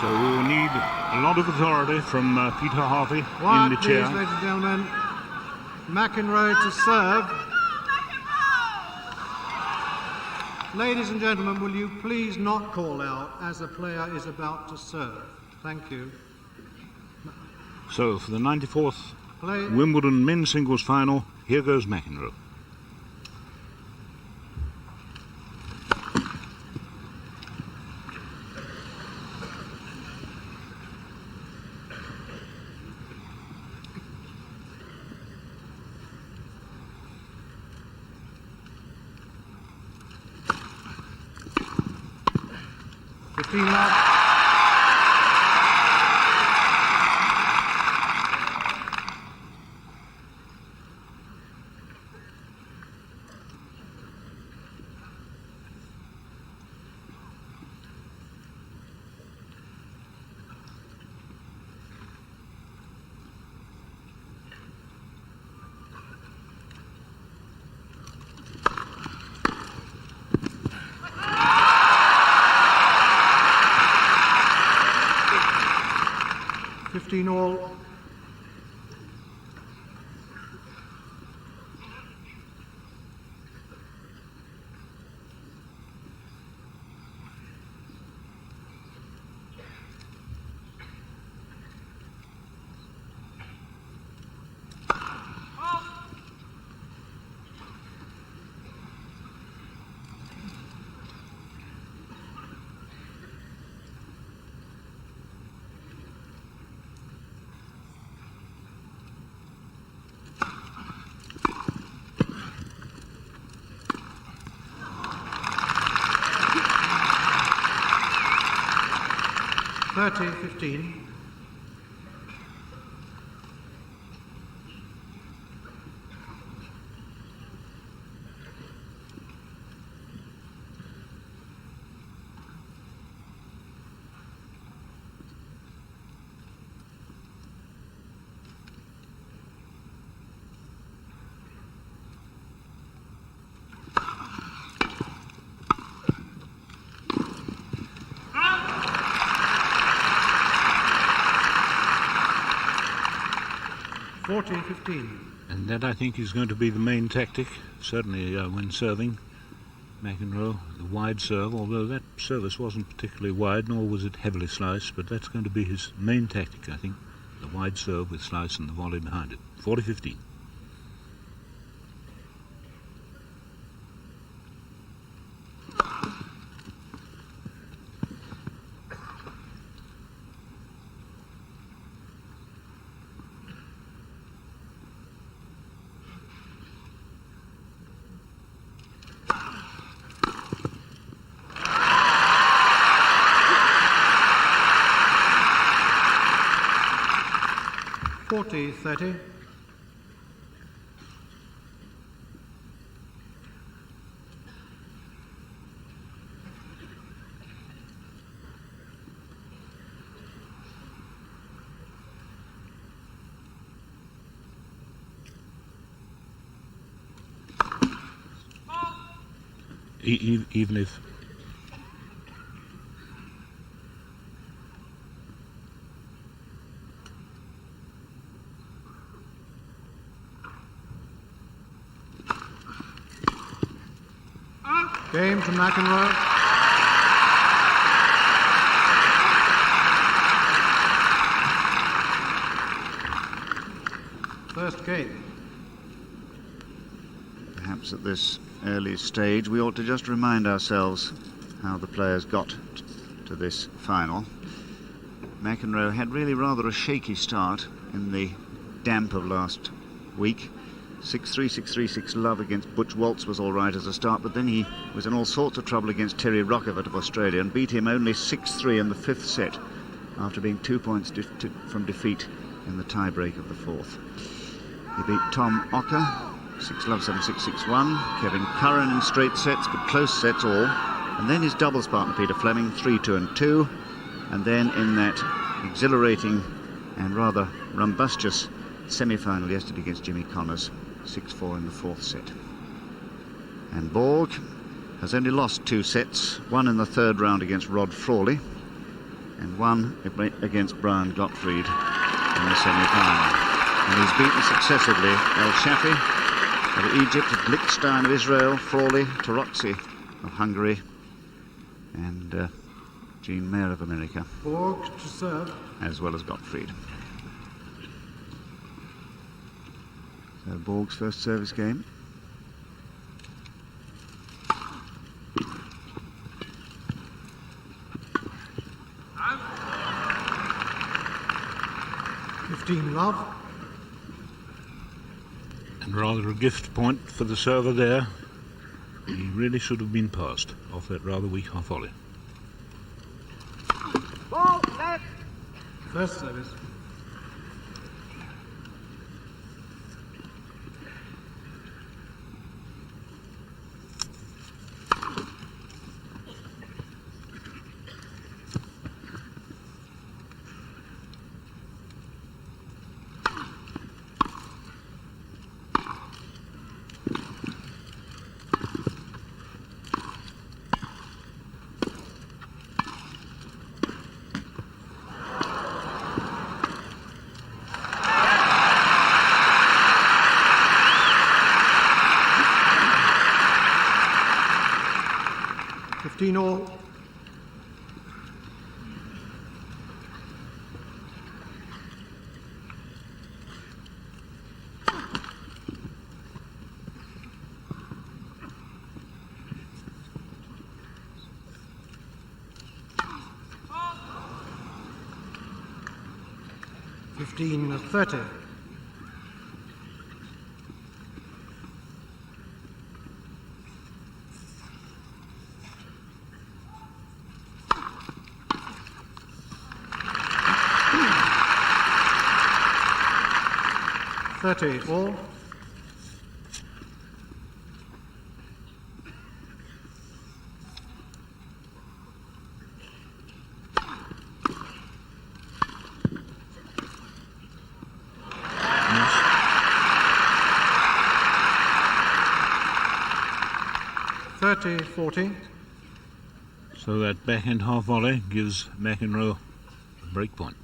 So we will need a lot of authority from Peter Harvey Quiet, in the chair. please, ladies and gentlemen. McEnroe to serve. Ladies and gentlemen, will you please not call out as the player is about to serve? Thank you. So for the 94th Wimbledon men's singles final, here goes McEnroe. All. $30-15. And that, I think, is going to be the main tactic, certainly when serving. McEnroe, the wide serve, although that service wasn't particularly wide, nor was it heavily sliced, but that's going to be his main tactic, I think. The wide serve with slice and the volley behind it. 40-15. $40-30. Even if game from McEnroe. First game. Perhaps at this early stage we ought to just remind ourselves how the players got to this final. McEnroe had really rather a shaky start in the damp of last week. 6-3, 6-3, 6-love against Butch Waltz was all right as a start, but then he was in all sorts of trouble against Terry Rockefort of Australia and beat him only 6-3 in the fifth set after being 2 points from defeat in the tie-break of the fourth. He beat Tom Ocker 6-love, 7-6, 6-1. Kevin Curran in straight sets, but close sets all. And then his doubles partner Peter Fleming 3-2 and 2. And then in that exhilarating and rather rumbustious semi-final yesterday against Jimmy Connors, 6-4 in the fourth set. And Borg has only lost 2 sets, one in the third round against Rod Frawley, and one against Brian Gottfried in the semi-final. And he's beaten successively El Shafi of Egypt, Lichtenstein of Israel, Frawley, Tarotsi of Hungary, and Jean Mayer of America, Borg to serve. as well as Gottfried. So Borg's first service game. Love. And rather a gift point for the server there. He really should have been passed off that rather weak half volley. First service. All. Fifteen 30. All. Yes. 30-40. So that backhand half volley gives McEnroe a break point.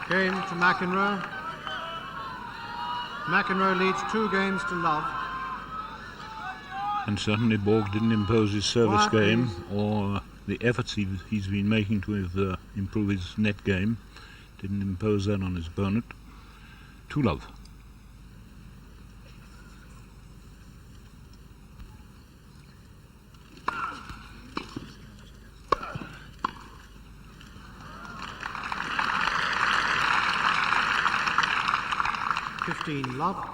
Game to McEnroe. McEnroe leads 2 games to love. And certainly Borg didn't impose his service Quiet, game please. or the efforts he's been making to improve his net game. Didn't impose that on his opponent. 2 love. Love.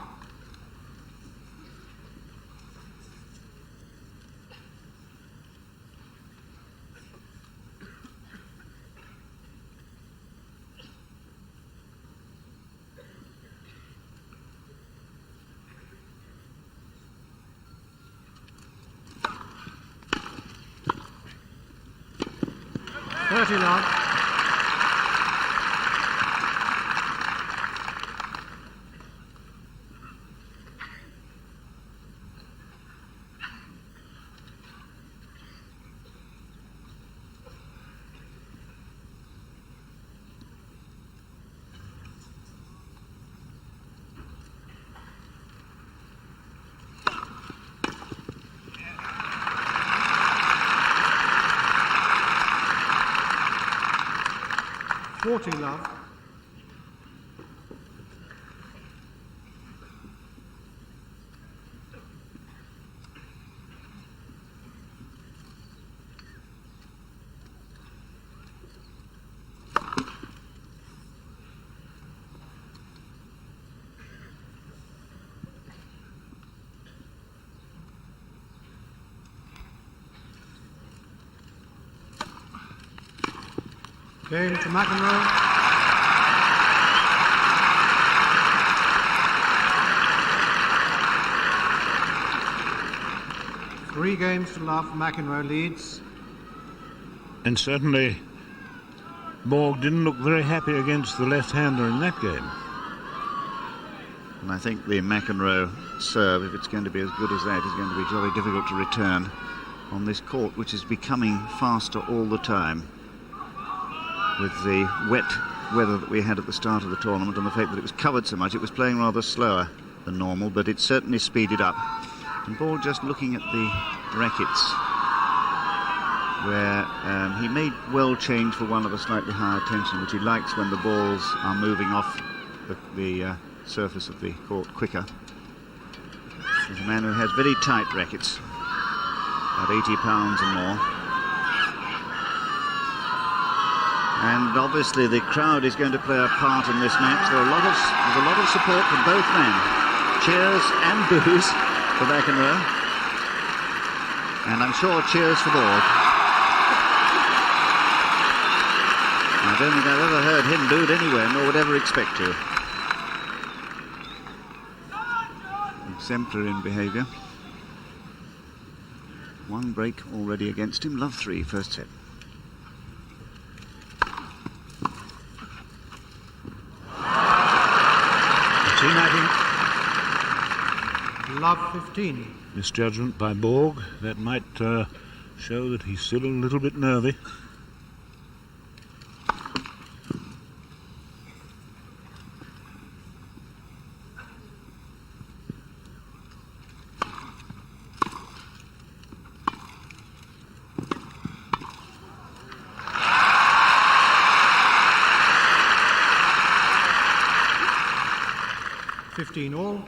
Love. Love. Game to McEnroe. Three games to love. McEnroe leads. And certainly Borg didn't look very happy against the left-hander in that game. And I think the McEnroe serve, if it's going to be as good as that, is going to be jolly difficult to return on this court, which is becoming faster all the time. With the wet weather that we had at the start of the tournament and the fact that it was covered so much, it was playing rather slower than normal, but it certainly speeded up. And Borg just looking at the rackets, where he may well change for one of a slightly higher tension, which he likes when the balls are moving off the surface of the court quicker. He's a man who has very tight rackets, about 80 pounds and more. And obviously the crowd is going to play a part in this match. There's a lot of support from both men. Cheers and boos for McEnroe. And I'm sure cheers for Borg. I don't think I've ever heard him booed anywhere, nor would ever expect to. Exemplary in behaviour. One break already against him. Love 3, first set. Love 15. Misjudgment by Borg. That might show that he's still a little bit nervy. All.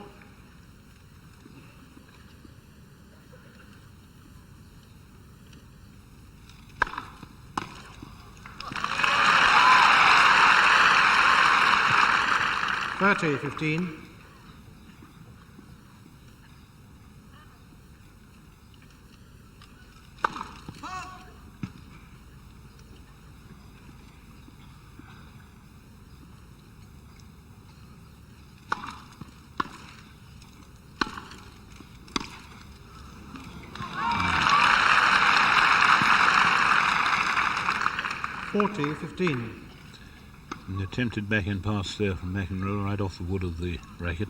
$30, 15. $40-15. An attempted backhand pass there from McEnroe right off the wood of the racket.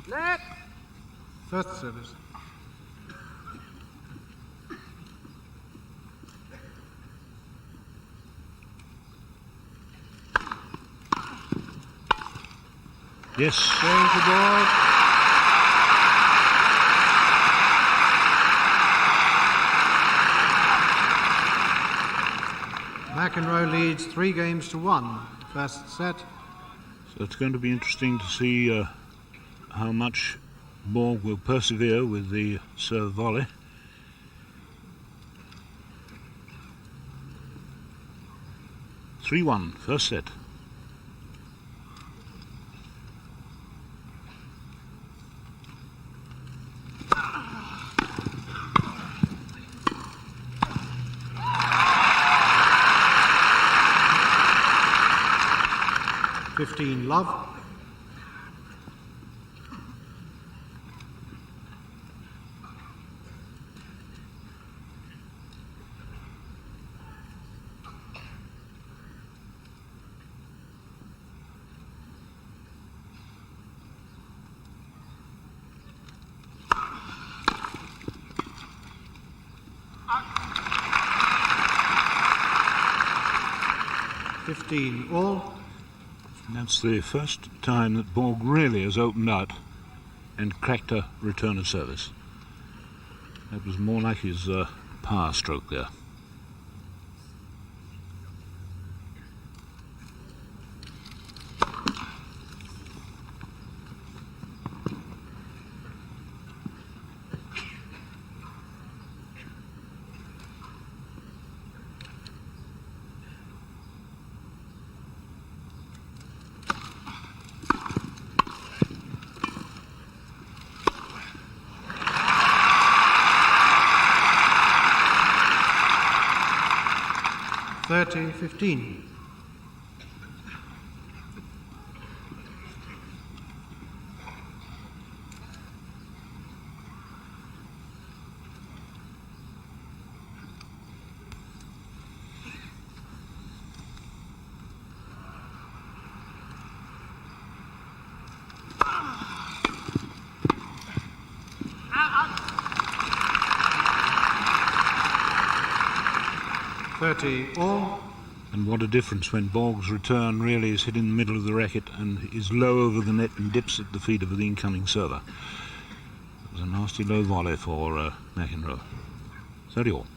Net. First service. Yes. Change the ball. McEnroe leads 3-1, first set. So it's going to be interesting to see how much Borg will persevere with the serve volley. (3-1) first set. Love. All. And that's the first time that Borg really has opened out and cracked a return of service. That was more like his power stroke there. $30-15. 30 all. And what a difference when Borg's return really is hit in the middle of the racket and is low over the net and dips at the feet of the incoming server. It was a nasty low volley for McEnroe. 30 all.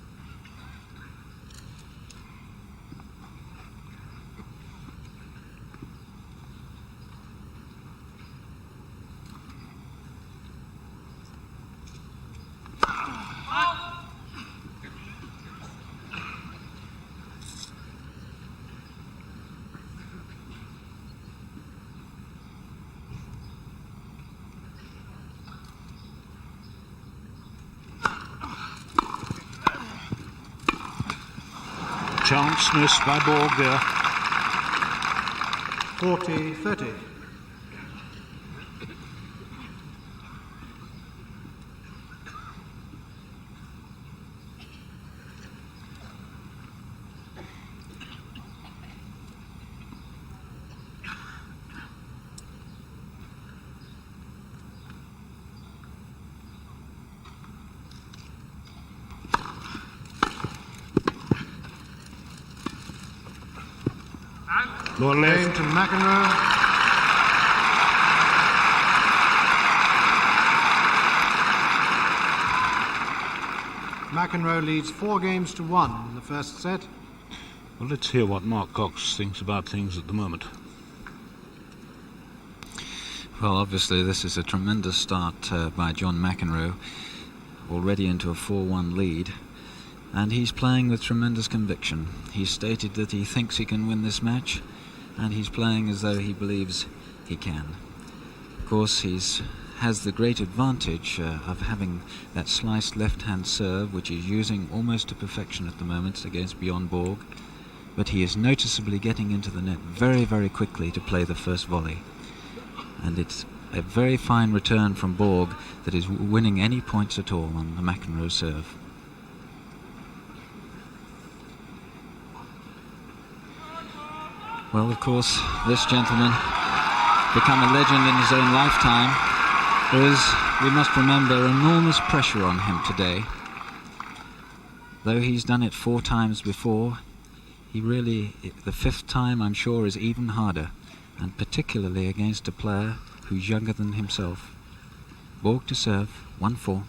Chance missed by Borg there. 40-30. Lower Game left. to McEnroe. McEnroe leads 4-1 in the first set. Well, let's hear what Mark Cox thinks about things at the moment. Well, obviously this is a tremendous start by John McEnroe, already into a 4-1 lead, and he's playing with tremendous conviction. He's stated that he thinks he can win this match, and he's playing as though he believes he can. Of course, has the great advantage of having that sliced left-hand serve, which he's using almost to perfection at the moment against Bjorn Borg, but he is noticeably getting into the net very, very quickly to play the first volley. And it's a very fine return from Borg that is winning any points at all on the McEnroe serve. Well, of course, this gentleman become a legend in his own lifetime. There is, we must remember, enormous pressure on him today. Though he's done it 4 times before, the 5th time, I'm sure, is even harder, and particularly against a player who's younger than himself. Borg to serve, 1-4.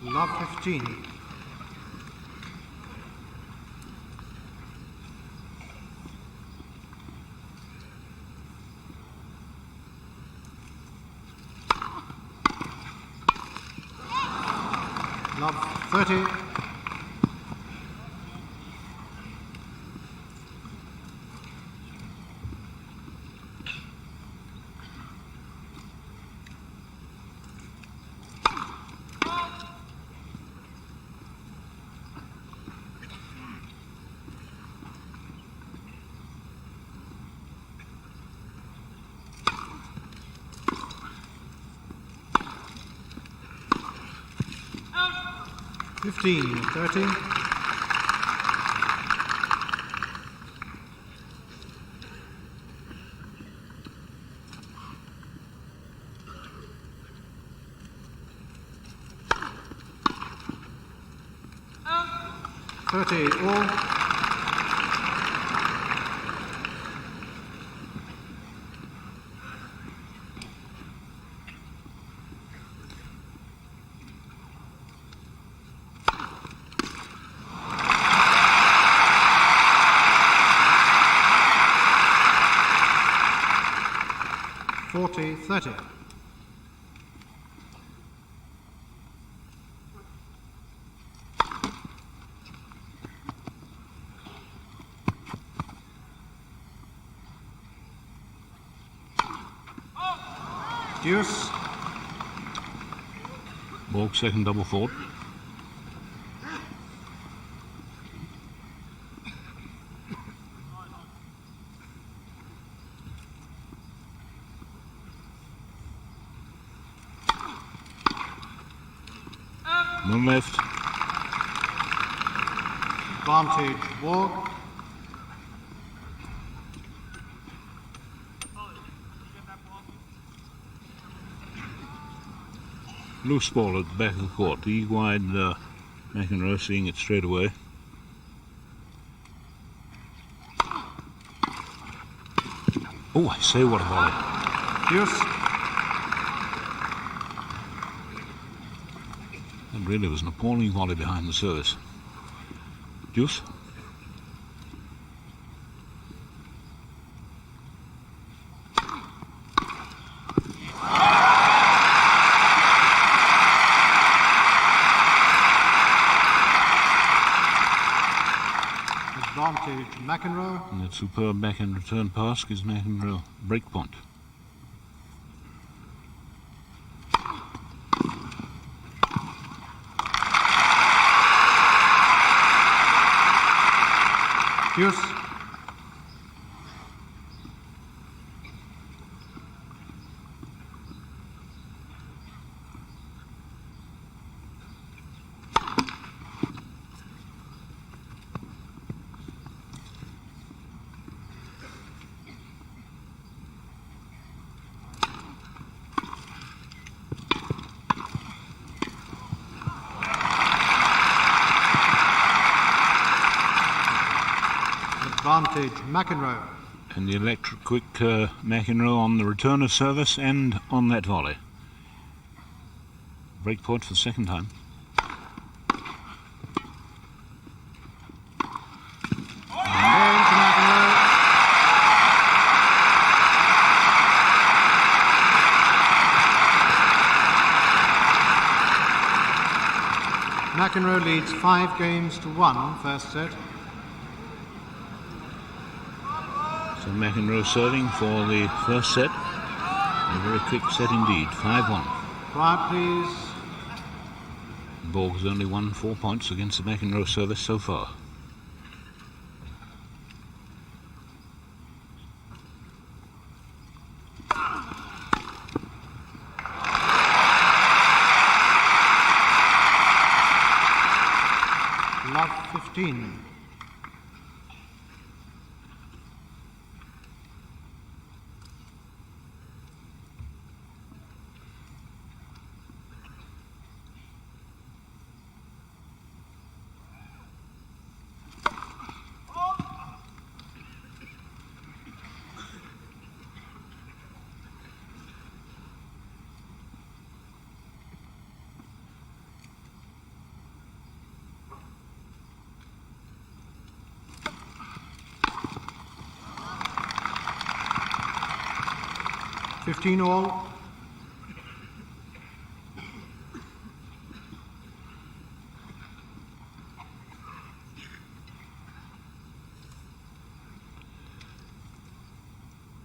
Love 15. Love 30. Fifteen, 30. All. Forty, 30. Deuce. Borg second double fault. One left. Advantage, Borg. Loose ball at the back of the court. The wide McEnroe seeing it straight away. Oh, I say, what a volley. Deuce. That really was an appalling volley behind the service. Deuce. Advantage McEnroe. And that superb backhand return pass gives McEnroe break point. Deuce. Advantage McEnroe. And the electric quick McEnroe on the return of service and on that volley. Break point for the second time. Again to McEnroe. McEnroe leads 5-1 first set. So McEnroe serving for the first set. A very quick set indeed. 5-1. Quiet, please. Borg has only won 4 points against the McEnroe service so far. Love 15. Fifteen all.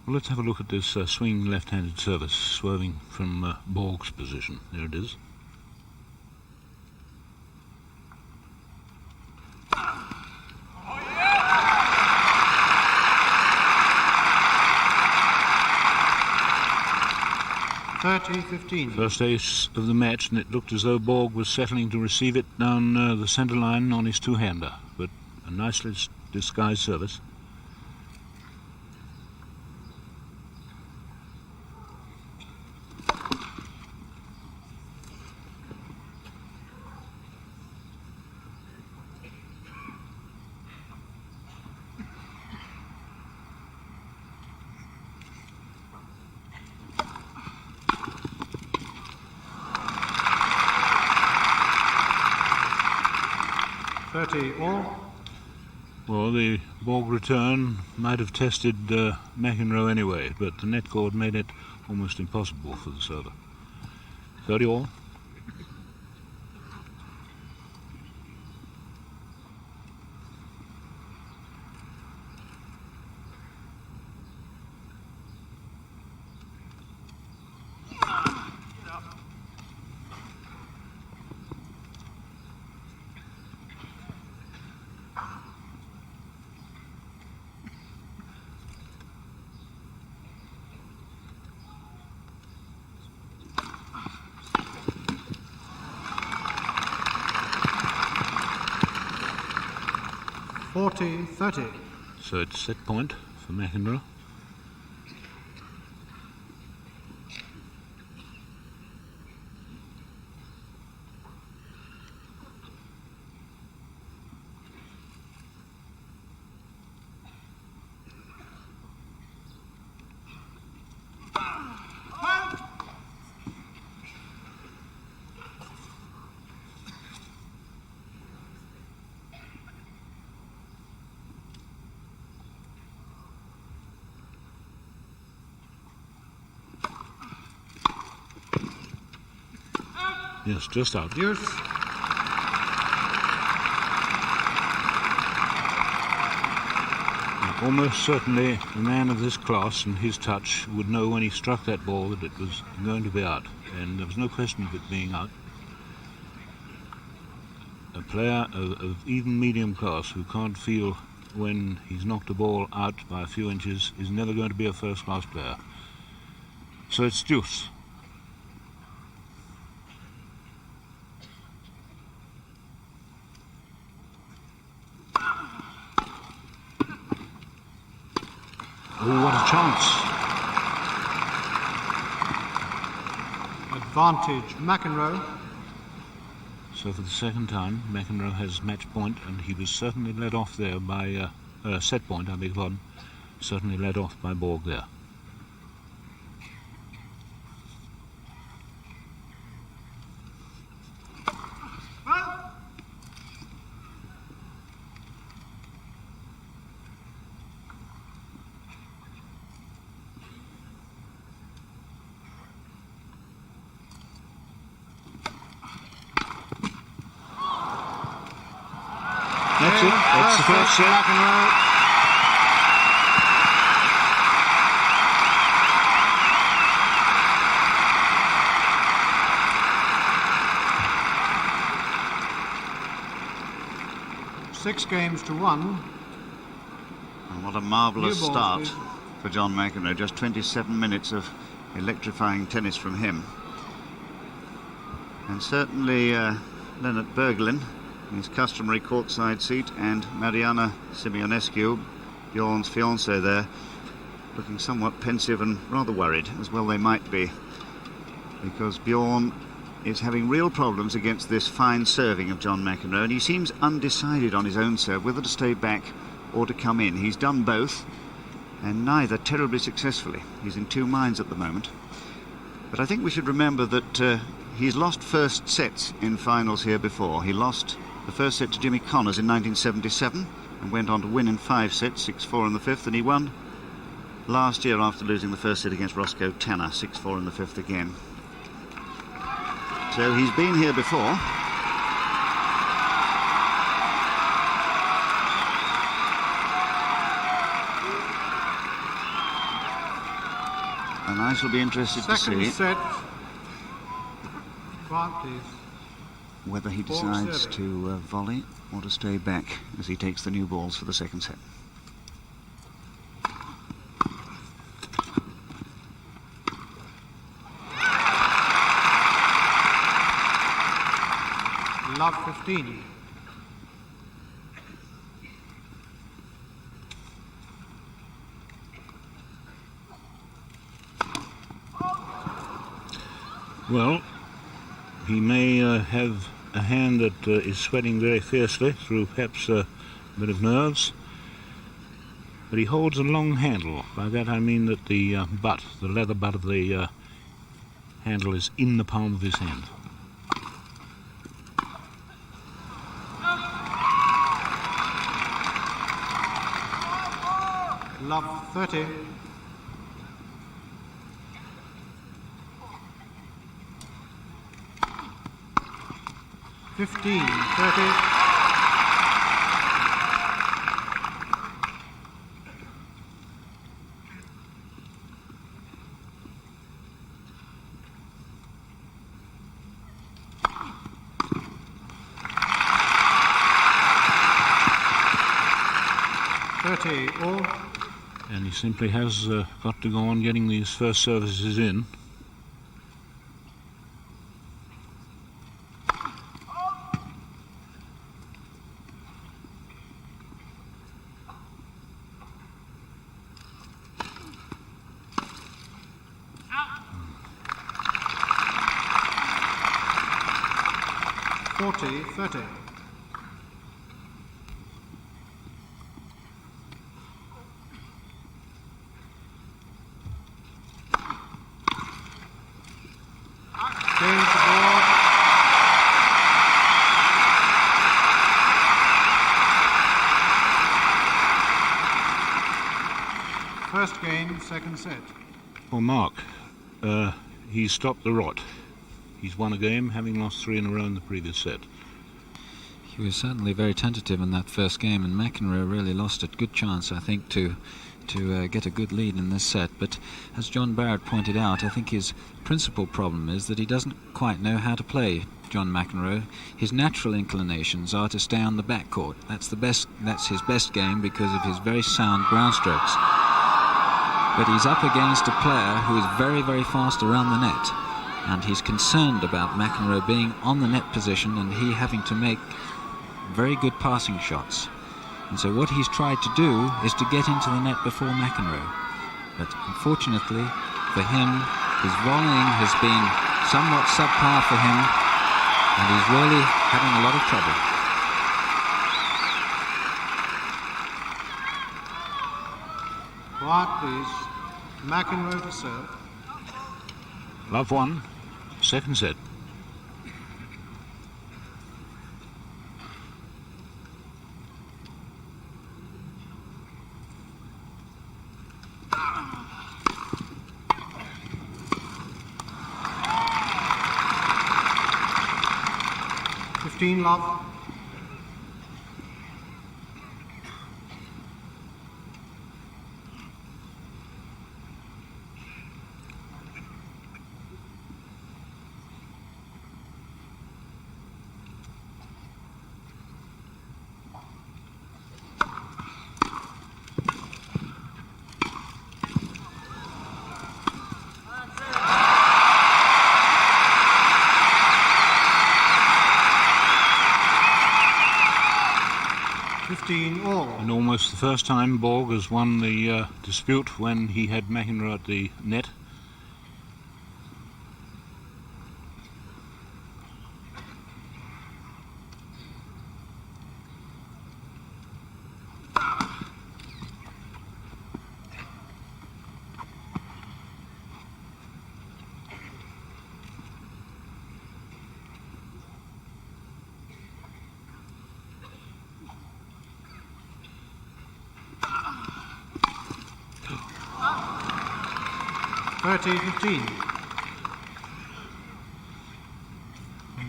Well, let's have a look at this swing left-handed service, swerving from Borg's position. There it is. First ace of the match, and it looked as though Borg was settling to receive it down the centre line on his two-hander, but a nicely disguised service. All. Well, the Borg return might have tested McEnroe anyway, but the net cord made it almost impossible for the server. 30 all. .40-30. So it's set point for McEnroe. Yes, just out. Deuce. Almost certainly a man of this class and his touch would know when he struck that ball that it was going to be out, and there was no question of it being out. A player of even medium class who can't feel when he's knocked a ball out by a few inches is never going to be a first-class player. So it's deuce. Oh, what a chance. Advantage, McEnroe. So for the second time, McEnroe has match point, and he was certainly led off there by set point, I beg your pardon. Certainly led off by Borg there. That's it. That's the first set. McEnroe. Six games to 1. And what a marvellous New ball, start please. for John McEnroe. Just 27 minutes of electrifying tennis from him. And certainly Leonard Berglin, his customary courtside seat, and Mariana Simeonescu, Bjorn's fiancée there, looking somewhat pensive and rather worried, as well they might be, because Bjorn is having real problems against this fine serving of John McEnroe, and he seems undecided on his own serve, whether to stay back or to come in. He's done both, and neither terribly successfully. He's in two minds at the moment. But I think we should remember that he's lost first sets in finals here before. He lost the first set to Jimmy Connors in 1977 and went on to win in 5 sets, 6-4 in the fifth, and he won last year after losing the first set against Roscoe Tanner, 6-4 in the fifth again. So he's been here before. And I shall be interested to Second see set. Quiet, please. whether he Borg decides serving. to volley or to stay back as he takes the new balls for the second set. Love 15. Well, he may have a hand that is sweating very fiercely through perhaps a bit of nerves, but he holds a long handle. By that I mean that the leather butt of the handle is in the palm of his hand. Love 30. $15, 30. All. And he simply has got to go on getting these first services in. $40, 30. Change the ball. First game, second set. Well, Mark, he stopped the rot. He's won a game, having lost 3 in a row in the previous set. He was certainly very tentative in that first game, and McEnroe really lost a good chance, I think, to get a good lead in this set. But as John Barrett pointed out, I think his principal problem is that he doesn't quite know how to play John McEnroe. His natural inclinations are to stay on the backcourt. That's his best game because of his very sound ground strokes. But he's up against a player who is very, very fast around the net, and he's concerned about McEnroe being on the net position and he having to make very good passing shots. And so what he's tried to do is to get into the net before McEnroe. But unfortunately for him, his volleying has been somewhat subpar for him, and he's really having a lot of trouble. Quiet, please. McEnroe to serve. Love 1, second set. Love. And almost the first time Borg has won the dispute when he had McEnroe at the net.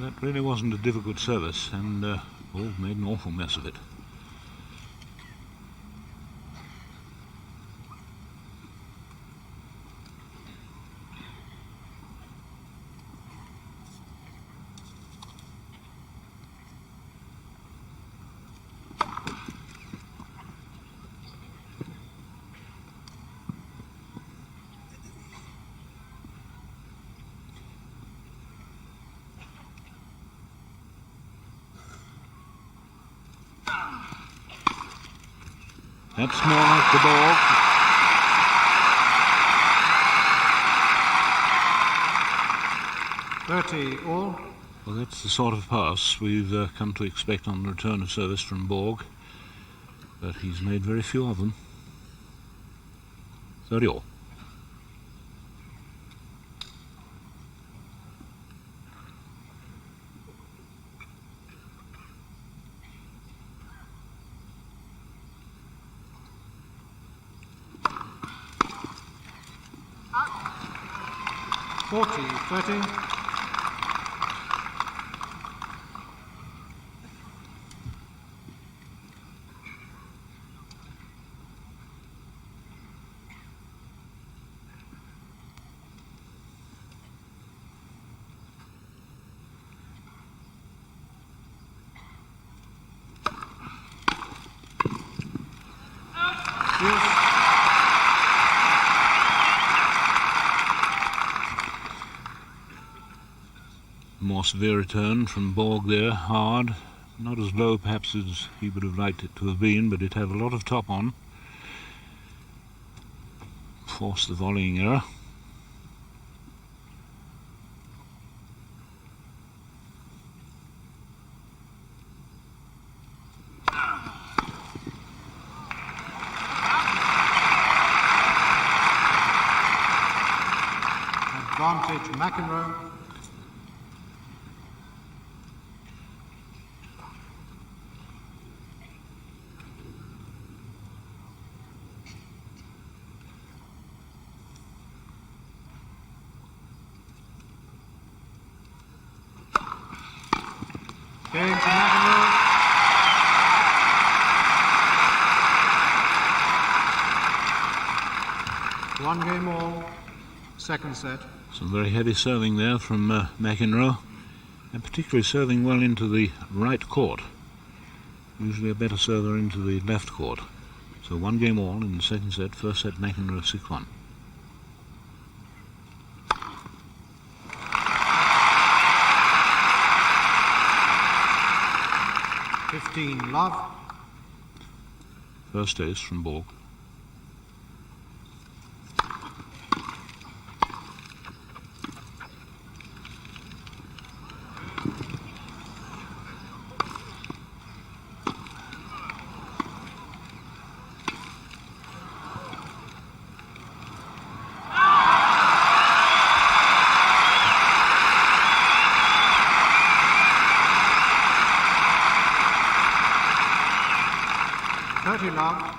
That really wasn't a difficult service, and Borg made an awful mess of it. That's more like the Borg. All. Well, that's the sort of pass we've come to expect on the return of service from Borg, but he's made very few of them. 30 all. Forty, 30. More severe return from Borg there, hard, not as low perhaps as he would have liked it to have been, but it had a lot of top on. Forced the volleying error. Advantage McEnroe. Game to McEnroe. One game all. Second set. Some very heavy serving there from McEnroe, and particularly serving well into the right court. Usually a better server into the left court. So one game all in the second set. First set McEnroe 6-1. Love. First ace from Borg. Love.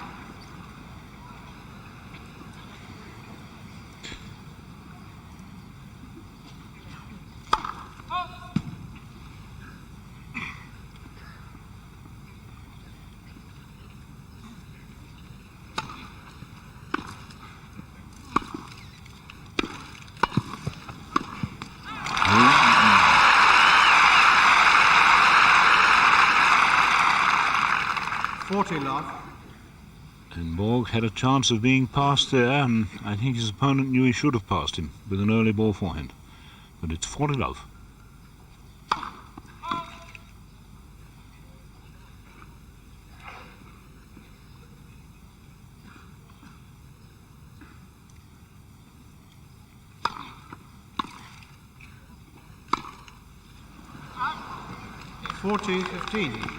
Love. And Borg had a chance of being passed there, and I think his opponent knew he should have passed him with an early ball forehand. But it's 40 love. $40-15.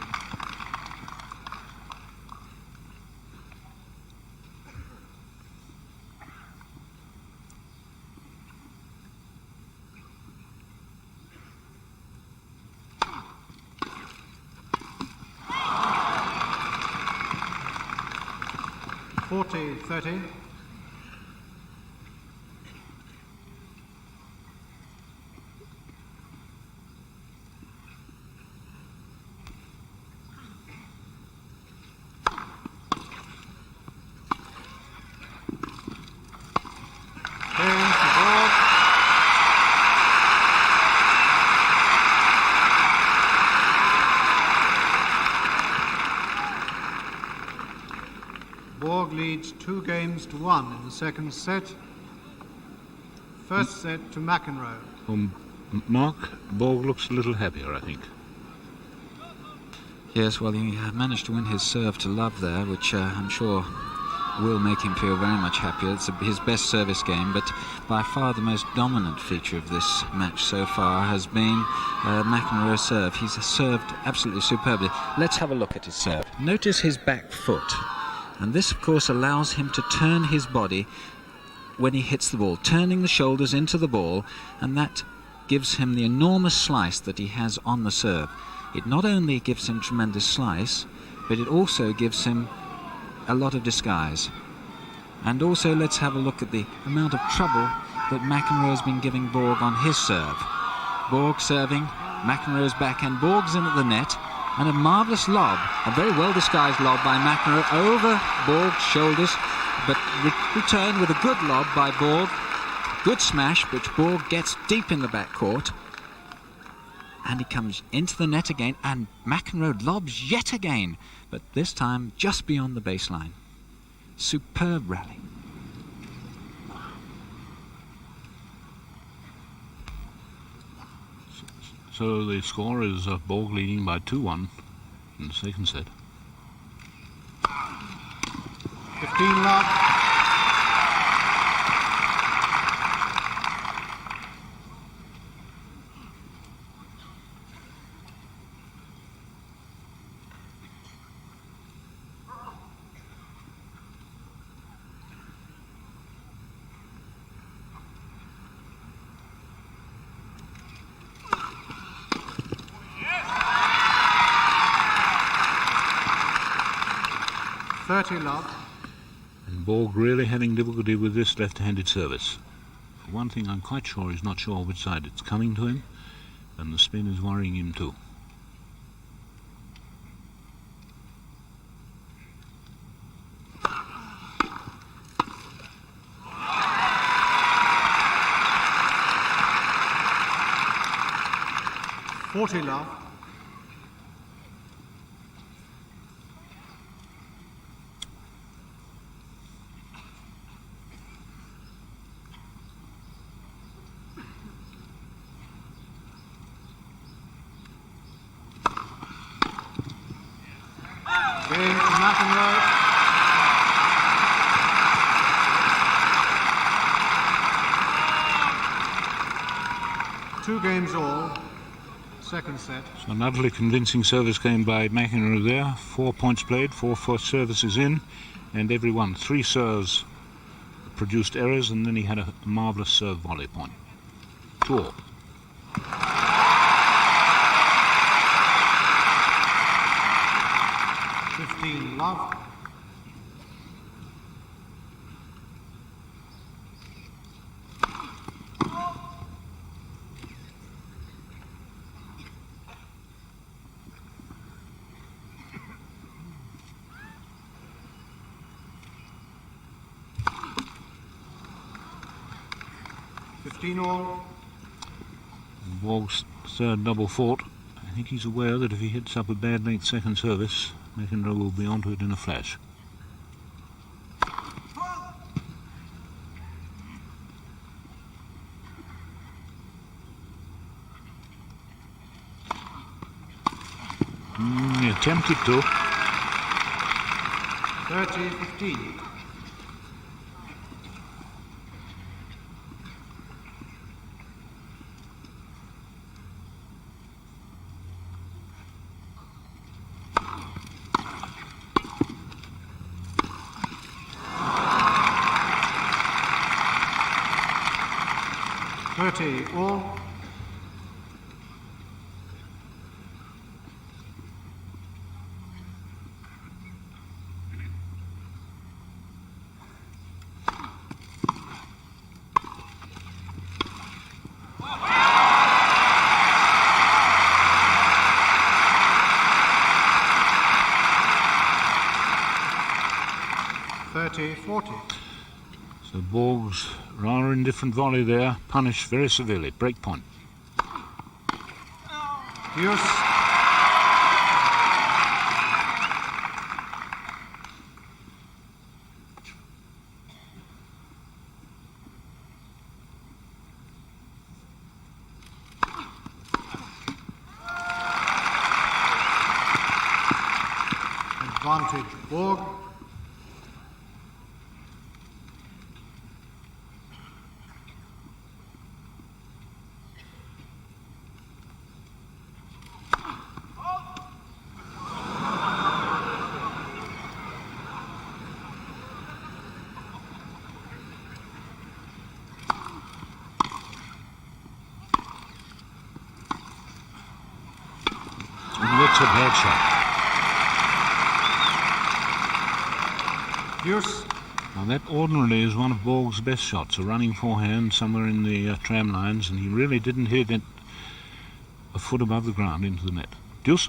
$40-30. Borg leads 2-1 in the second set. First set to McEnroe. Mark, Borg looks a little happier, I think. Yes, well, he managed to win his serve to love there, which I'm sure will make him feel very much happier. It's his best service game, but by far the most dominant feature of this match so far has been McEnroe's serve. He's served absolutely superbly. Let's have a look at his serve. Notice his back foot. And this, of course, allows him to turn his body when he hits the ball, turning the shoulders into the ball, and that gives him the enormous slice that he has on the serve. It not only gives him tremendous slice, but it also gives him a lot of disguise. And also let's have a look at the amount of trouble that McEnroe has been giving Borg on his serve. Borg serving, McEnroe's backhand, Borg's in at the net, and a marvellous lob, a very well-disguised lob by McEnroe over Borg's shoulders, but returned with a good lob by Borg. Good smash, which Borg gets deep in the backcourt. And he comes into the net again, and McEnroe lobs yet again, but this time just beyond the baseline. Superb rally. So the score is Borg leading by 2-1 in the second set. 15 love. Love. And Borg really having difficulty with this left-handed service. For one thing, I'm quite sure he's not sure which side it's coming to him, and the spin is worrying him too. 40 love. Game to McEnroe. Two games all. Second set. So an utterly convincing service game by McEnroe there. 4 points played, 4 first services in, and every one. 3 serves produced errors, and then he had a marvellous serve volley point. 2 all. Love. All. Borg's third double fought. I think he's aware that if he hits up a bad length second service, McEnroe will be onto it in a flash. He attempted to. 30-15. All. So Borg's rather indifferent volley there, punished very severely. Break point. Yes. Advantage Borg. That's a bad shot. Yes. Now that ordinarily is one of Borg's best shots, a running forehand somewhere in the tram lines, and he really didn't hit it a foot above the ground into the net. Deuce.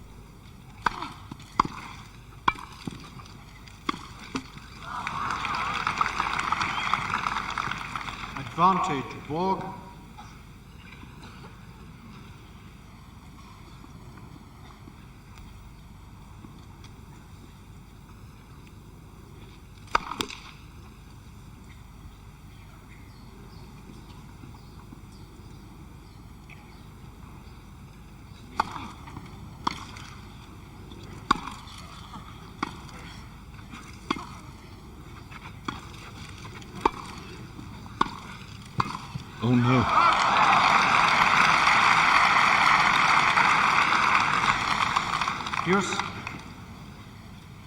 Advantage Borg. Oh no. Yes.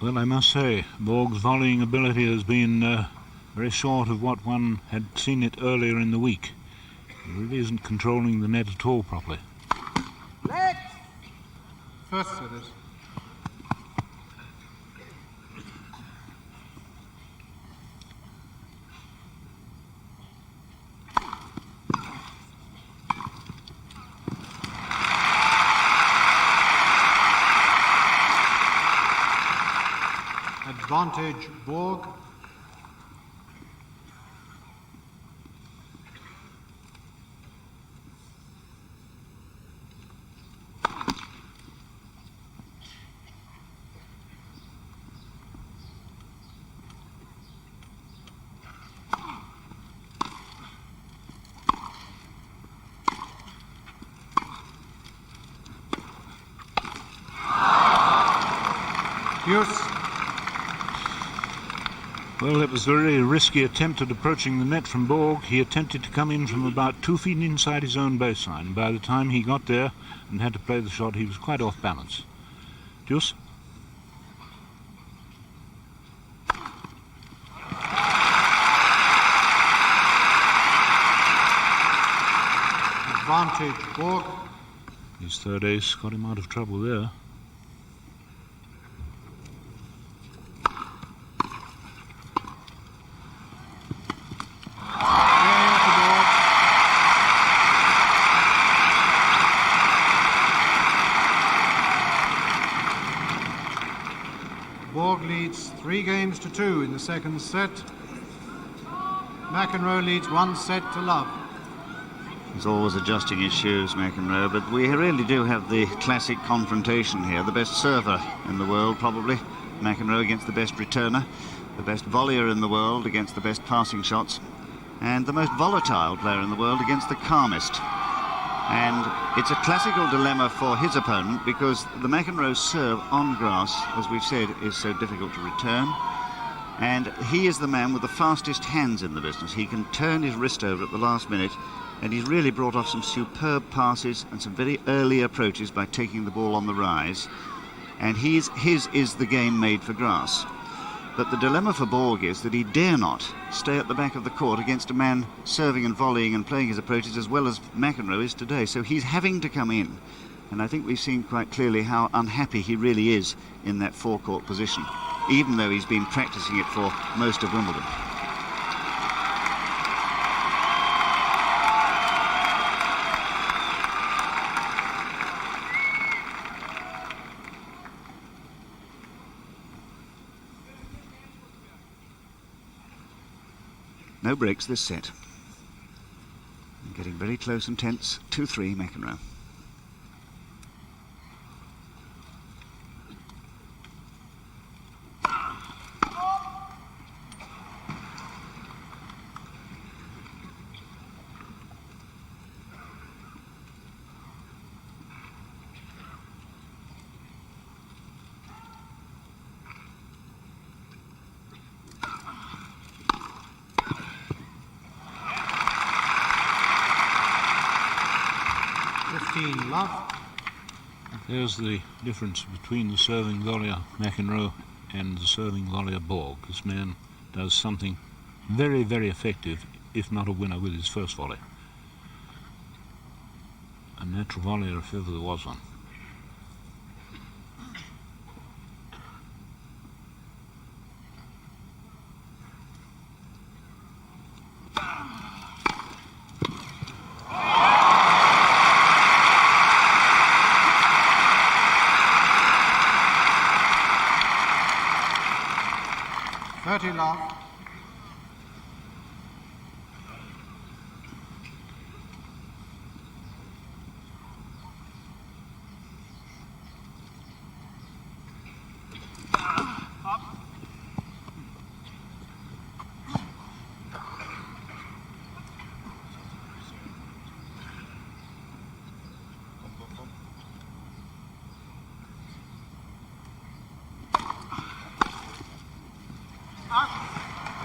Well, I must say, Borg's volleying ability has been very short of what one had seen it earlier in the week. He really isn't controlling the net at all properly. First service. Advantage Borg. Use. Well, it was a very risky attempt at approaching the net from Borg. He attempted to come in from about 2 feet inside his own baseline. By the time he got there and had to play the shot, he was quite off balance. Deuce. Advantage, Borg. His third ace got him out of trouble there. Borg leads 3 games to 2 in the second set. McEnroe leads 1 set to love. He's always adjusting his shoes, McEnroe, but we really do have the classic confrontation here. The best server in the world, probably. McEnroe against the best returner. The best volleyer in the world against the best passing shots. And the most volatile player in the world against the calmest. And it's a classical dilemma for his opponent because the McEnroe serve on grass, as we've said, is so difficult to return. And he is the man with the fastest hands in the business. He can turn his wrist over at the last minute, and he's really brought off some superb passes and some very early approaches by taking the ball on the rise. And his is the game made for grass. But the dilemma for Borg is that he dare not stay at the back of the court against a man serving and volleying and playing his approaches as well as McEnroe is today. So he's having to come in. And I think we've seen quite clearly how unhappy he really is in that forecourt position, even though he's been practicing it for most of Wimbledon. No breaks this set. Getting very close and tense. 2-3 McEnroe. Love. There's the difference between the serving volleyer McEnroe and the serving volleyer Borg. This man does something very, very effective, if not a winner, with his first volley. A natural volleyer if ever there was one. Love.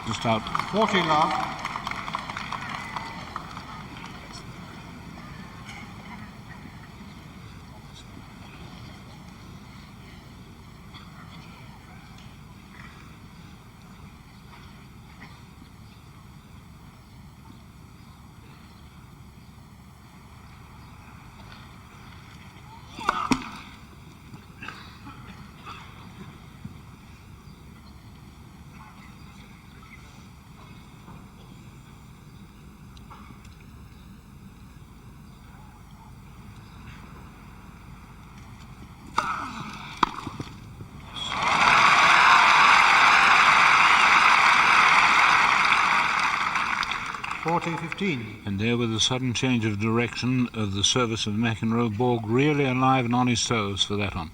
Just out. 40 love. And there, with a sudden change of direction of the service of McEnroe, Borg really alive and on his toes for that one.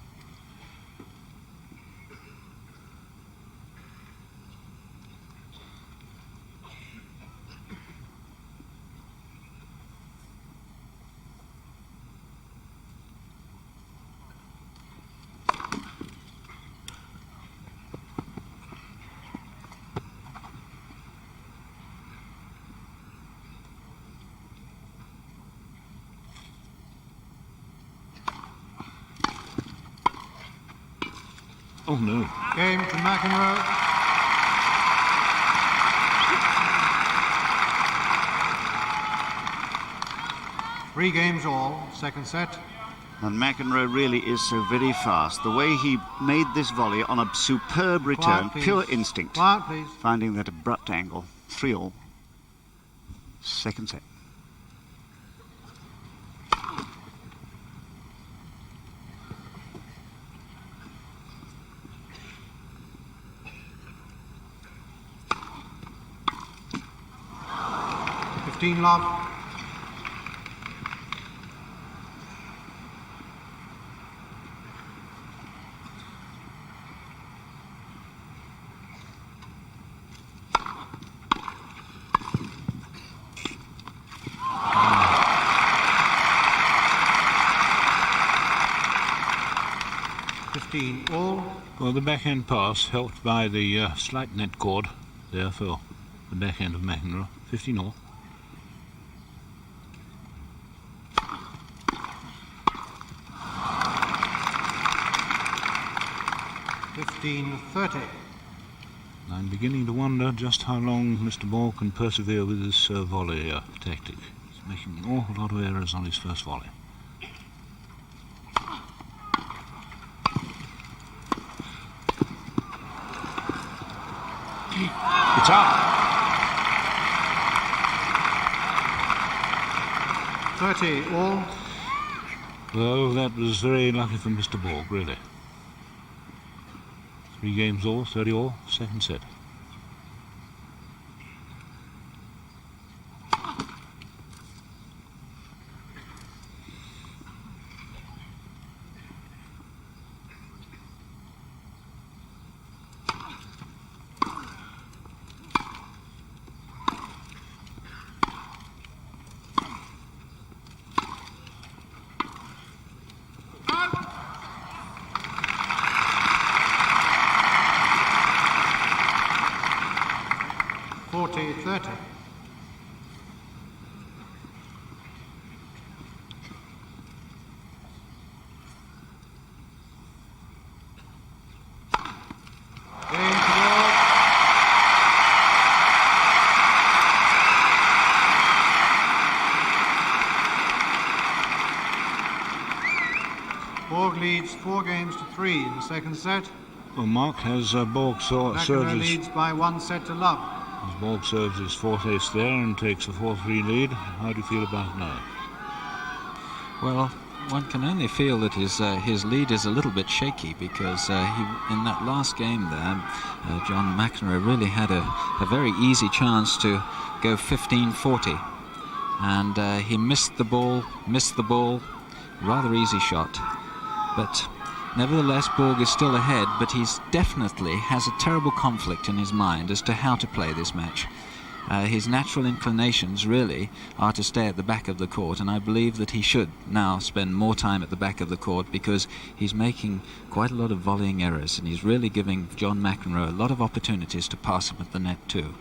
Oh no. Game to McEnroe. Three games all, second set. And McEnroe really is so very fast. The way he made this volley on a superb return, Quiet, pure please. instinct. Quiet, please. Finding that abrupt angle. 3-all. Second set. Love. All. Well, the backhand pass helped by the slight net cord there for the backhand of McEnroe. 15-all. I'm beginning to wonder just how long Mr. Borg can persevere with this volley tactic. He's making an awful lot of errors on his first volley. It's out. 30-all. Well, that was very lucky for Mr. Borg, really. 3 games all, 30-all, second set. Borg leads 4 games to 3 in the second set. Well, Mark has Borg serves McEnroe his, leads by 1 set to love. as Borg serves his 4th ace there and takes a 4-3 lead. How do you feel about it now? Well, one can only feel that his lead is a little bit shaky because in that last game there, John McEnroe really had a very easy chance to go 15-40, and he missed the ball, rather easy shot. But nevertheless, Borg is still ahead, but he's definitely has a terrible conflict in his mind as to how to play this match. His natural inclinations really are to stay at the back of the court, and I believe that he should now spend more time at the back of the court because he's making quite a lot of volleying errors, and he's really giving John McEnroe a lot of opportunities to pass him at the net too.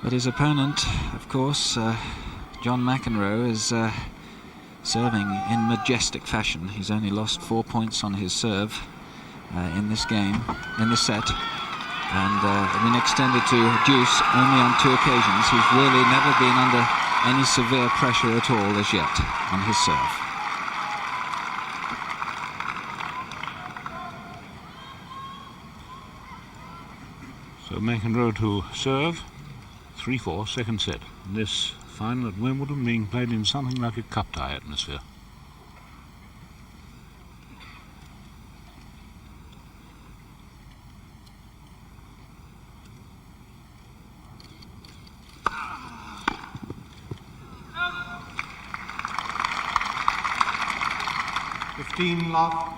But his opponent, of course, John McEnroe, is serving in majestic fashion. He's only lost 4 points on his serve in this game, in this set, and been extended to deuce only on 2 occasions. He's really never been under any severe pressure at all as yet on his serve. So McEnroe to serve, 3-4, second set. This final at Wimbledon being played in something like a cup tie atmosphere. Love.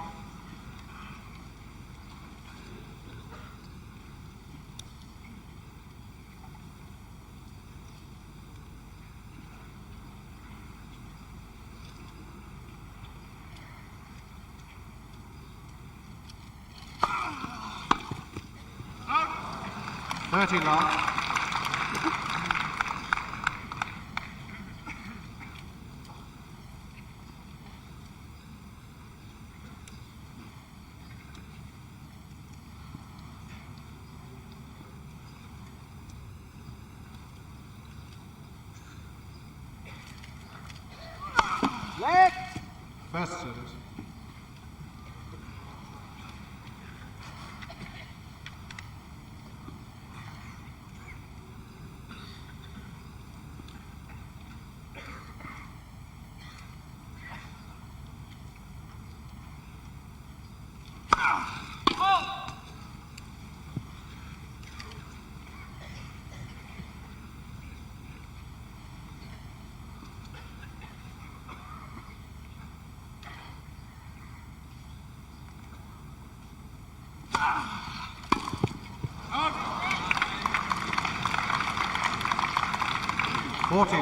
First service.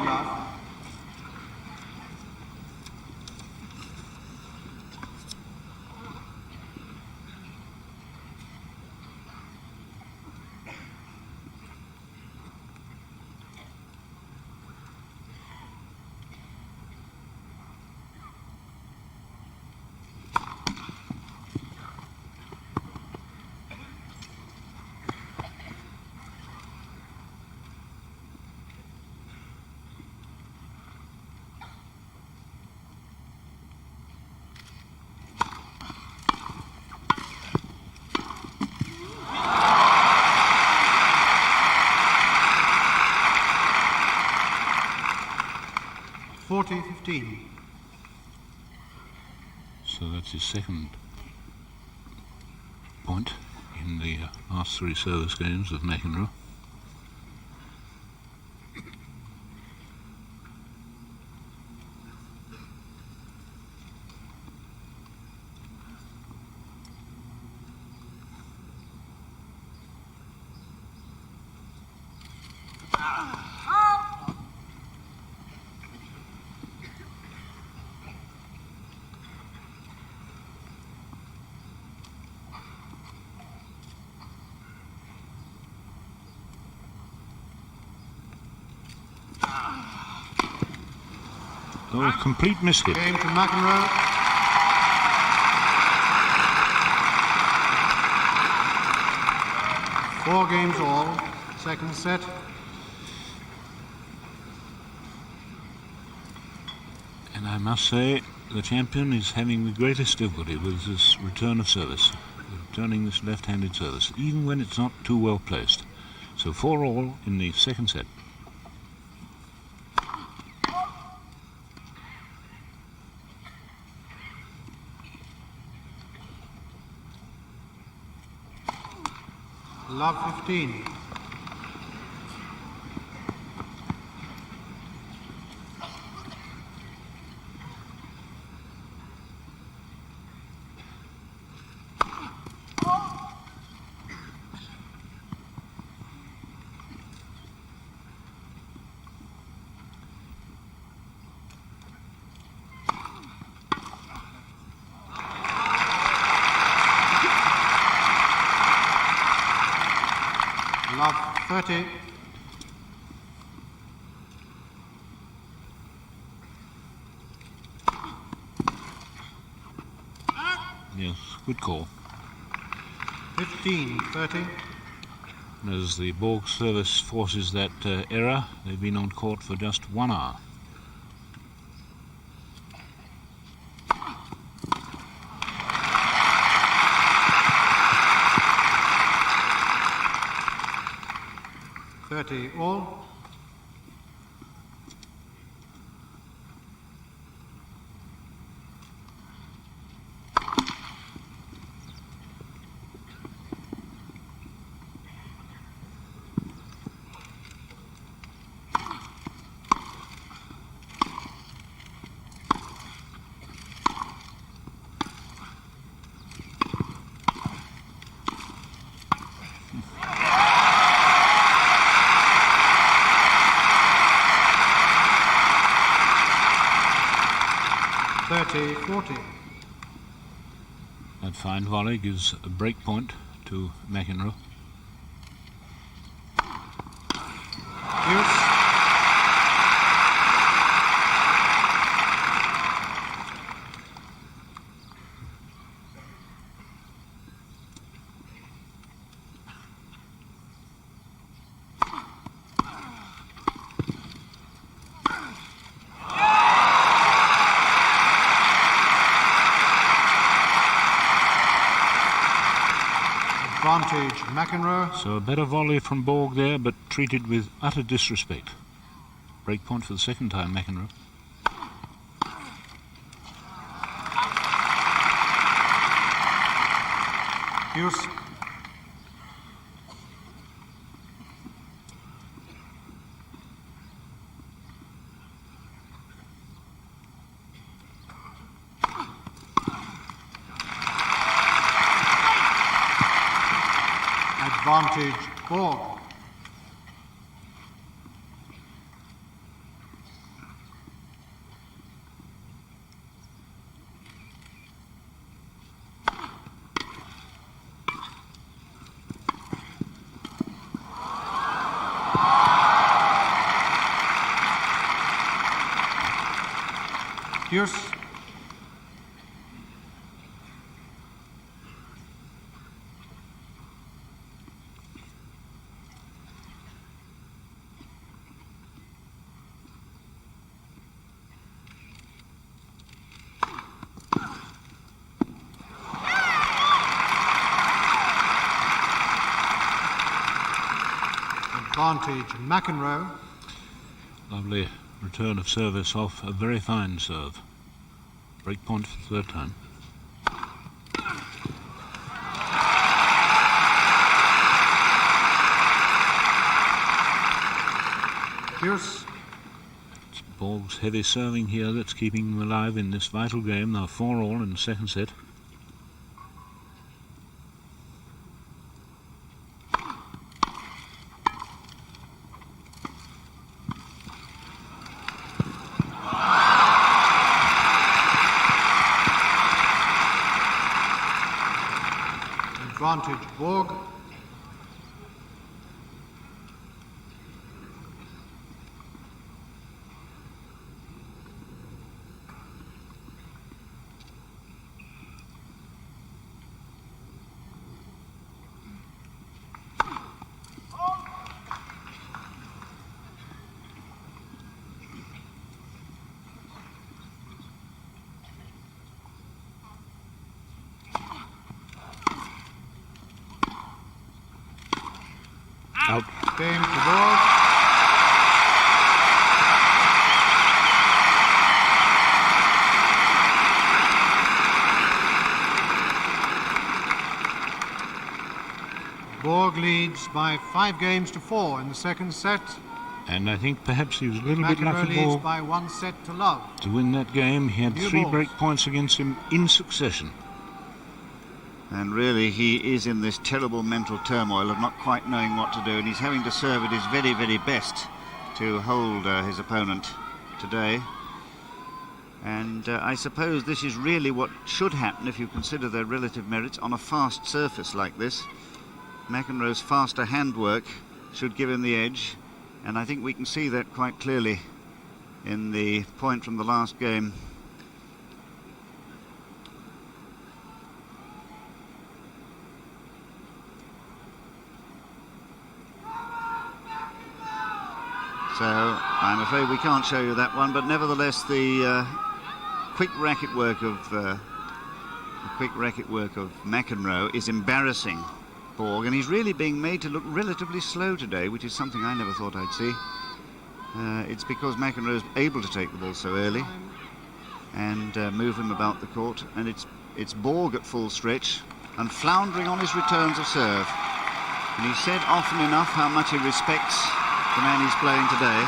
Love. .40-15. So that's his second point in the last three service games of McEnroe. Oh, a complete mishit. Game to McEnroe. Four games all. Second set. And I must say, the champion is having the greatest difficulty with this return of service, returning this left-handed service, even when it's not too well placed. So 4-all in the second set. Love 15. Love 30. Yes, good call. 15-30. And as the Borg service forces that error, they've been on court for just 1 hour. All. That fine volley gives a break point to McEnroe. Use. Advantage, McEnroe. So a better volley from Borg there, but treated with utter disrespect. Break point for the second time, McEnroe. Use. Advantage, Borg. Use. Advantage, McEnroe. Lovely return of service off a very fine serve. Break point for the third time. Use. It's Borg's heavy serving here that's keeping them alive in this vital game. They're 4-all in the second set. Advantage, Borg. Out. Game to Borg. Borg leads by 5 games to 4 in the second set. And I think perhaps he was a little bit McEnroe lucky, leads Borg, by 1 set to love. to win that game. He had New 3 balls. break points against him in succession. And really, he is in this terrible mental turmoil of not quite knowing what to do, and he's having to serve at his very, very best to hold his opponent today. And I suppose this is really what should happen if you consider their relative merits on a fast surface like this. McEnroe's faster handwork should give him the edge, and I think we can see that quite clearly in the point from the last game. So I'm afraid we can't show you that one, but nevertheless the quick racket work of McEnroe is embarrassing Borg, and he's really being made to look relatively slow today, which is something I never thought I'd see. It's because McEnroe's able to take the ball so early and move him about the court, and it's Borg at full stretch and floundering on his returns of serve. And he's said often enough how much he respects the man he's playing today.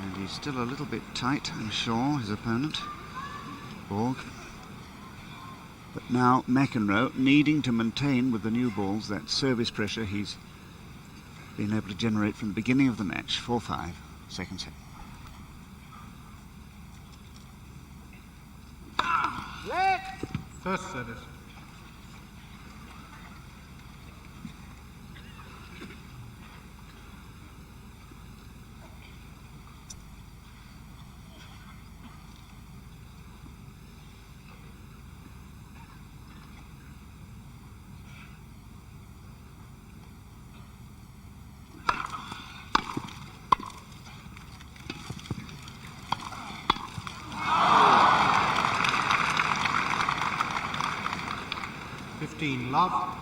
And he's still a little bit tight, I'm sure, his opponent, Borg. But now McEnroe needing to maintain with the new balls that service pressure he's been able to generate from the beginning of the match. 4-5, second set. First set is. 15 love.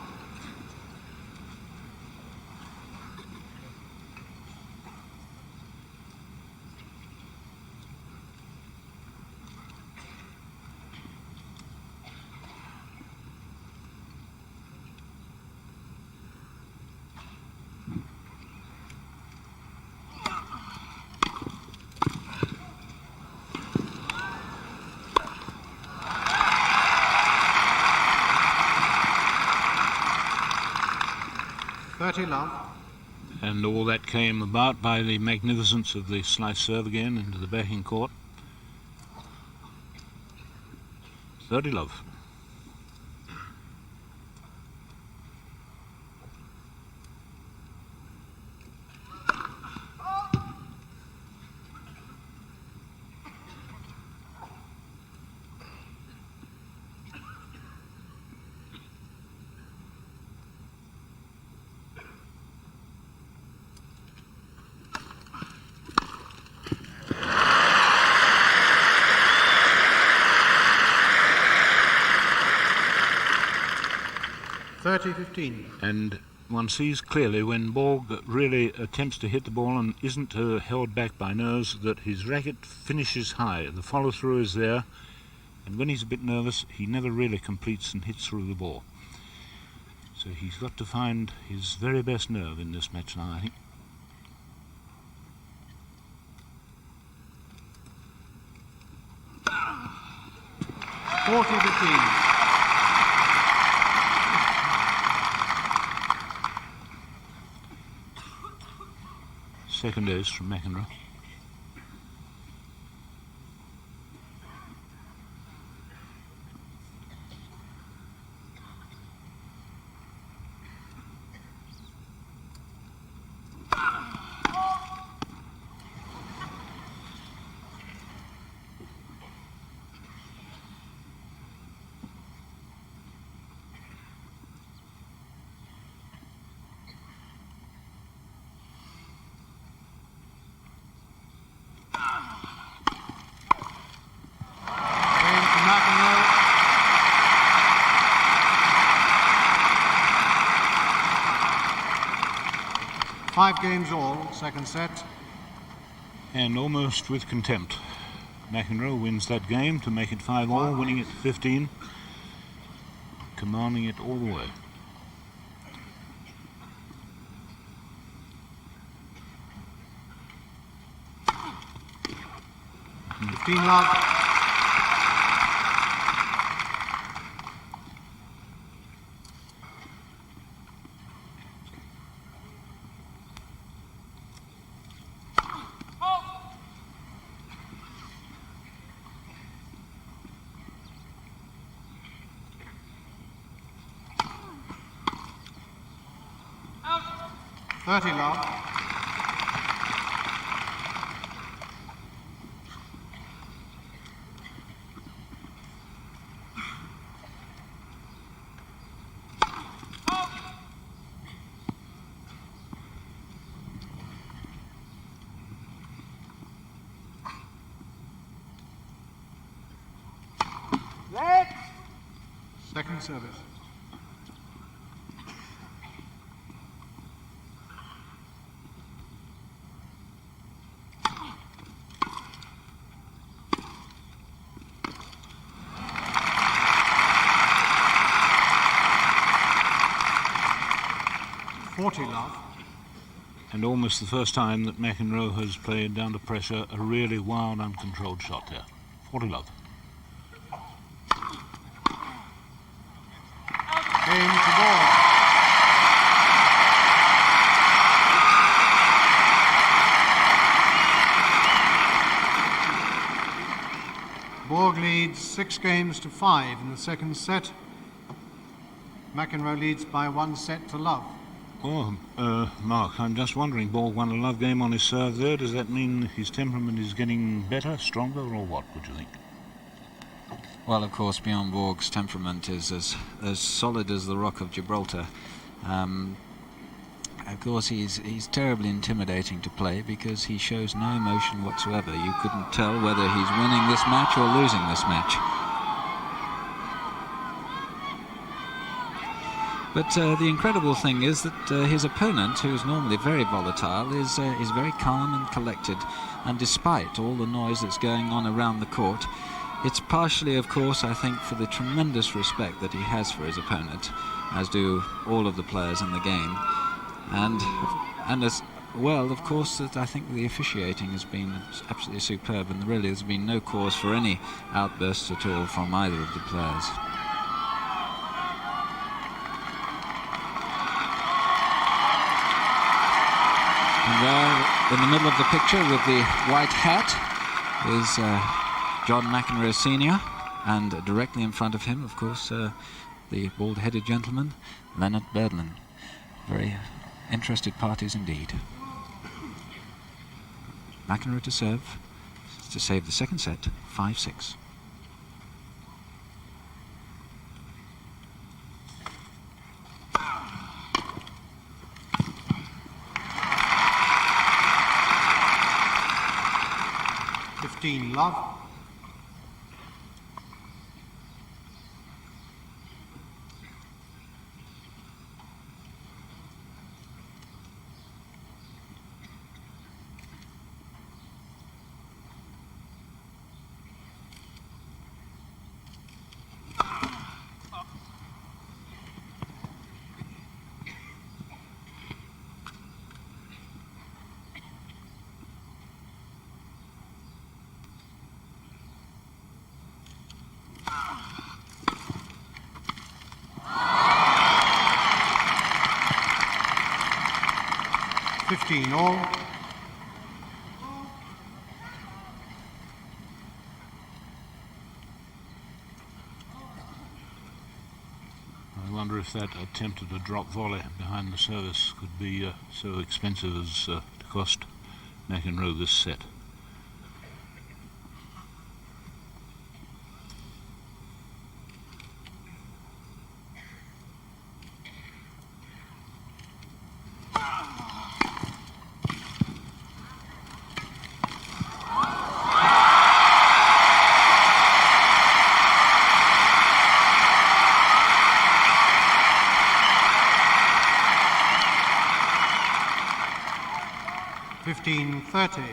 Love. And all that came about by the magnificence of the slice serve again into the backing court. 30 love. And one sees clearly when Borg really attempts to hit the ball and isn't held back by nerves that his racket finishes high. The follow-through is there, and when he's a bit nervous, he never really completes and hits through the ball. So he's got to find his very best nerve in this match now, I think. Second ace from McEnroe. Five games all, second set. And almost with contempt, McEnroe wins that game to make it 5-all, winning it 15, commanding it all the way. Love. Love. Second service. Love. And almost the first time that McEnroe has played down to pressure a really wild, uncontrolled shot there. 40 love. Game to Borg. Borg leads 6 games to 5 in the second set. McEnroe leads by 1 set to love. Oh, Mark, I'm just wondering, Borg won a love game on his serve there. Does that mean his temperament is getting better, stronger, or what would you think? Well, of course, Bjorn Borg's temperament is as solid as the rock of Gibraltar. Of course, he's terribly intimidating to play because he shows no emotion whatsoever. You couldn't tell whether he's winning this match or losing this match. But the incredible thing is that his opponent, who is normally very volatile, is very calm and collected. And despite all the noise that's going on around the court, it's partially, of course, I think, for the tremendous respect that he has for his opponent, as do all of the players in the game. And as well, of course, that I think the officiating has been absolutely superb, and really there's been no cause for any outbursts at all from either of the players. And there, in the middle of the picture with the white hat, is John McEnroe Sr., and directly in front of him, of course, the bald-headed gentleman, Leonard Berdlin. Very interested parties indeed. McEnroe to serve, to save the second set, 5-6. Love. All. I wonder if that attempt at a drop volley behind the service could be so expensive as to cost McEnroe this set. $15.30.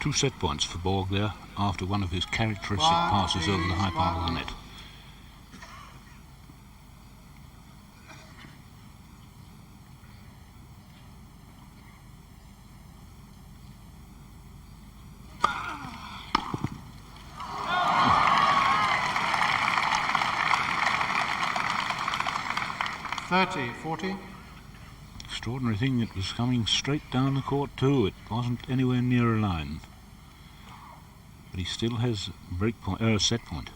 Two set points for Borg there after one of his characteristic passes over the high part of the net. $40. Extraordinary thing, it was coming straight down the court too. It wasn't anywhere near a line. But he still has break point, set point.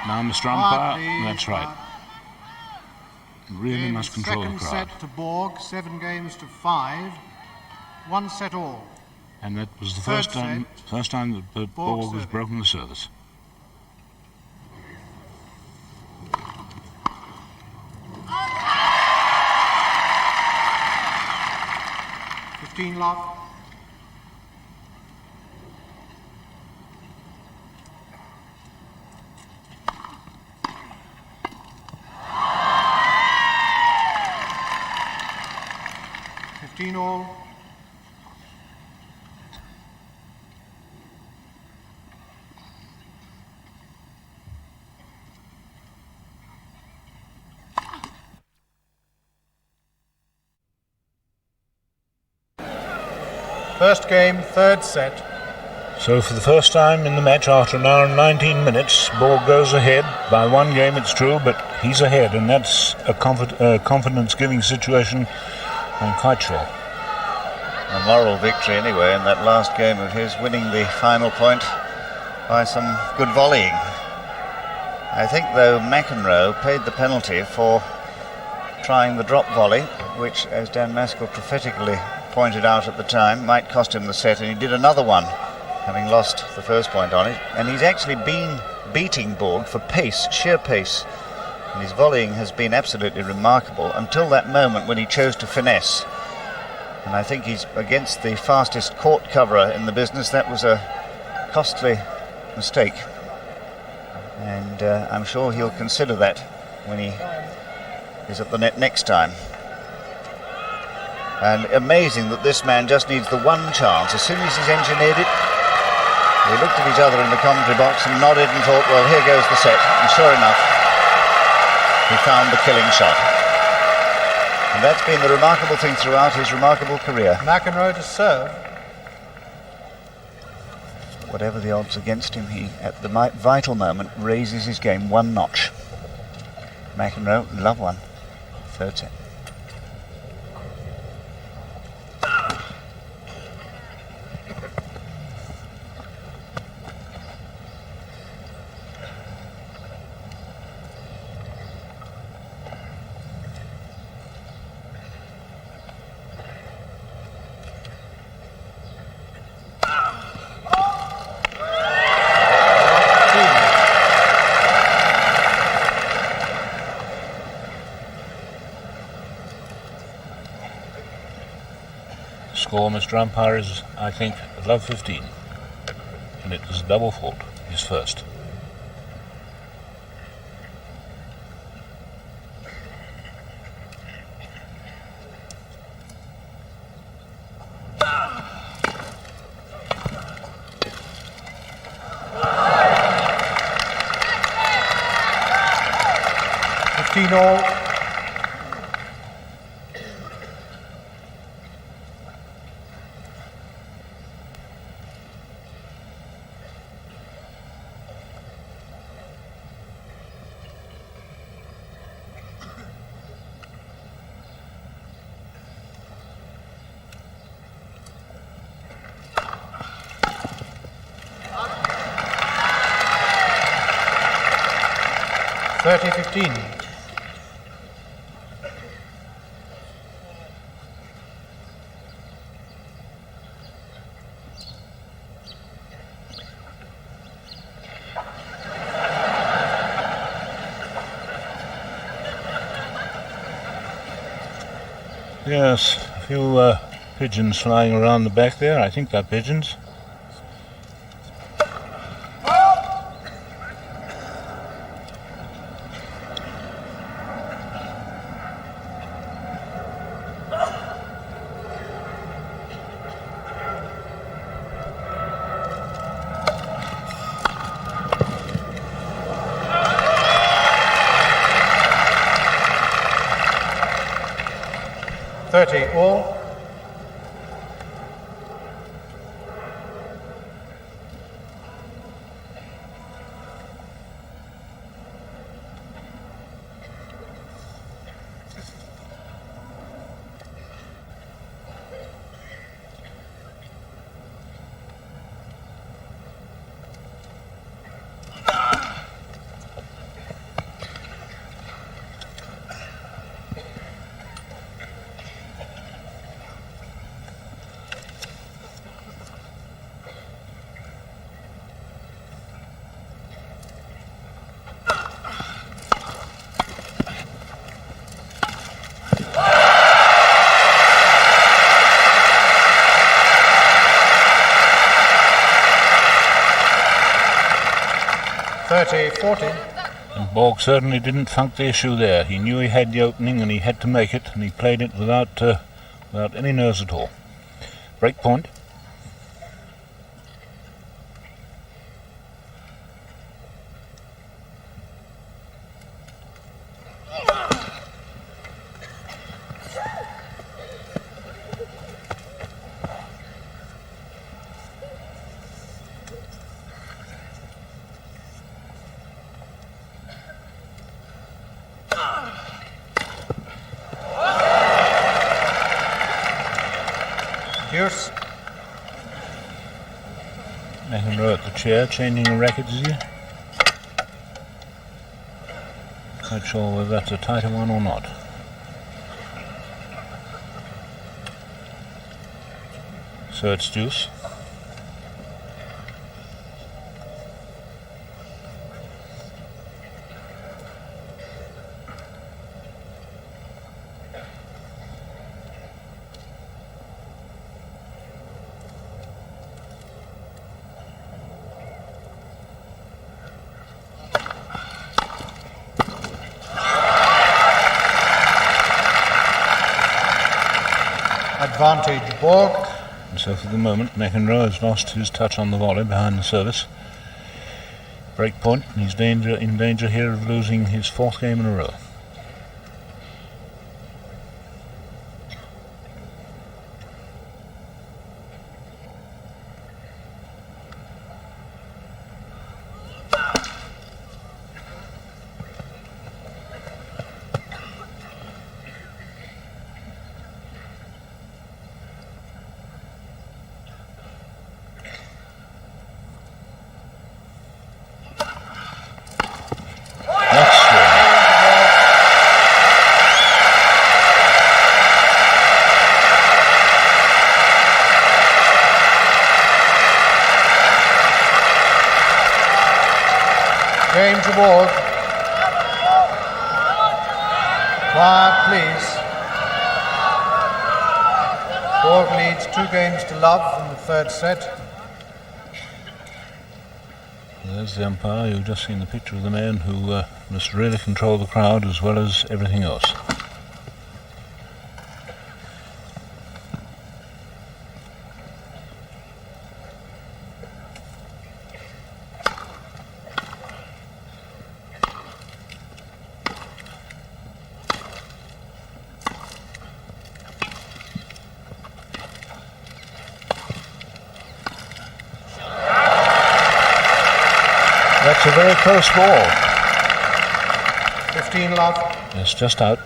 Now Mr. Umpire, that's right. Really Game must control the second crowd. set to Borg, 7 games to 5. 1 set all. And that was the Third first time that Borg was serving. broken the service. Love. All. First game, third set. So for the first time in the match, after an hour and 19 minutes, Borg goes ahead. By 1 game, it's true, but he's ahead, and that's a confidence-giving situation, I'm quite sure. A moral victory anyway in that last game of his, winning the final point by some good volleying. I think, though, McEnroe paid the penalty for trying the drop volley, which, as Dan Maskell prophetically pointed out at the time, might cost him the set, and he did another one, having lost the first point on it. And he's actually been beating Borg for pace, sheer pace, and his volleying has been absolutely remarkable until that moment when he chose to finesse. And I think he's against the fastest court coverer in the business. That was a costly mistake, and I'm sure he'll consider that when he is at the net next time. And amazing that this man just needs the one chance. As soon as he's engineered it, we looked at each other in the commentary box and nodded and thought, well, here goes the set. And sure enough, he found the killing shot. And that's been the remarkable thing throughout his remarkable career. McEnroe to serve. Whatever the odds against him, he, at the vital moment, raises his game 1 notch. McEnroe, love one. Third set. Score, Mr. Umpire, is, I think, love 15. And it was a double fault, his first. All. $30-15. Yes, a few pigeons flying around the back there. I think they're pigeons. All. 30-40. And Borg certainly didn't funk the issue there. He knew he had the opening and he had to make it, and he played it without any nerves at all. Break point. Deuce. McEnroe at the chair, changing a racket, is he? Not sure whether that's a tighter one or not. So it's deuce. Advantage Borg. And so for the moment, McEnroe has lost his touch on the volley behind the service. Break point, and he's in danger here of losing his fourth game in a row. Game to Borg. Quiet, please. Borg leads 2 games to love in the third set. There's the umpire. You've just seen the picture of the man who must really control the crowd as well as everything else. That's a very close ball. 15 love. It's just out.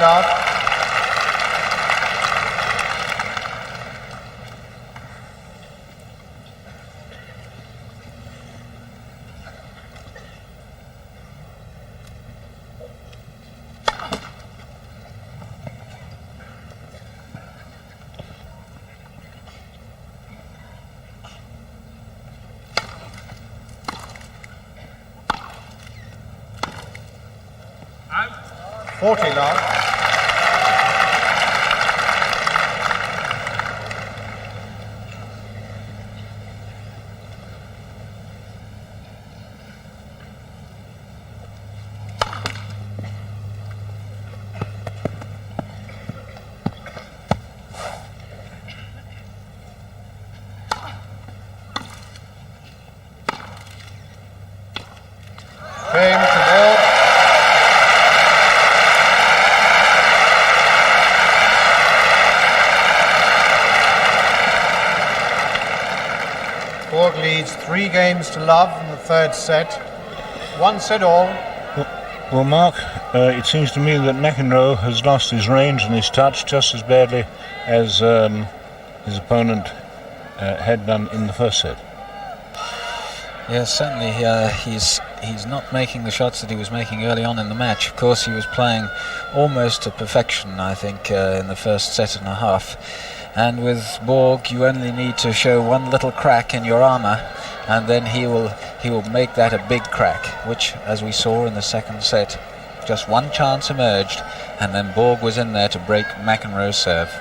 Love. Out. 40 love. Game to Borg. Borg leads 3 games to love in the third set. 1 set all. Well, Mark, it seems to me that McEnroe has lost his range and his touch just as badly as his opponent had done in the first set. Yes, certainly he's not making the shots that he was making early on in the match. Of course, he was playing almost to perfection, I think, in the first set and a half. And with Borg, you only need to show one little crack in your armour, and then he will make that a big crack, which, as we saw in the second set, just one chance emerged, and then Borg was in there to break McEnroe's serve.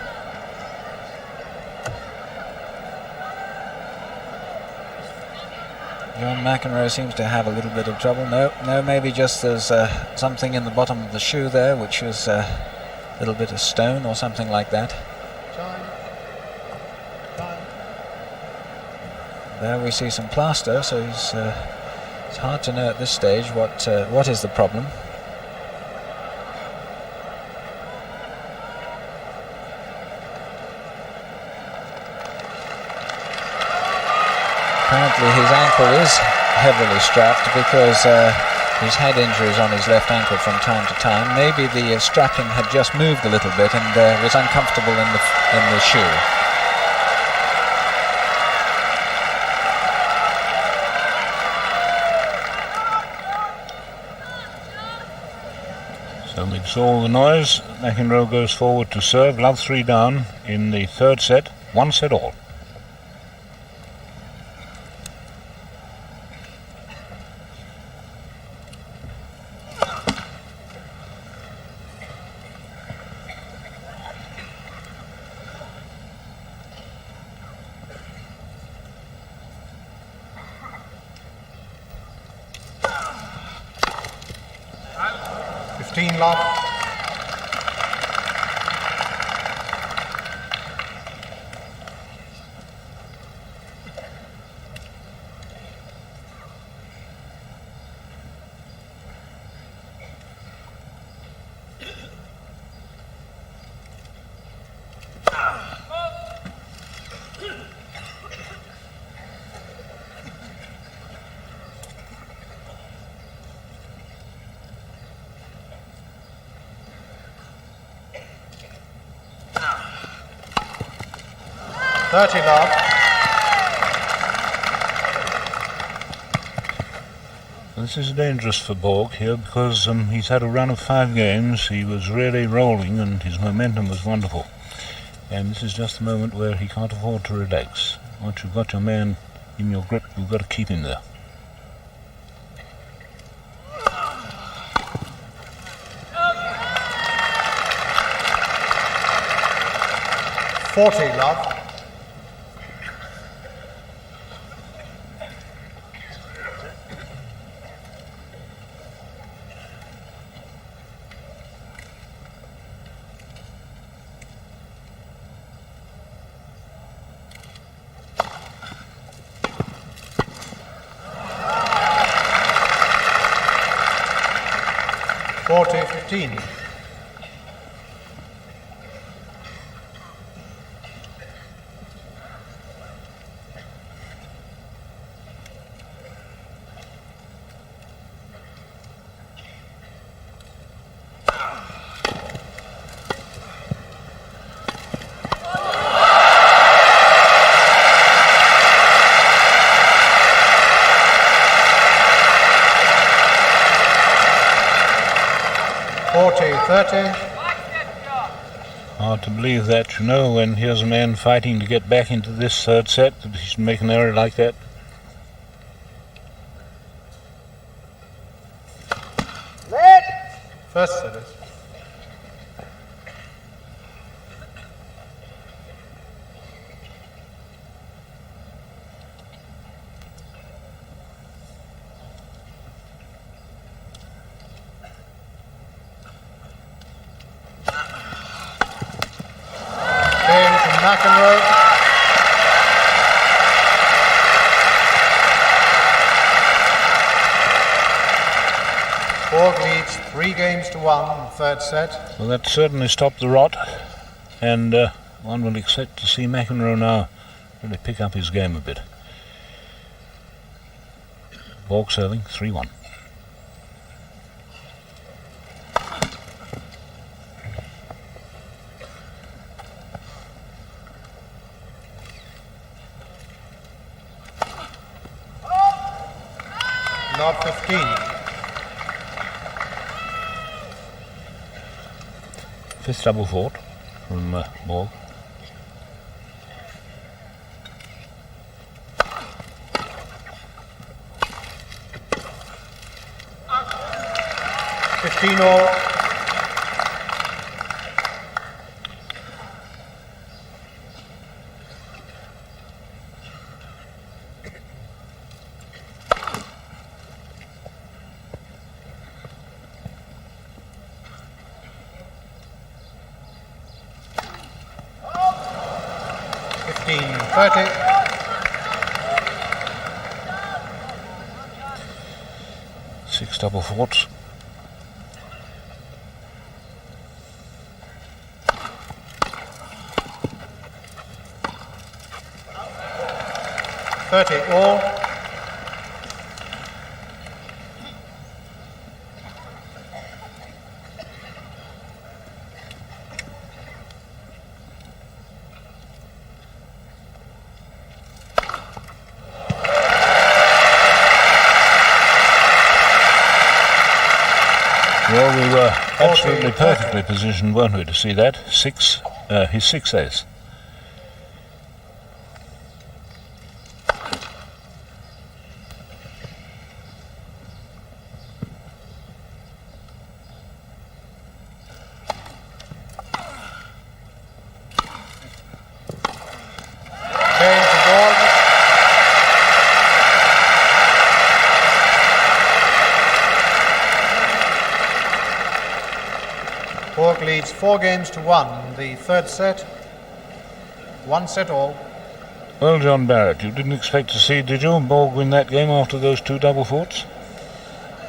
John McEnroe seems to have a little bit of trouble. No, maybe just there's something in the bottom of the shoe there, which is a little bit of stone or something like that. Time. There we see some plaster, so it's hard to know at this stage what is the problem. Apparently his ankle is heavily strapped because he's had injuries on his left ankle from time to time. Maybe the strapping had just moved a little bit and was uncomfortable in the shoe. So makes all the noise. McEnroe goes forward to serve. Love 3 down in the third set. 1 set all. Love. Love. This is dangerous for Borg here because he's had a run of 5 games. He was really rolling and his momentum was wonderful. And this is just the moment where he can't afford to relax. Once you've got your man in your grip, you've got to keep him there. Love. Fifteen. Hard to believe that, you know, when here's a man fighting to get back into this third set, that he should make an error like that. First service. McEnroe. Borg leads 3-1 in the third set. Well, that certainly stopped the rot, and one will expect to see McEnroe now really pick up his game a bit. Borg serving 3-1. Love 15. Fifth double fault from Borg. All. Six double faults. All. Well, we were absolutely perfectly positioned, weren't we, to see that? His six ace. Borg leads 4 games to 1 in the third set. 1 set all. Well, John Barrett, you didn't expect to see, did you, Borg win that game after those 2 double faults?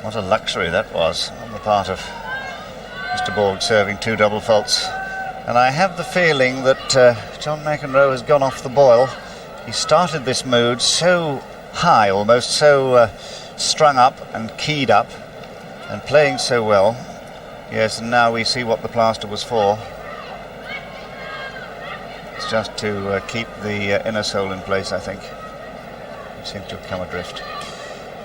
What a luxury that was on the part of Mr. Borg, serving 2 double faults. And I have the feeling that John McEnroe has gone off the boil. He started this mood so high, almost so strung up and keyed up and playing so well. Yes, and now we see what the plaster was for. It's just to keep the inner sole in place, I think. He seemed to have come adrift.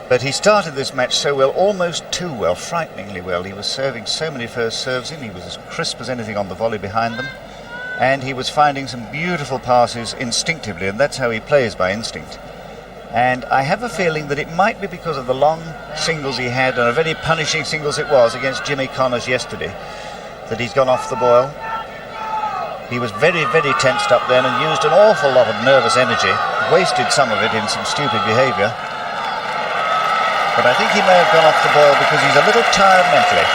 But he started this match so well, almost too well, frighteningly well. He was serving so many first serves in. He was as crisp as anything on the volley behind them. And he was finding some beautiful passes instinctively, and that's how he plays, by instinct. And I have a feeling that it might be because of the long singles he had, and a very punishing singles it was against Jimmy Connors yesterday, that he's gone off the boil. He was very, very tensed up then and used an awful lot of nervous energy, wasted some of it in some stupid behaviour. But I think he may have gone off the boil because he's a little tired mentally.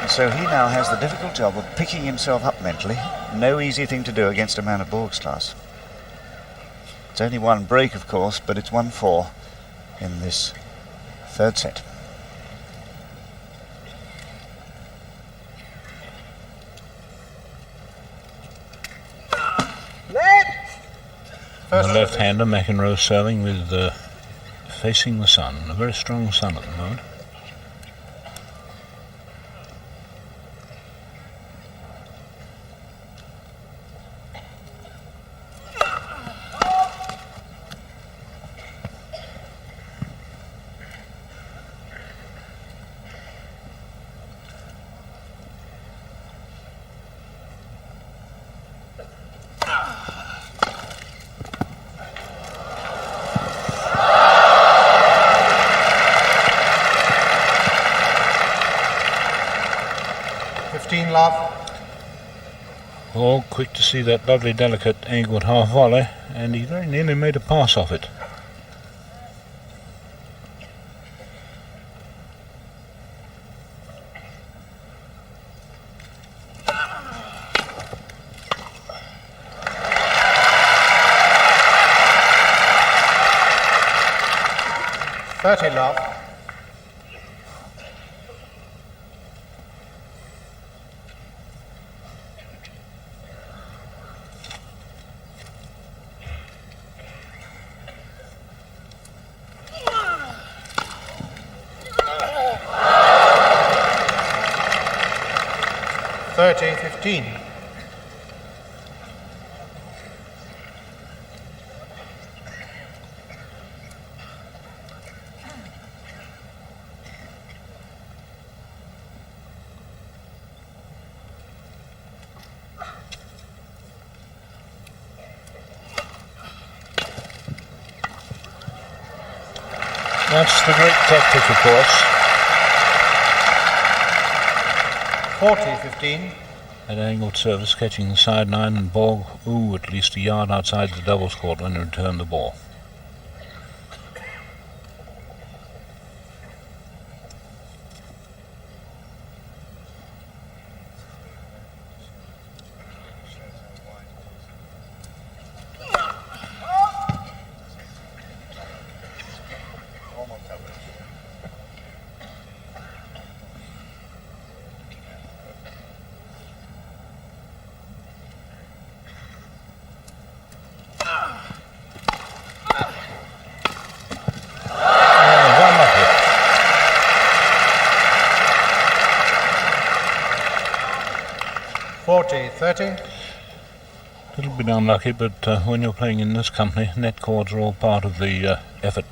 And so he now has the difficult job of picking himself up mentally. No easy thing to do against a man of Borg's class. It's only 1 break, of course, but it's 1-4 in this third set. The left-hander, McEnroe, serving with facing the sun. A very strong sun at the moment. Oh, quick to see that lovely, delicate angled half volley, and he very nearly made a pass off it. Love. 30-15. That's the great tactic, of course. 40-15. An angled service catching the side line, and Borg, at least a yard outside the doubles court when he returned the ball. A little bit unlucky, but when you're playing in this company, net cords are all part of the effort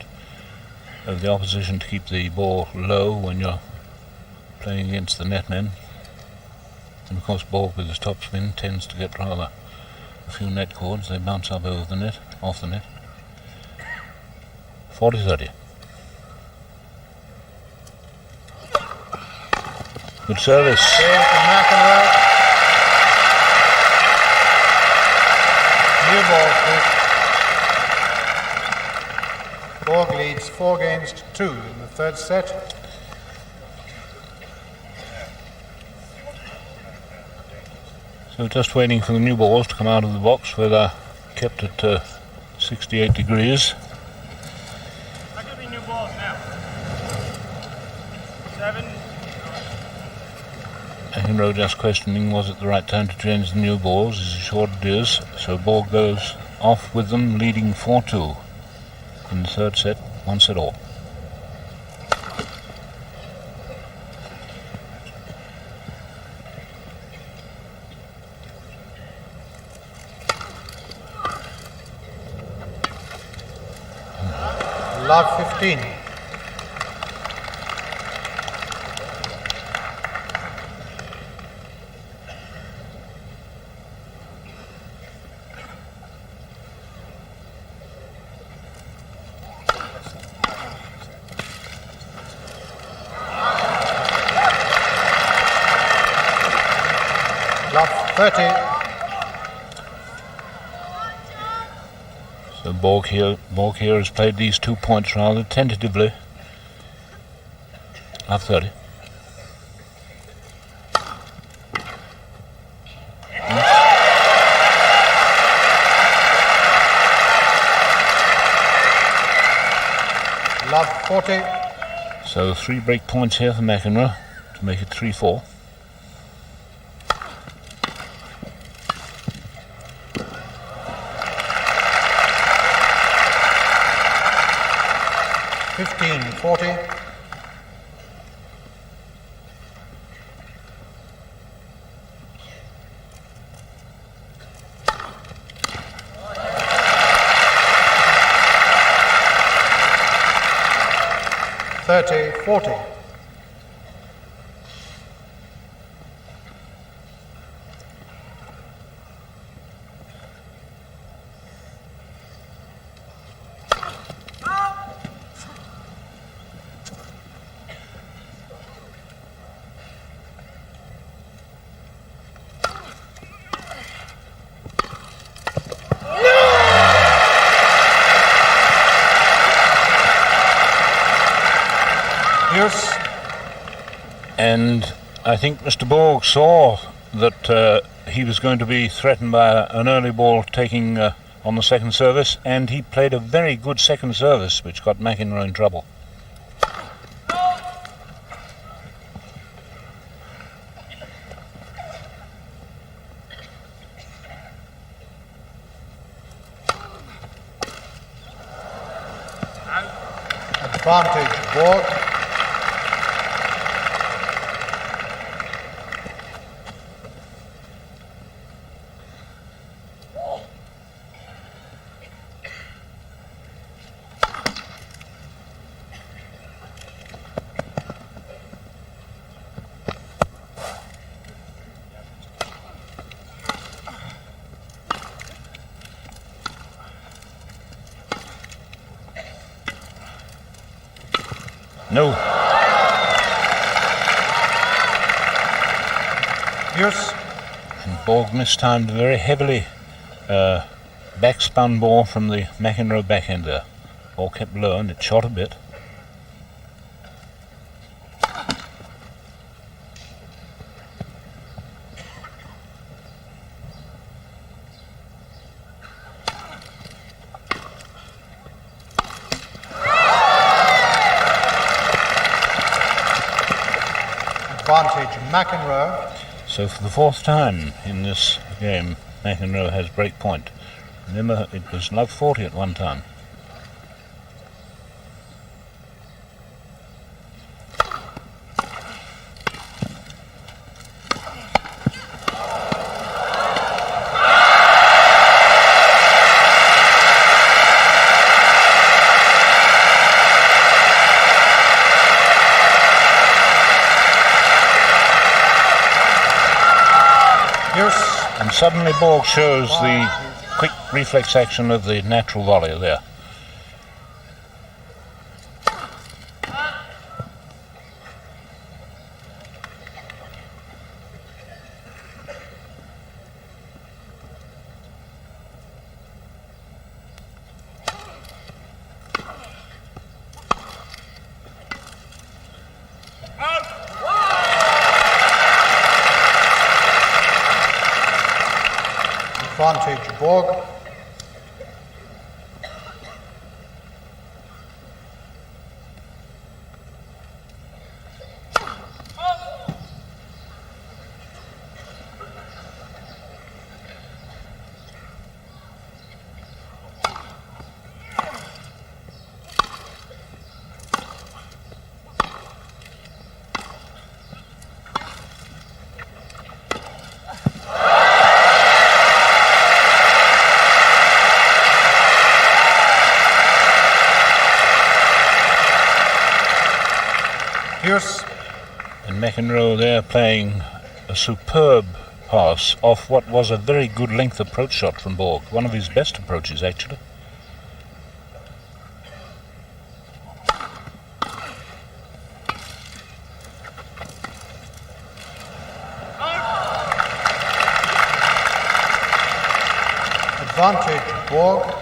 of the opposition to keep the ball low when you're playing against the netmen. And of course Borg with his topspin tends to get rather a few net cords. They bounce up over the net, off the net. 40-30. Good service. McEnroe. New ball, please. Borg leads 4-2 in the third set. So just waiting for the new balls to come out of the box, where they're kept at 68 degrees. That could be new balls now. 7. McEnroe just questioning, was it the right time to change the new balls? He's assured it is. So Borg goes off with them, leading 4-2 in the third set, 1 set all. Love 15. Love 30. So Borg here has played these 2 points rather tentatively. Love 30. Love 40. So 3 break points here for McEnroe to make it 3-4. Fifteen, 40. Thirty, 40. And I think Mr. Borg saw that he was going to be threatened by an early ball taking on the second service, and he played a very good second service, which got McEnroe in trouble. Advantage, Borg. No. Pierce. And Borg mistimed a very heavily backspun ball from the McEnroe backhand there. Ball kept low and it shot a bit. Advantage McEnroe. So for the fourth time in this game, McEnroe has break point. Remember, it was love 40 at one time. And suddenly Borg shows the quick reflex action of the natural volley there. Advantage Borg. Pierce. And McEnroe there playing a superb pass off what was a very good length approach shot from Borg. One of his best approaches, actually. Advantage Borg.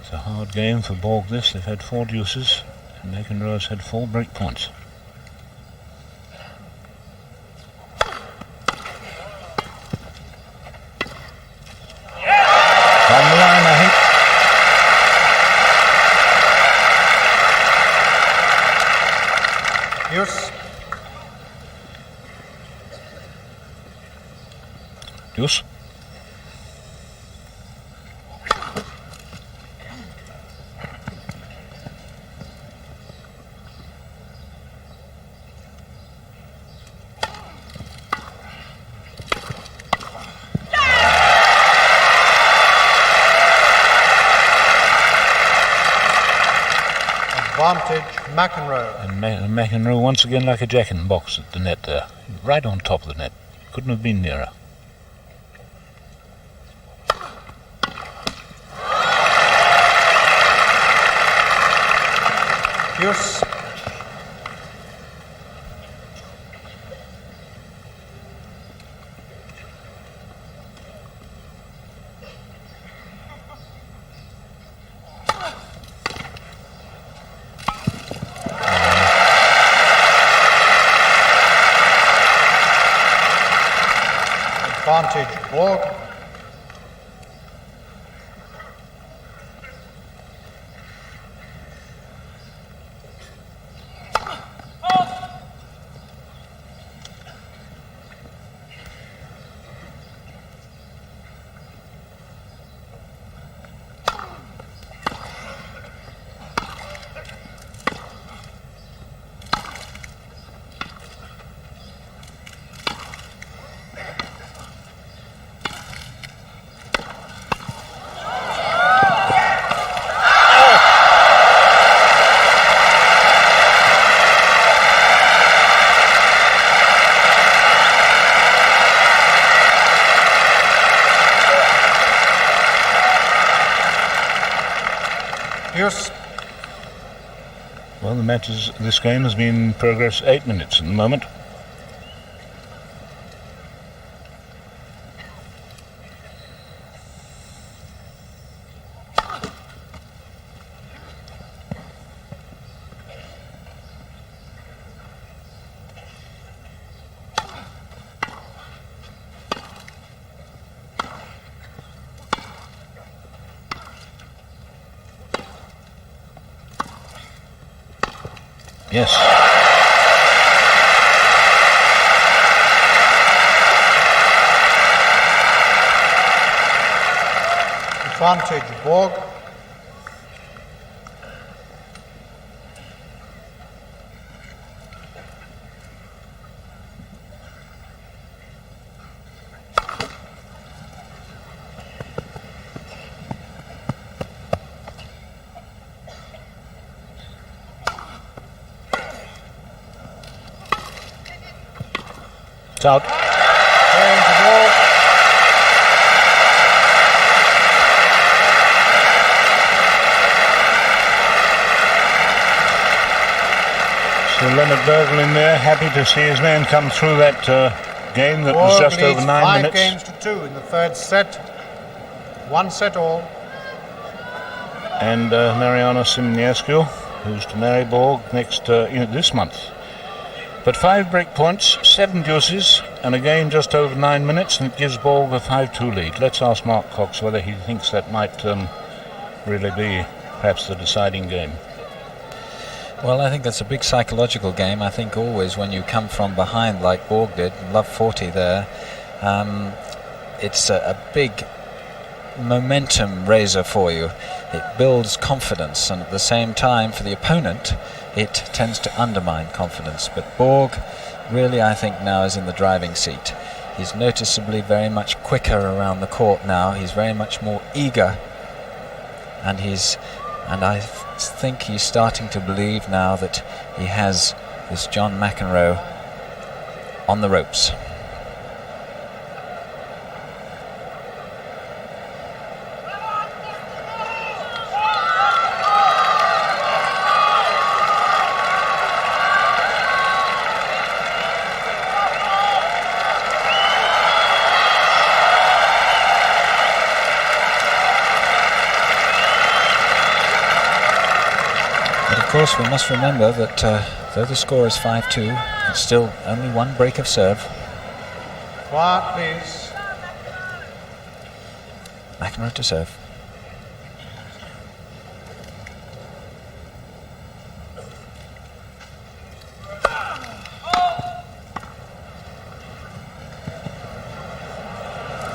It's a hard game for Borg this. They've had 4 deuces and McEnroe's had 4 break points. On the line, I think. Pierce. Deuce. Advantage McEnroe. And McEnroe once again like a jack-in-the-box at the net there. Right on top of the net. Couldn't have been nearer. Pierce. Advantage Borg. Pierce. Well, this game has been in progress 8 minutes at the moment. Yes. Advantage, Borg. It's out. Playing to Borg. So Leonard Bergel in there, happy to see his man come through that game that was Borg just over leads 9 5 minutes. games to 2 in the third set. 1 set all. And Mariana Simoniescu, who's to marry Borg this month. But 5 break points, 7 deuces, and again just over 9 minutes, and it gives Borg a 5-2 lead. Let's ask Mark Cox whether he thinks that might really be perhaps the deciding game. Well, I think that's a big psychological game. I think always when you come from behind like Borg did, love 40 there, it's a big momentum raiser for you. It builds confidence, and at the same time for the opponent it tends to undermine confidence. But Borg really, I think, now is in the driving seat. He's noticeably very much quicker around the court now. He's very much more eager, and I think he's starting to believe now that he has this John McEnroe on the ropes. Of course, we must remember that though the score is 5-2, it's still only 1 break of serve. Quiet, please. McEnroe to serve.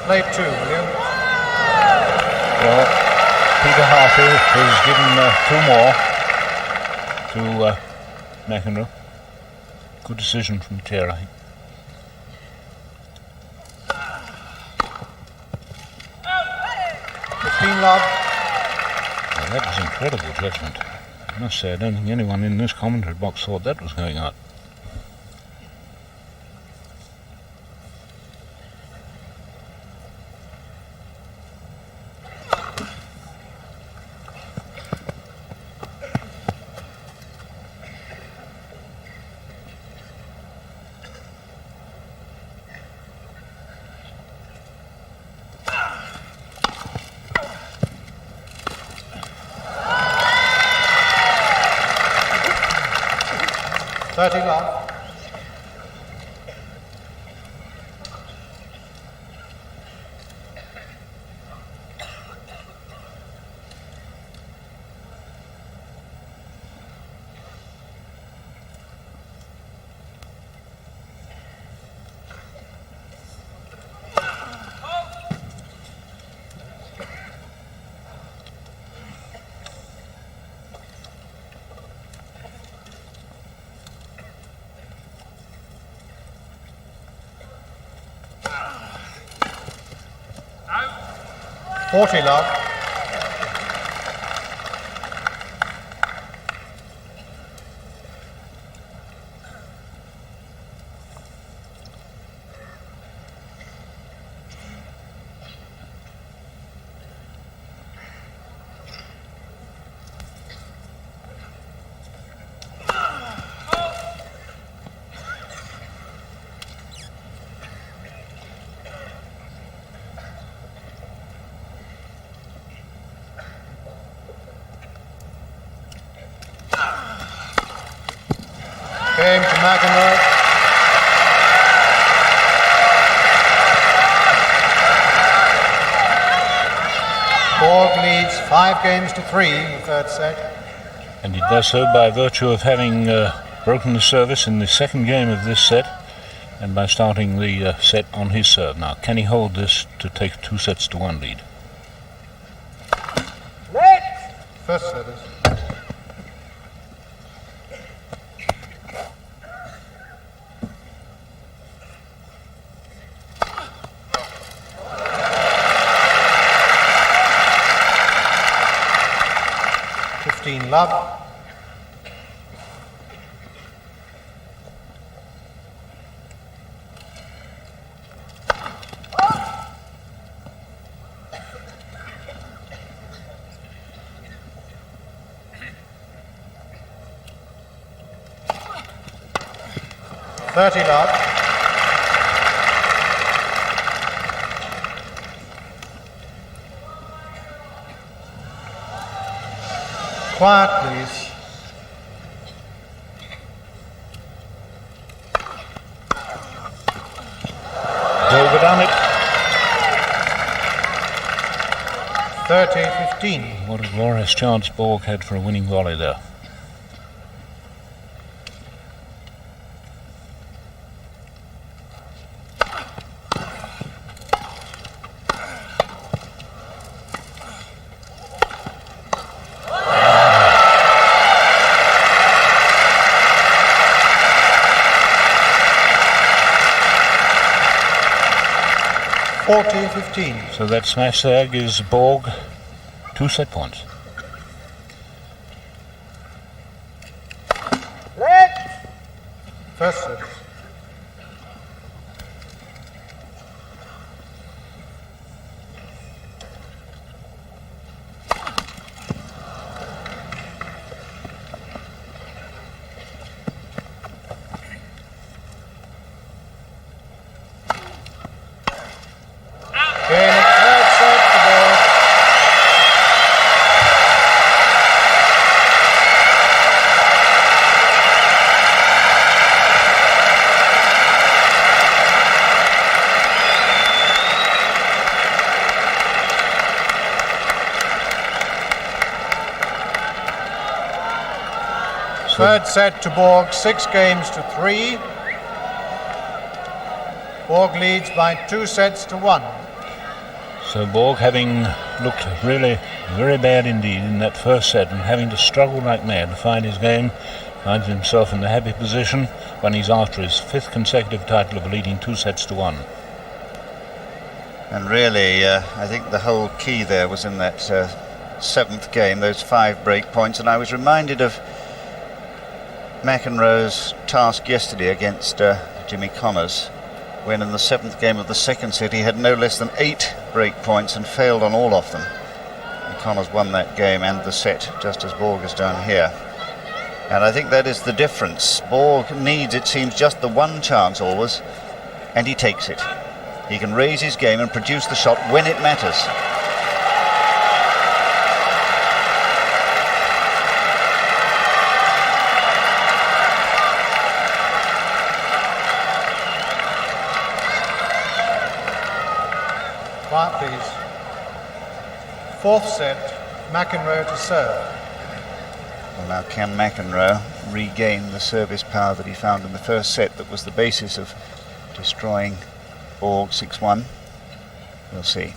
Play 2, will you? Well, Peter Hartley has given 2 more to McEnroe. Good decision from the chair, I think. Love. Well, that was incredible judgment. I must say, I don't think anyone in this commentary box thought that was going out. Love. Love. Game to McEnroe. Borg leads 5-3 in the third set. And he does so by virtue of having broken the service in the second game of this set and by starting the set on his serve. Now, can he hold this to take 2-1 lead? First service. Love. Love. Quiet, please. Overdone it. 30-15. What a glorious chance Borg had for a winning volley there. So that smash there gives Borg 2 set points. First service. Third set to Borg, 6-3. Borg leads by 2-1. So Borg, having looked really very bad indeed in that first set and having to struggle like mad to find his game, finds himself in the happy position when he's after his 5th consecutive title of leading 2-1. And really, I think the whole key there was in that 7th game, those 5 break points. And I was reminded of McEnroe's task yesterday against Jimmy Connors, when in the 7th game of the second set he had no less than 8 break points and failed on all of them. And Connors won that game and the set, just as Borg has done here. And I think that is the difference. Borg needs, it seems, just the one chance always, and he takes it. He can raise his game and produce the shot when it matters. Quiet, please. 4th set, McEnroe to serve. Well, now can McEnroe regain the service power that he found in the first set that was the basis of destroying Borg 6-1? We'll see.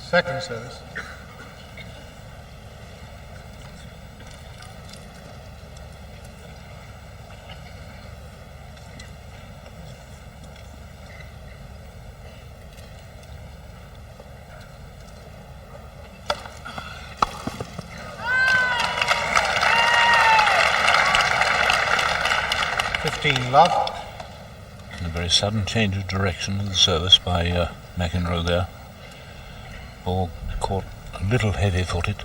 Second service. Love. A very sudden change of direction of the service by McEnroe there. Borg caught a little heavy-footed.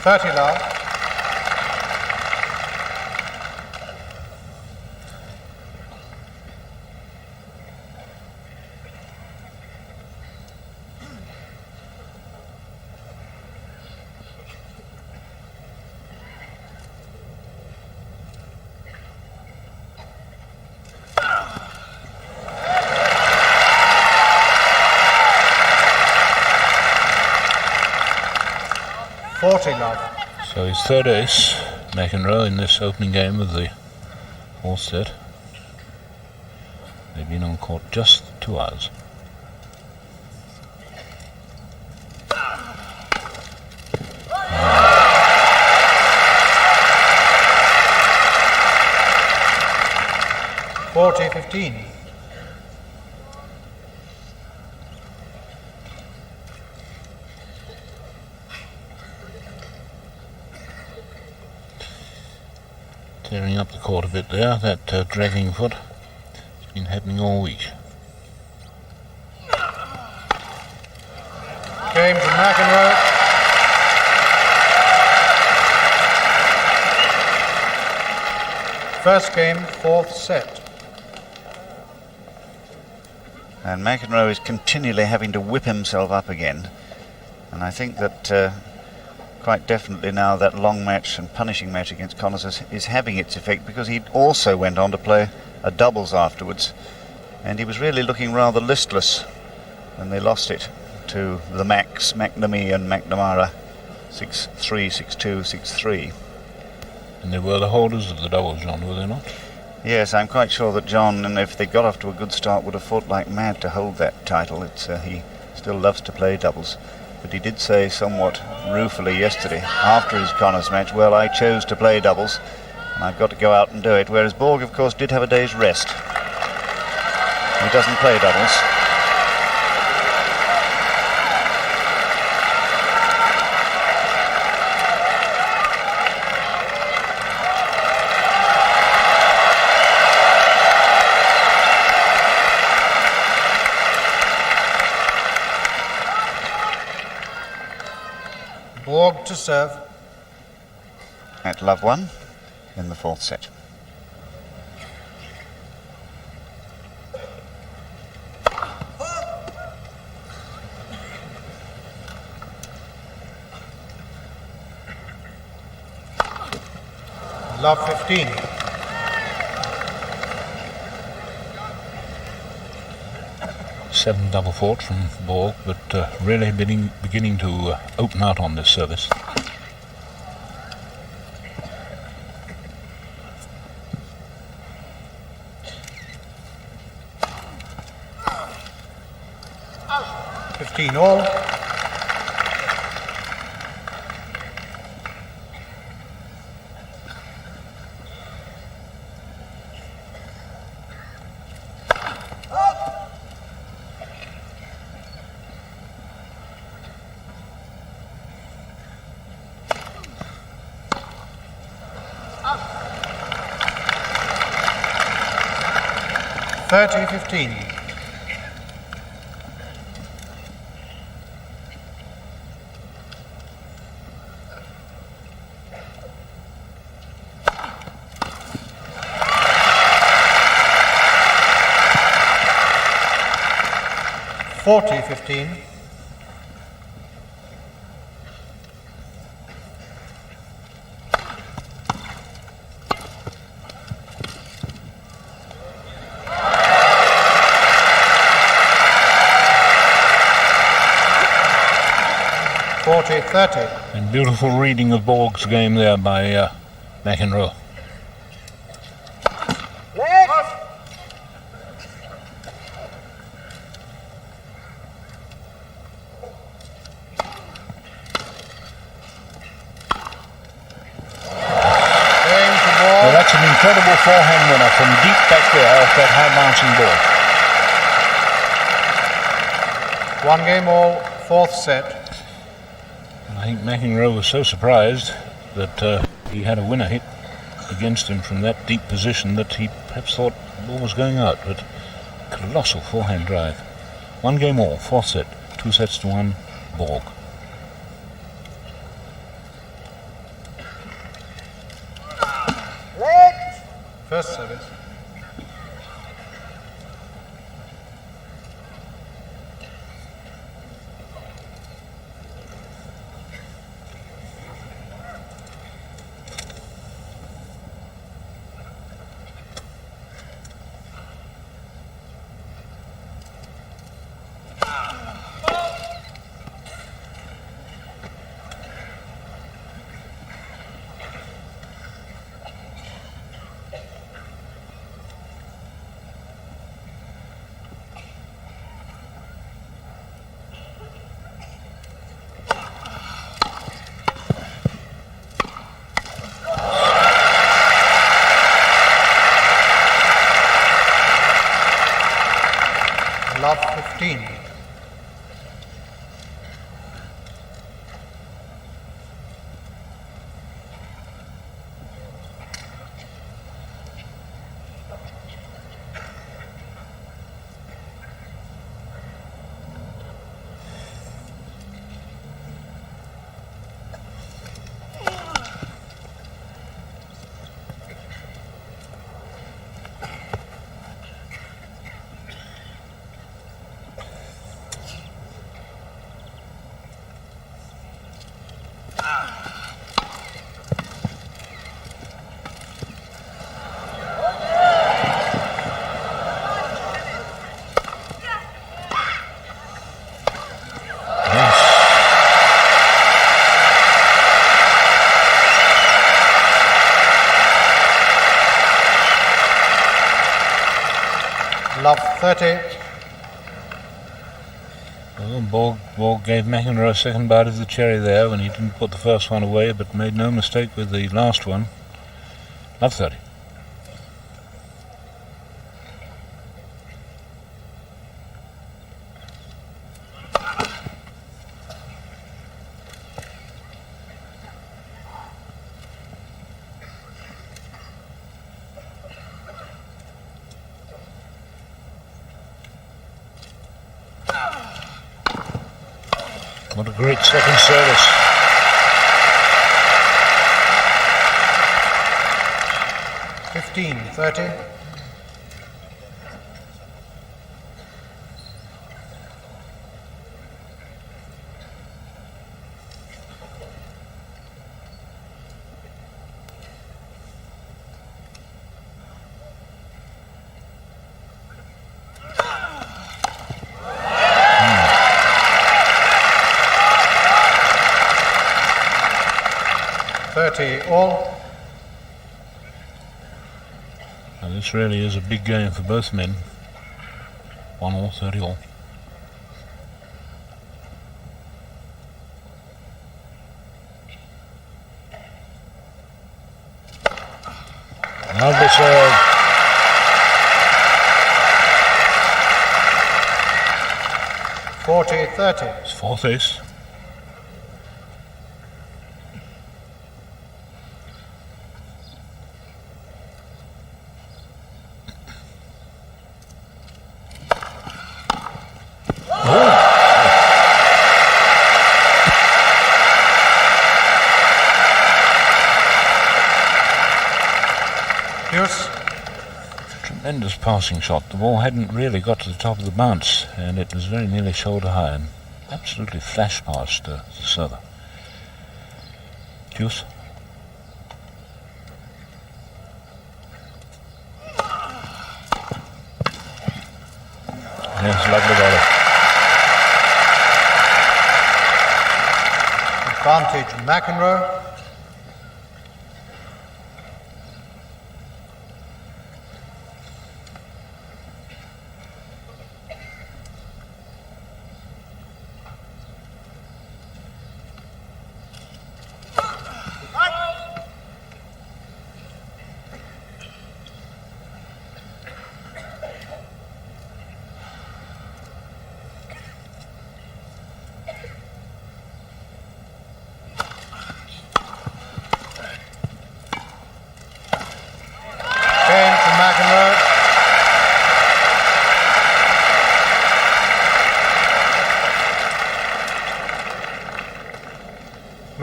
$30. $40. So his third ace, McEnroe, in this opening game of the fourth set. They've been on court just 2 hours. $40-15. Tearing up the court a bit there, that dragging foot. It's been happening all week. Game to McEnroe. First game, fourth set. And McEnroe is continually having to whip himself up again. And I think that quite definitely now that long match and punishing match against Connors is having its effect, because he also went on to play a doubles afterwards. And he was really looking rather listless when they lost it to the Macs, McNamee and McNamara, 6-3, 6-2, 6-3. And they were the holders of the doubles, John, were they not? Yes, I'm quite sure that John, and if they got off to a good start, would have fought like mad to hold that title. He still loves to play doubles. But he did say somewhat ruefully yesterday, after his Connors match, well, I chose to play doubles, and I've got to go out and do it. Whereas Borg, of course, did have a day's rest. He doesn't play doubles. Borg to serve. At love 1 in the fourth set. Love 15. Seven double fought from Borg, but really beginning to open out on this service. All. $30-15. $40-15. $40-30. And beautiful reading of Borg's game there by McEnroe. Well, that's an incredible forehand winner from deep back there off that high bouncing ball. 1 game all, fourth set. I think McEnroe was so surprised that he had a winner hit against him from that deep position that he perhaps thought the ball was going out, but colossal forehand drive. 1 game all, 4th set, 2 sets to 1, Borg. First service. Love 15. Love 30. Well, Borg gave McEnroe a second bite of the cherry there when he didn't put the first one away, but made no mistake with the last one. Love 30. What a great second service. $15-30. All. Now this really is a big game for both men. 1 all, 30 all. Lovely serve. 40-30. It's 4th ace. Tremendous passing shot. The ball hadn't really got to the top of the bounce, and it was very nearly shoulder high and absolutely flash past the server. Juice. Yes, lovely volley. Advantage McEnroe.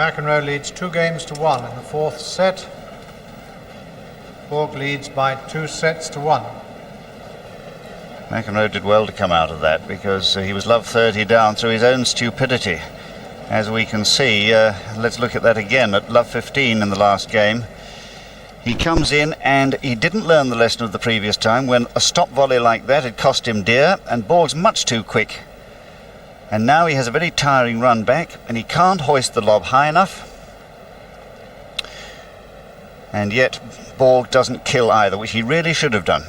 McEnroe leads 2-1 in the fourth set. Borg leads by 2-1. McEnroe did well to come out of that because he was love 30 down through his own stupidity. As we can see, let's look at that again at love 15 in the last game. He comes in and he didn't learn the lesson of the previous time when a stop volley like that had cost him dear, and Borg's much too quick. And now he has a very tiring run back and he can't hoist the lob high enough. And yet Borg doesn't kill either, which he really should have done.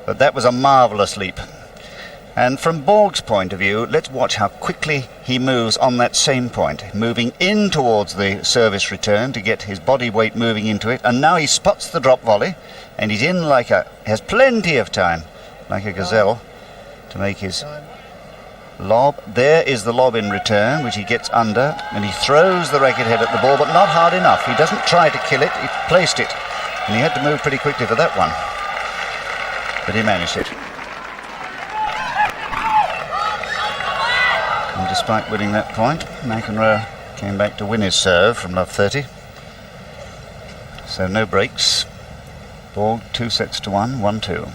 But that was a marvellous leap. And from Borg's point of view, let's watch how quickly he moves on that same point, moving in towards the service return to get his body weight moving into it. And now he spots the drop volley, and he's in has plenty of time, like a gazelle, to make his lob. There is the lob in return, which he gets under, and he throws the racket head at the ball, but not hard enough. He doesn't try to kill it, he placed it, and he had to move pretty quickly for that one. But he managed it. And despite winning that point, McEnroe came back to win his serve from love 30. So no breaks. Borg 2-1, 1-2.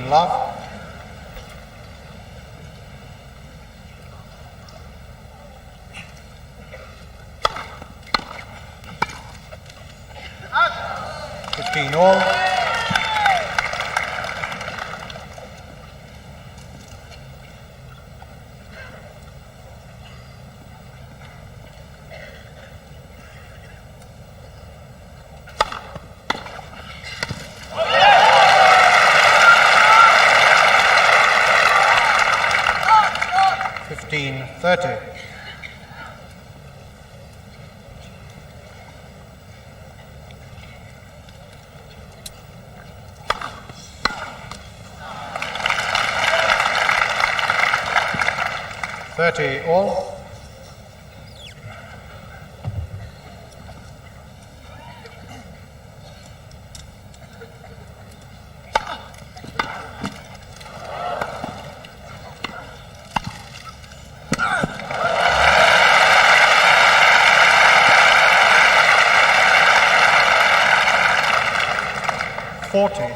Love. All. $15-30. All.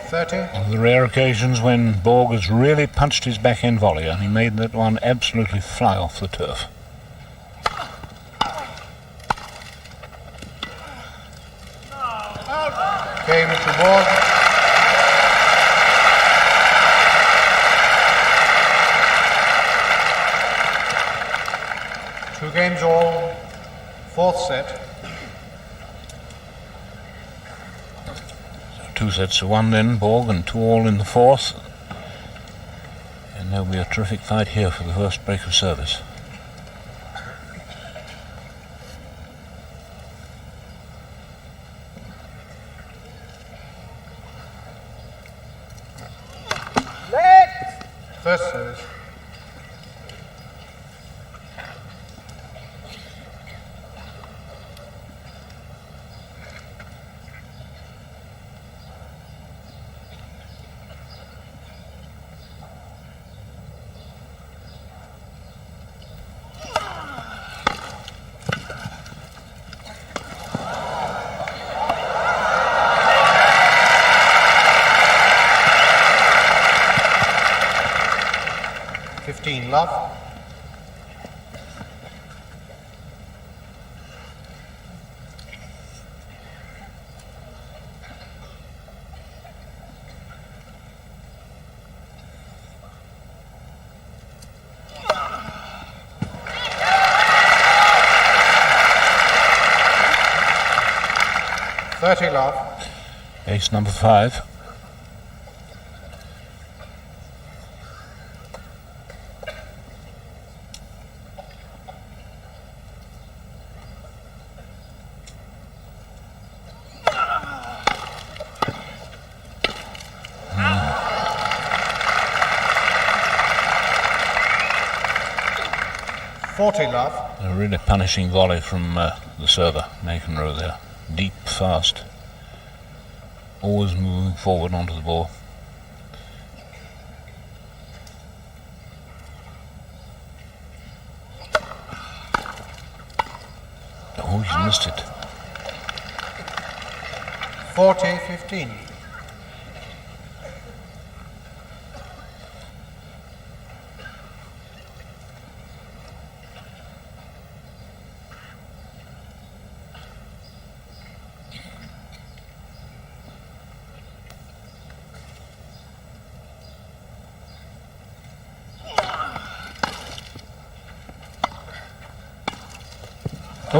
One of the rare occasions when Borg has really punched his backhand volley, and he made that one absolutely fly off the turf. Game to Borg. Two games all, fourth set. 2-1 then, Borg, and 2-all in the fourth. And there'll be a terrific fight here for the first break of service. First service. Love. Love. Ace number 5. 40 love. A really punishing volley from the server, McEnroe there. Deep, fast. Always moving forward onto the ball. Oh, he's missed it. 40-15.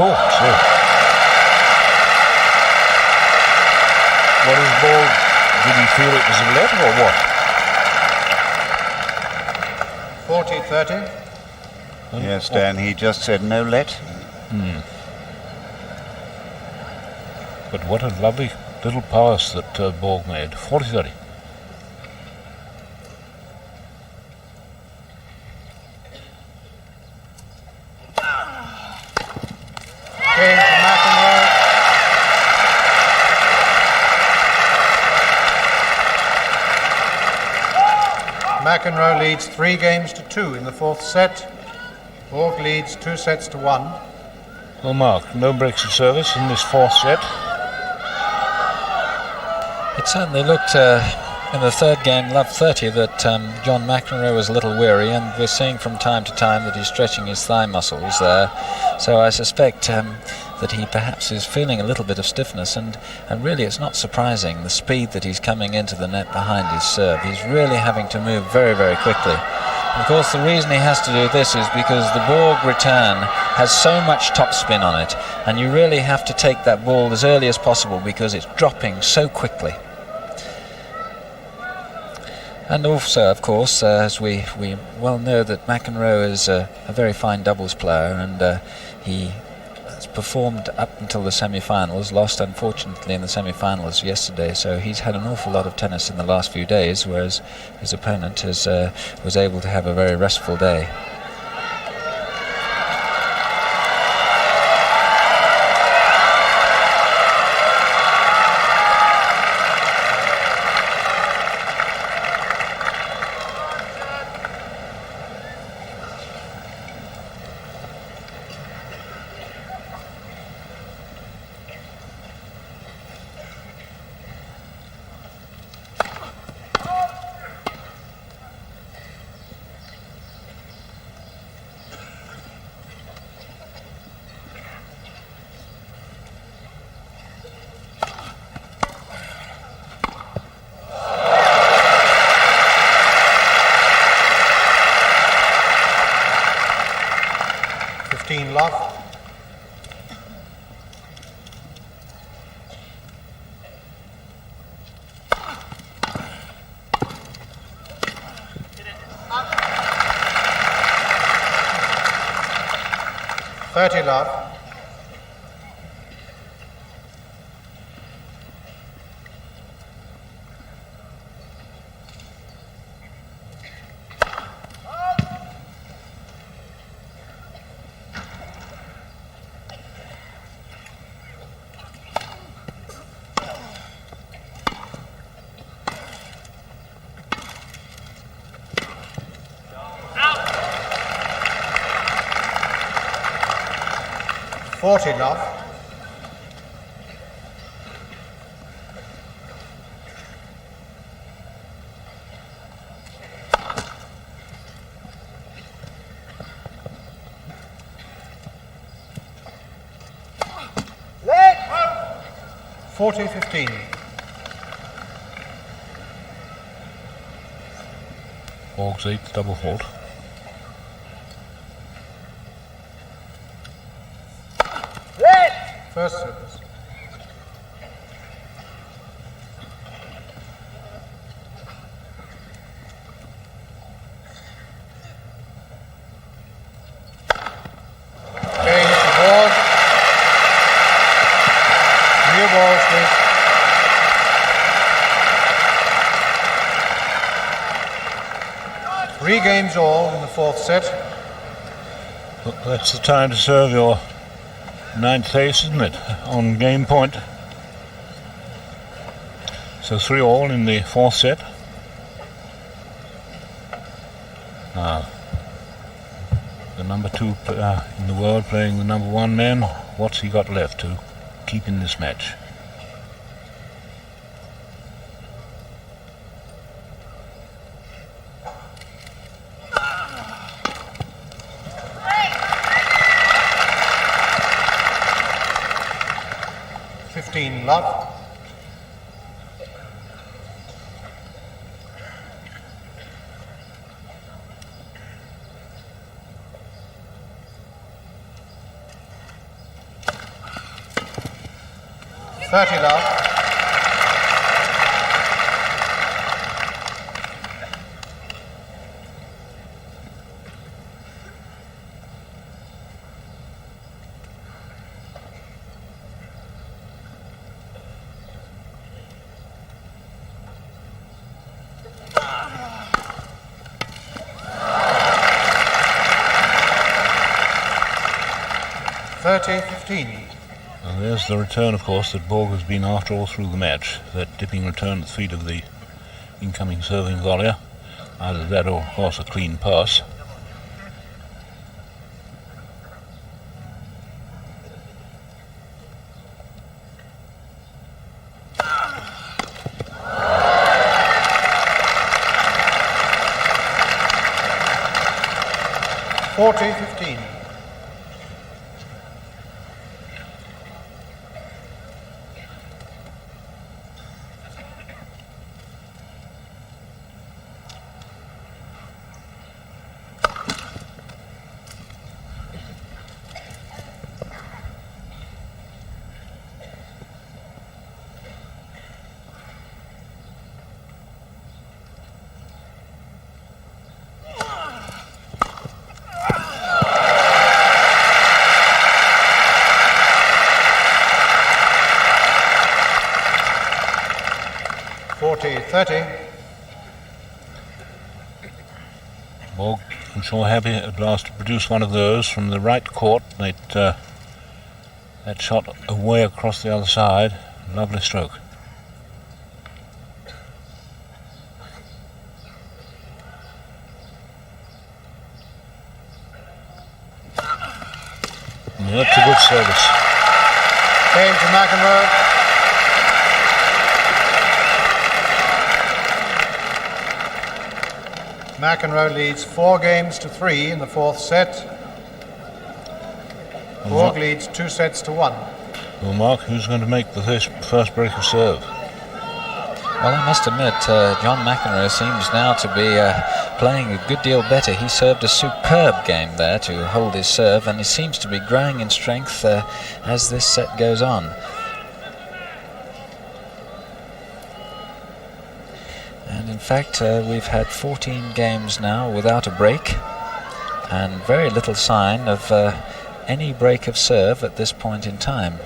Oh, so. What is ball? Did he feel it was a let or what? 40-30. Yes, Dan, he just said no let. But what a lovely little pass that Borg made. 40-30. Game to McEnroe. McEnroe leads 3 games to 2 in the 4th set. Borg leads 2 sets to 1. Well, Mark, no breaks of service in this 4th set. It certainly looked in the third game, love 30, that John McEnroe was a little weary, and we're seeing from time to time that he's stretching his thigh muscles there. So I suspect that he perhaps is feeling a little bit of stiffness, and really it's not surprising the speed that he's coming into the net behind his serve. He's really having to move very, very quickly. Of course, the reason he has to do this is because the Borg return has so much topspin on it, and you really have to take that ball as early as possible because it's dropping so quickly. And also, of course, as we well know, that McEnroe is a very fine doubles player, and he has performed up until the semi-finals, lost unfortunately in the semi-finals yesterday, so he's had an awful lot of tennis in the last few days, whereas his opponent was able to have a very restful day. Love. $30 love. $40 love. Let 40-15. Borg's 8th double fault. First service. Change the ball. New balls, please. Three games all in the 4th set. That's the time to serve your ninth ace, isn't it? On game point. So 3-all in the fourth set. Now, the number 2 in the world playing the number 1 man. What's he got left to keep in this match? Love. $30. 30-15. And there's the return, of course, that Borg has been after all through the match. That dipping return at the feet of the incoming serving volleyer. Either that or, of course, a clean pass. $40-15. Borg, I'm sure, happy at last to produce one of those from the right court. That shot away across the other side. Lovely stroke. And that's a good service. Game to McEnroe. McEnroe leads 4-3 in the fourth set. Borg leads 2-1. Well, Mark, who's going to make the first break of serve? Well, I must admit, John McEnroe seems now to be playing a good deal better. He served a superb game there to hold his serve, and he seems to be growing in strength as this set goes on. And in fact, we've had 14 games now without a break, and very little sign of any break of serve at this point in time.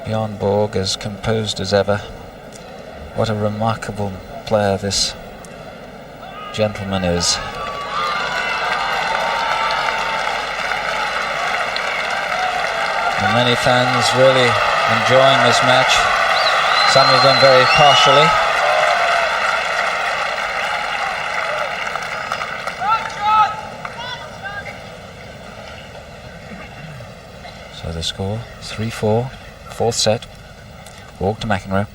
Bjorn Borg as composed as ever. What a remarkable player this gentleman is. And many fans really enjoying this match, some of them very partially. So the score 3-4, fourth set. Borg to McEnroe.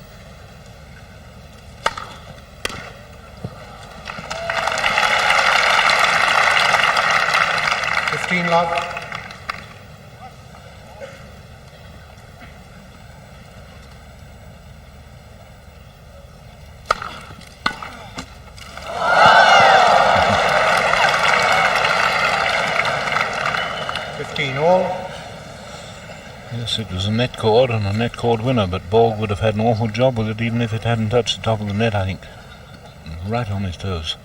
Love. Yes, it was a net cord and a net cord winner, but Borg would have had an awful job with it even if it hadn't touched the top of the net, I think. Right on his toes.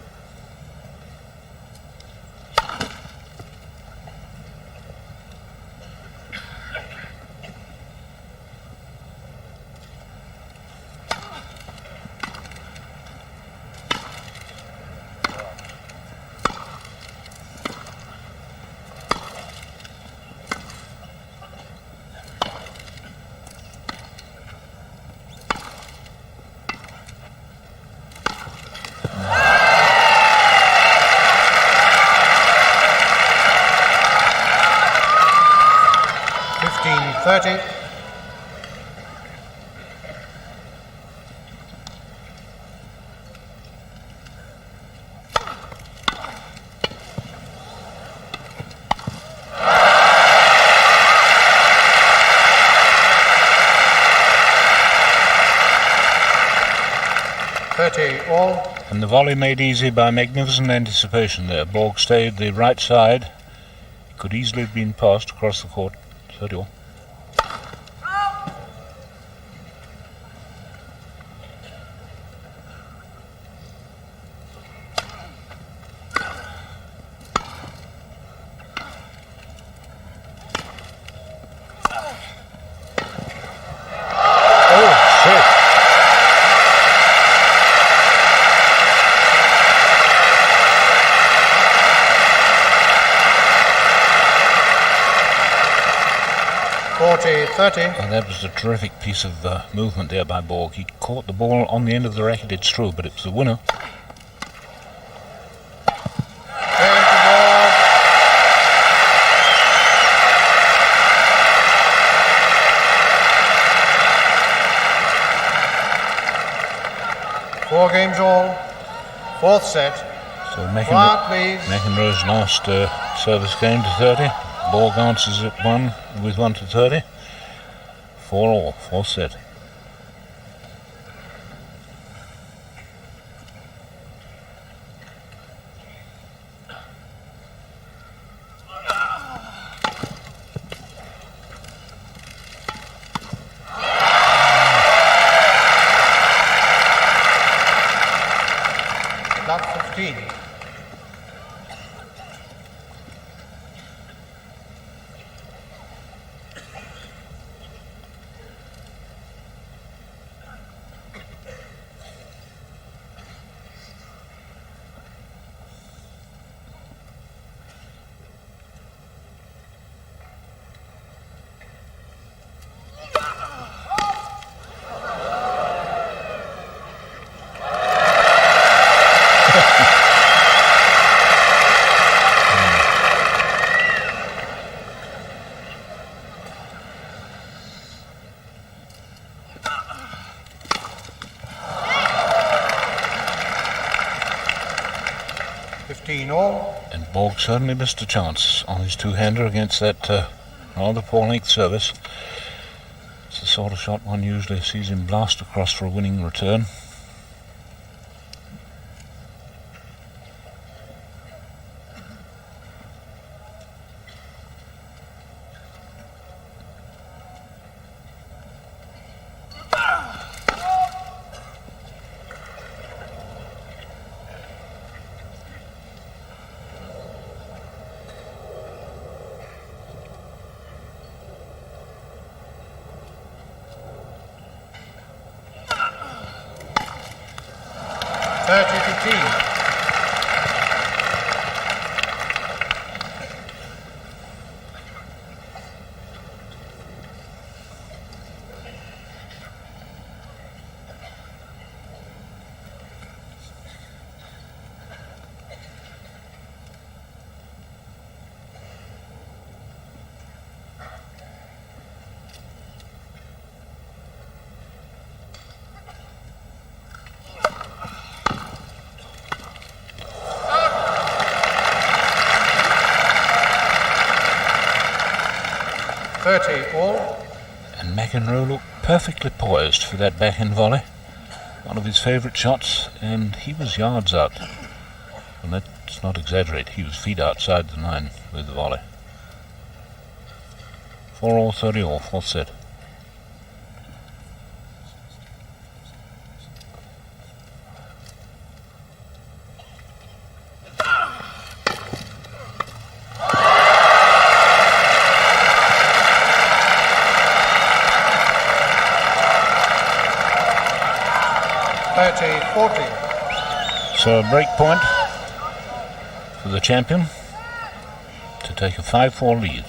30. All. And the volley made easy by magnificent anticipation there. Borg stayed the right side. Could easily have been passed across the court. 30 all. Oh, shit. And that was a terrific piece of movement there by Borg. He caught the ball on the end of the racket, it's true, but it was the winner. Four games all. Fourth set. So McEnroe's last service game to 30. Borg answers it with 1 to 30. 4 all, fourth set. Love 15. All. And Borg certainly missed a chance on his two-hander against that rather poor-length service. It's the sort of shot one usually sees him blast across for a winning return. All. And McEnroe looked perfectly poised for that backhand volley. One of his favourite shots, and he was yards out. And let's not exaggerate, he was feet outside the line with the volley. 4 all, 30 all, fourth set. So a break point for the champion to take a 5-4 lead.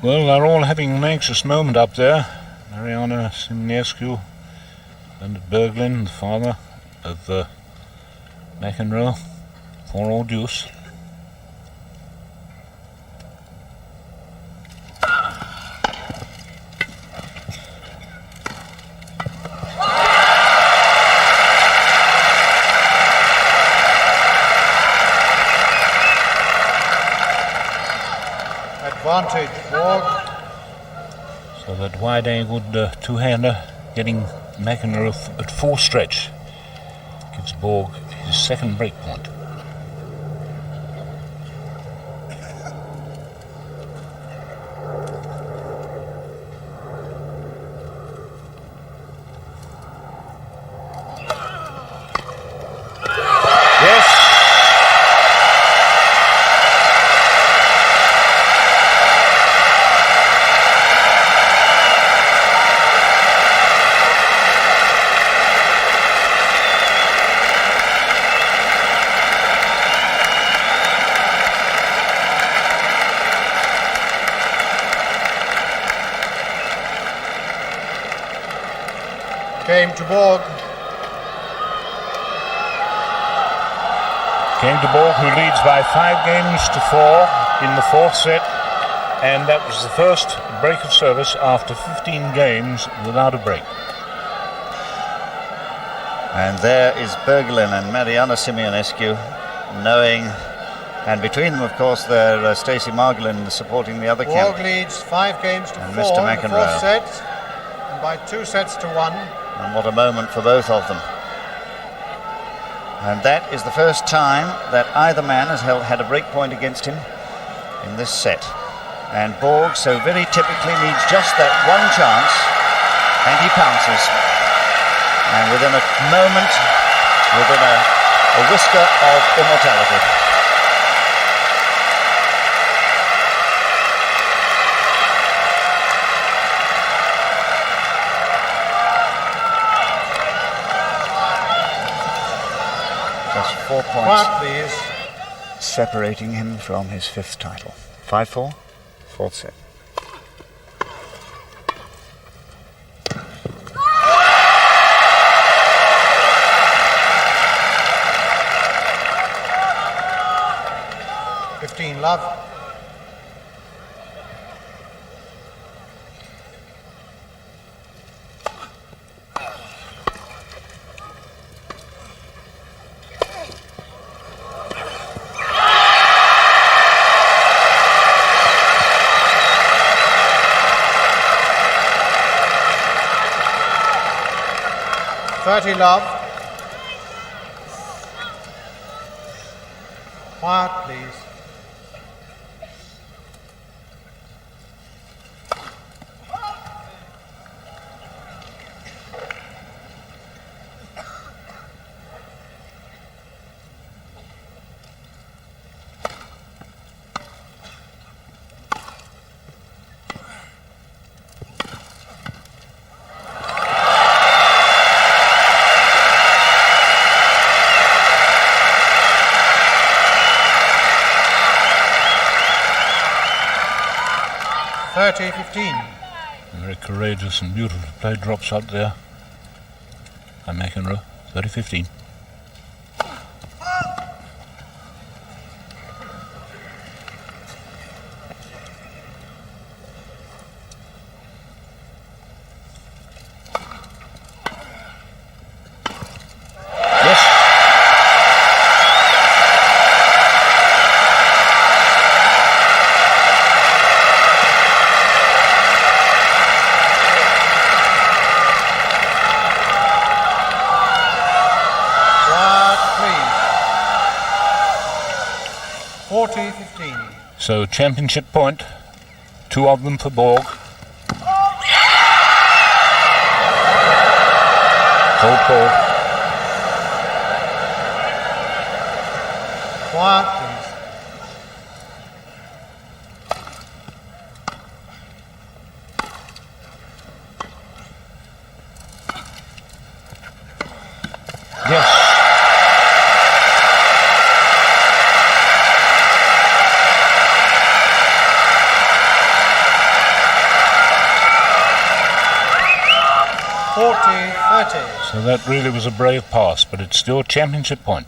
Well, they're all having an anxious moment up there. Mariana Simonescu and Berglin, the father of McEnroe, 4-all deuce. Advantage, Borg. So that wide-angled two-hander getting McEnroe at full stretch gives Borg his second break point. Game to Borg. Game to Borg, who leads by 5-4 in the fourth set, and that was the first break of service after 15 games without a break. And there is Berglin and Mariana Simonescu, knowing, and between them, of course, there Stacey Margolin supporting the other camp. Borg leads 5-4 And in Mr. the McEnroe. fourth set, and by 2 sets to 1. And what a moment for both of them. And that is the first time that either man has had a break point against him in this set. And Borg so very typically needs just that one chance, and he pounces. And within a moment, within a whisker of immortality. Just 4 points Quiet, please. separating him from his 5th title. 5-4, fourth set. Love. Love. Quiet, please. Very courageous and beautiful play, drops up there by McEnroe, 30-15. So championship point, 2 of them for Borg. Hold Borg. Quiet, please. Yes. 40-30. So that really was a brave pass, but it's still championship point.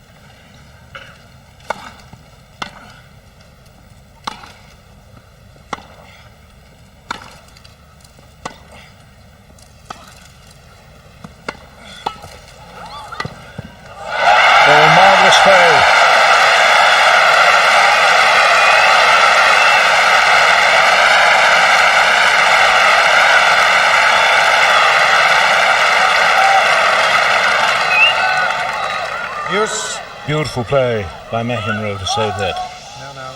Oh, marvellous play. Use. Beautiful play by McEnroe to save that. No.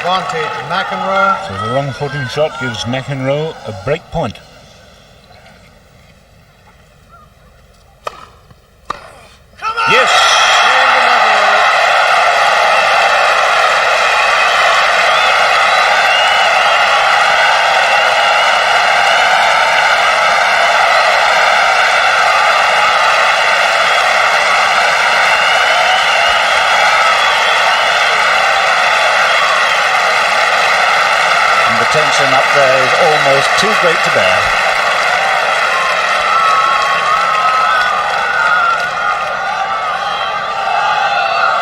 Advantage, McEnroe. So the wrong footing shot gives McEnroe a break point. Yes! And the tension up there is almost too great to bear.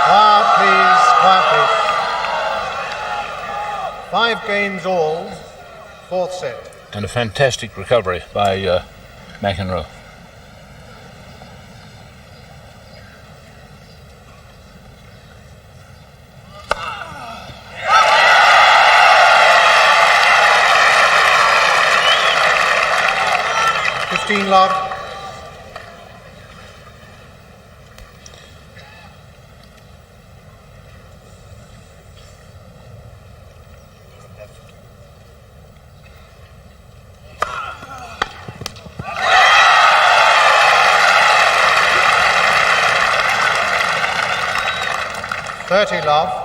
Quiet, please. 5 games all, 4th set. And a fantastic recovery by McEnroe. Love. Love.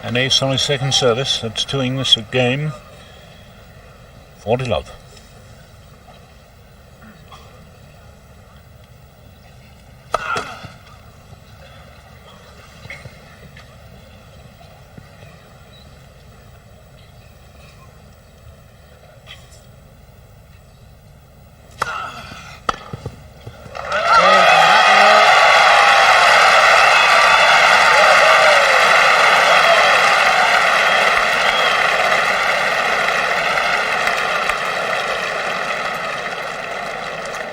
An ace on his second service. That's 2 English a game. 40 love.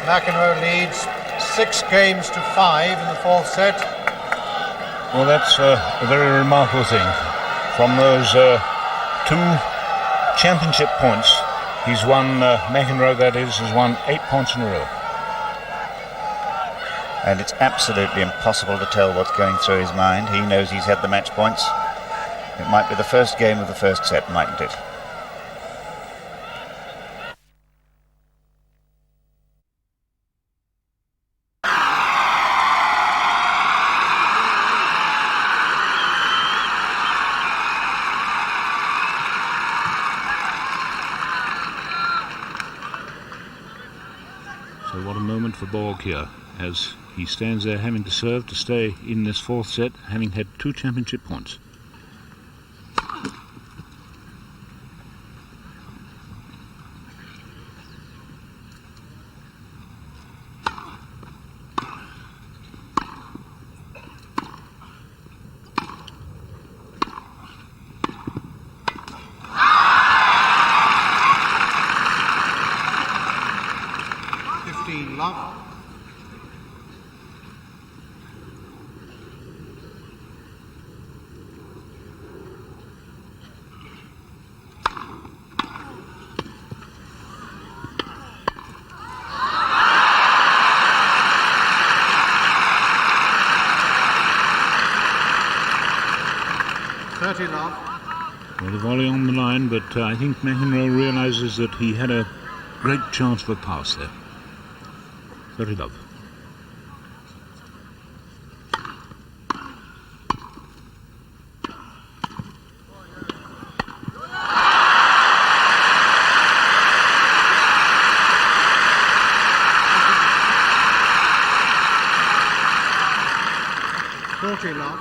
McEnroe leads 6 games to 5 in the 4th set. Well, that's a very remarkable thing. From those 2 championship points, he's won, McEnroe that is, has won 8 points in a row. And it's absolutely impossible to tell what's going through his mind. He knows he's had the match points. It might be the first game of the first set, mightn't it? So what a moment for Borg here, as he stands there having to serve to stay in this 4th set, having had 2 championship points. love. Love. Well, the volley on the line, but I think McEnroe realises that he had a great chance for a pass there. 30 love. Love.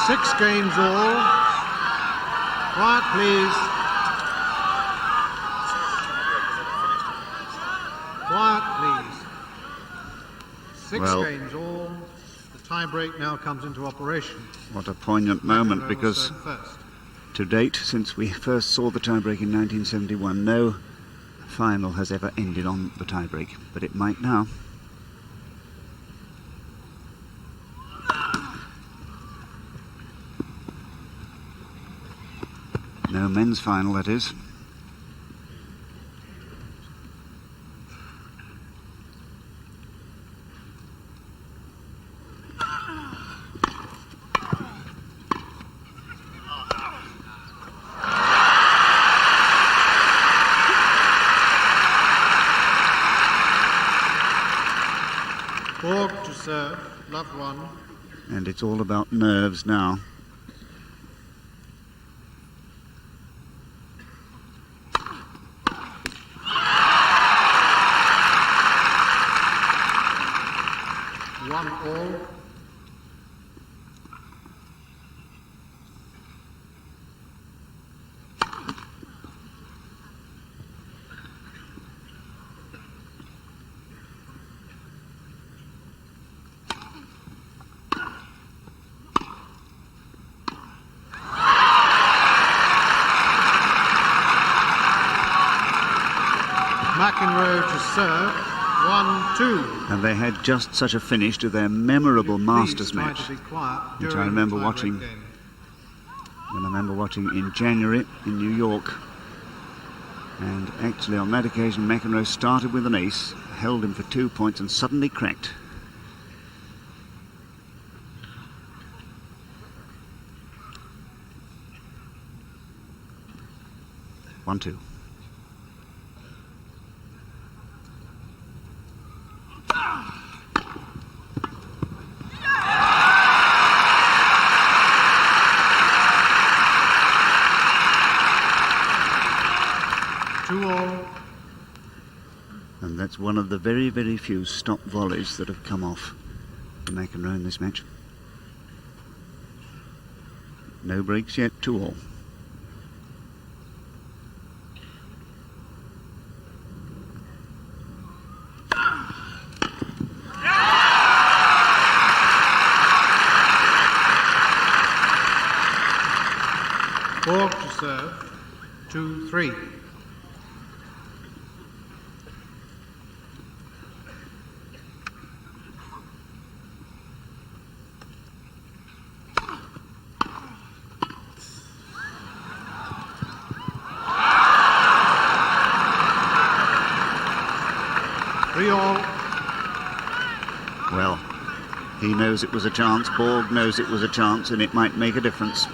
Six games all. Quiet, please. Quiet, please. Six games all. The tie-break now comes into operation. What a poignant moment, McEnroe because will serve first. to date, since we first saw the tie-break in 1971, no final has ever ended on the tie-break, but it might now. No men's final, that is. Borg to serve, love one. And it's all about nerves now. One all. McEnroe to serve, 1-2. And they had just such a finish to their memorable Masters match, which I remember watching. And I remember watching in January in New York. And actually on that occasion McEnroe started with an ace, held him for 2 points and suddenly cracked. One, two. And that's one of the very, very few stop volleys that have come off for McEnroe in this match. No breaks yet, 2-all. Borg to serve, 2-3. Well, he knows it was a chance, Borg knows it was a chance, and it might make a difference.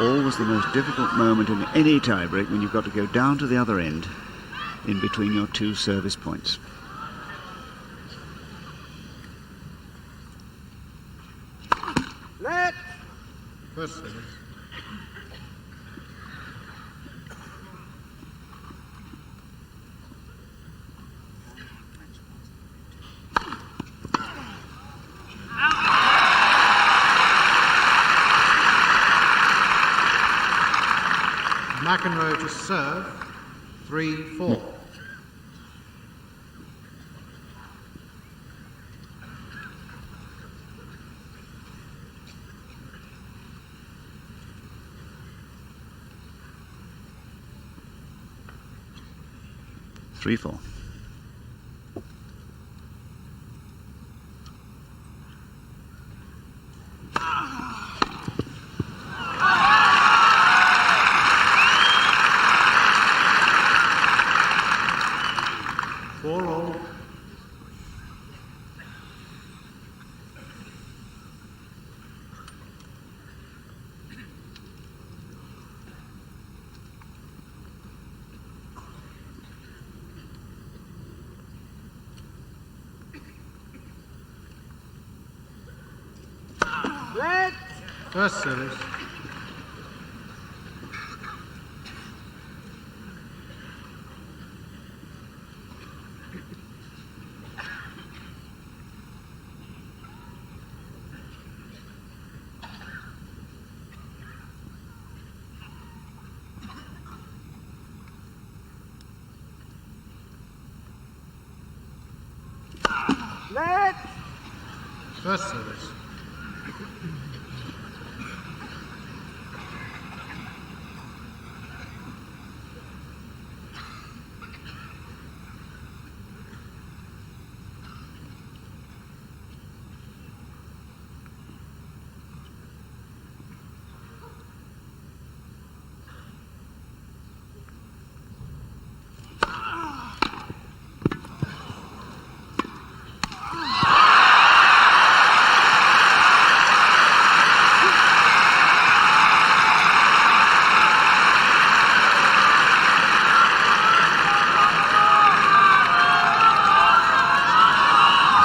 Always the most difficult moment in any tiebreak when you've got to go down to the other end in between your two service points. Let. First service. McEnroe to serve, 3-4. Three, 4. Four all. First service. First service.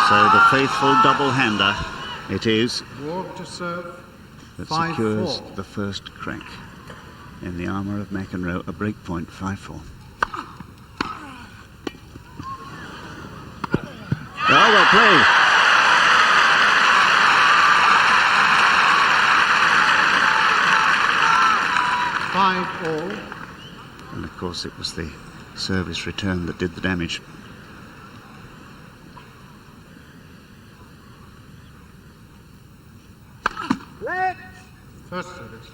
So the faithful double-hander it is Borg to serve, that 5-4. secures the first crack in the armour of McEnroe, a breakpoint 5-4. Oh, well played. Five all. And of course it was the service return that did the damage. First service.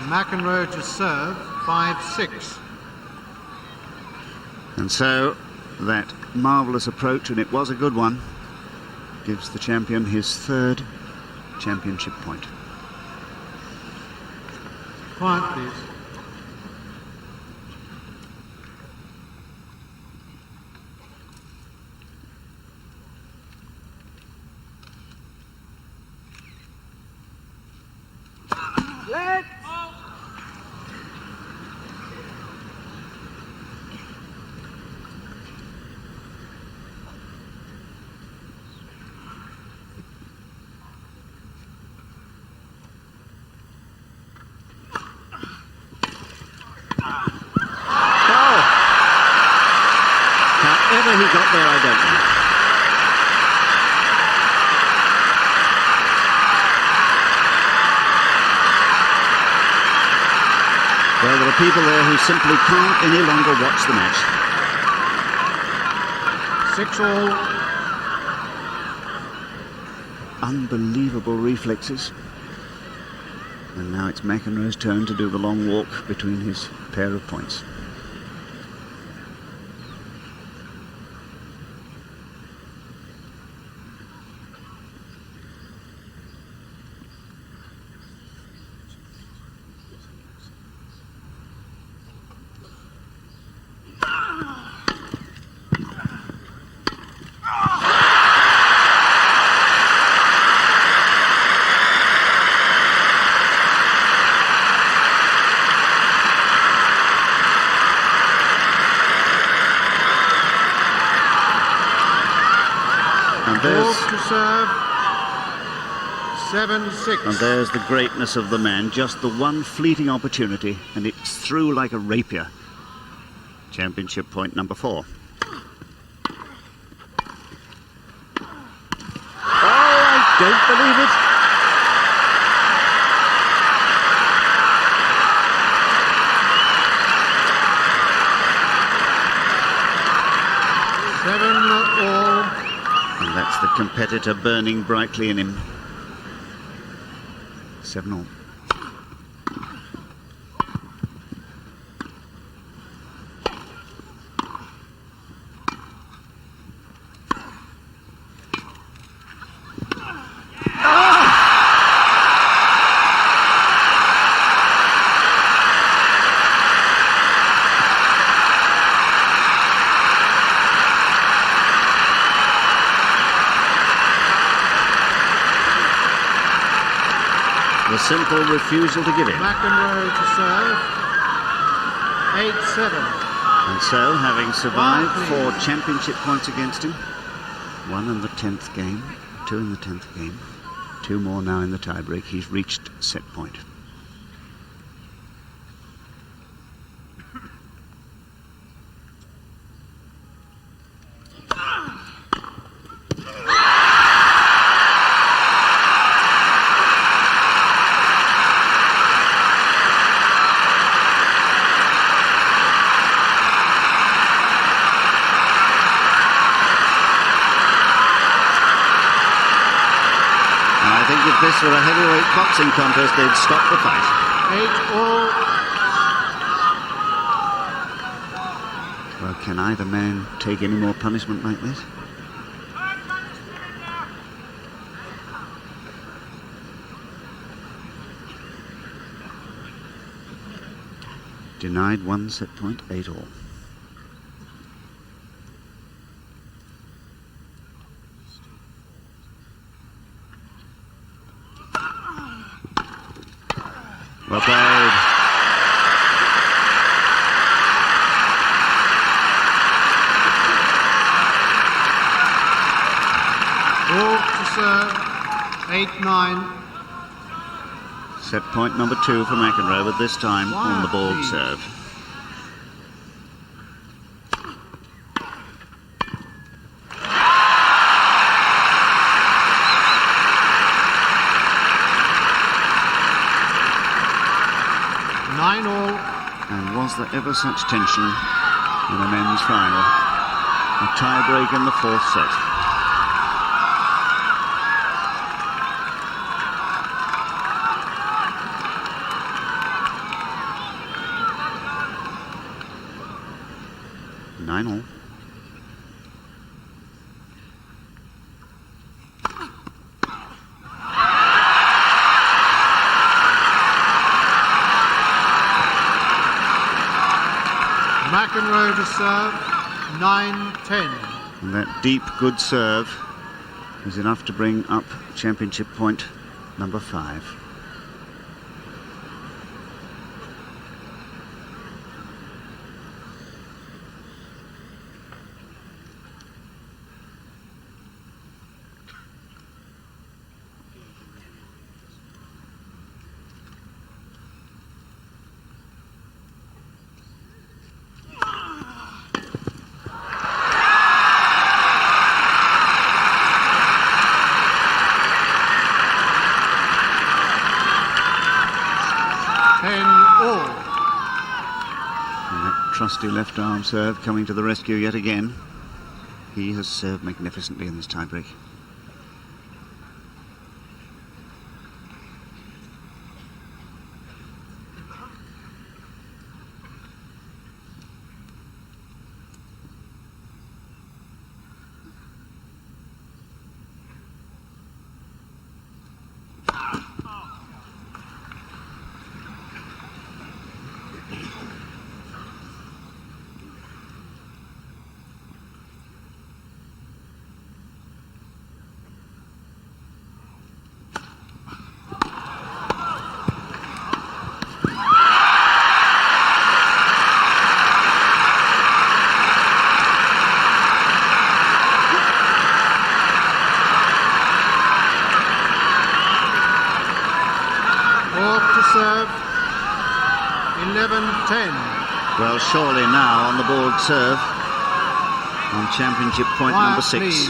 McEnroe to serve, 5-6. And so that marvellous approach, and it was a good one, gives the champion his third championship point. Quiet, please. However he got there, I don't know. Well, there are people there who simply can't any longer watch the match. 6 all. Unbelievable reflexes. And now it's McEnroe's turn to do the long walk between his pair of points. there's, Borg to serve. 7-6. and there's the greatness of the man. Just the one fleeting opportunity, and it's through like a rapier. Championship point number 4. Oh, I don't believe it. And that's the competitor burning brightly in him. 7-all. The simple refusal to give in. McEnroe to serve. 8-7. And so, having survived 4 championship points against him, 1 in the 10th game, 2 in the 10th game, 2 more now in the tiebreak, he's reached set point. If this were a heavyweight boxing contest, they'd stop the fight. 8-all. Well, can either man take any more punishment like this? Denied 1 set point, 8-all. Well played. Borg to serve. 8-9. Set point number 2 for McEnroe, but this time on the Borg Wow. serve. And was there ever such tension in a men's final? A tie-break in the 4th set. Nine-all. McEnroe to serve. 9-10. And that deep, good serve is enough to bring up championship point number 5. Trusty left arm serve coming to the rescue yet again. He has served magnificently in this tiebreak. 11-10. Well, surely now on the Borg serve on championship point number 6. Please.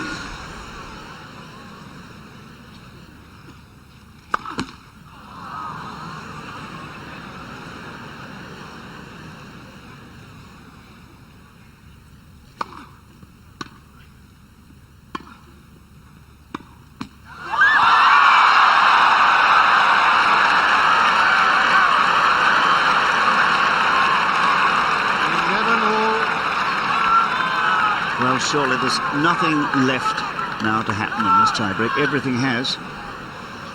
Well, surely there's nothing left now to happen in this tiebreak. Everything has.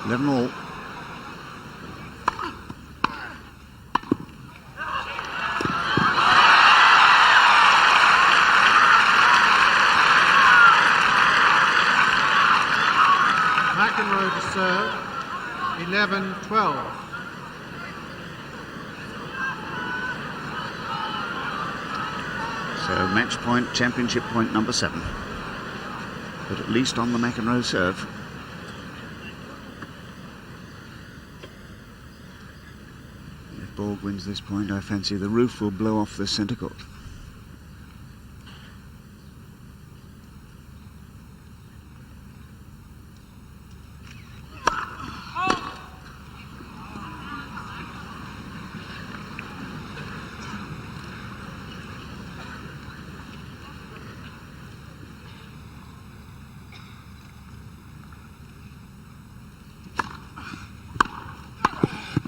11-all. McEnroe to serve. 11-12. So match point, championship point number 7. But at least on the McEnroe serve. If Borg wins this point, I fancy the roof will blow off the centre court.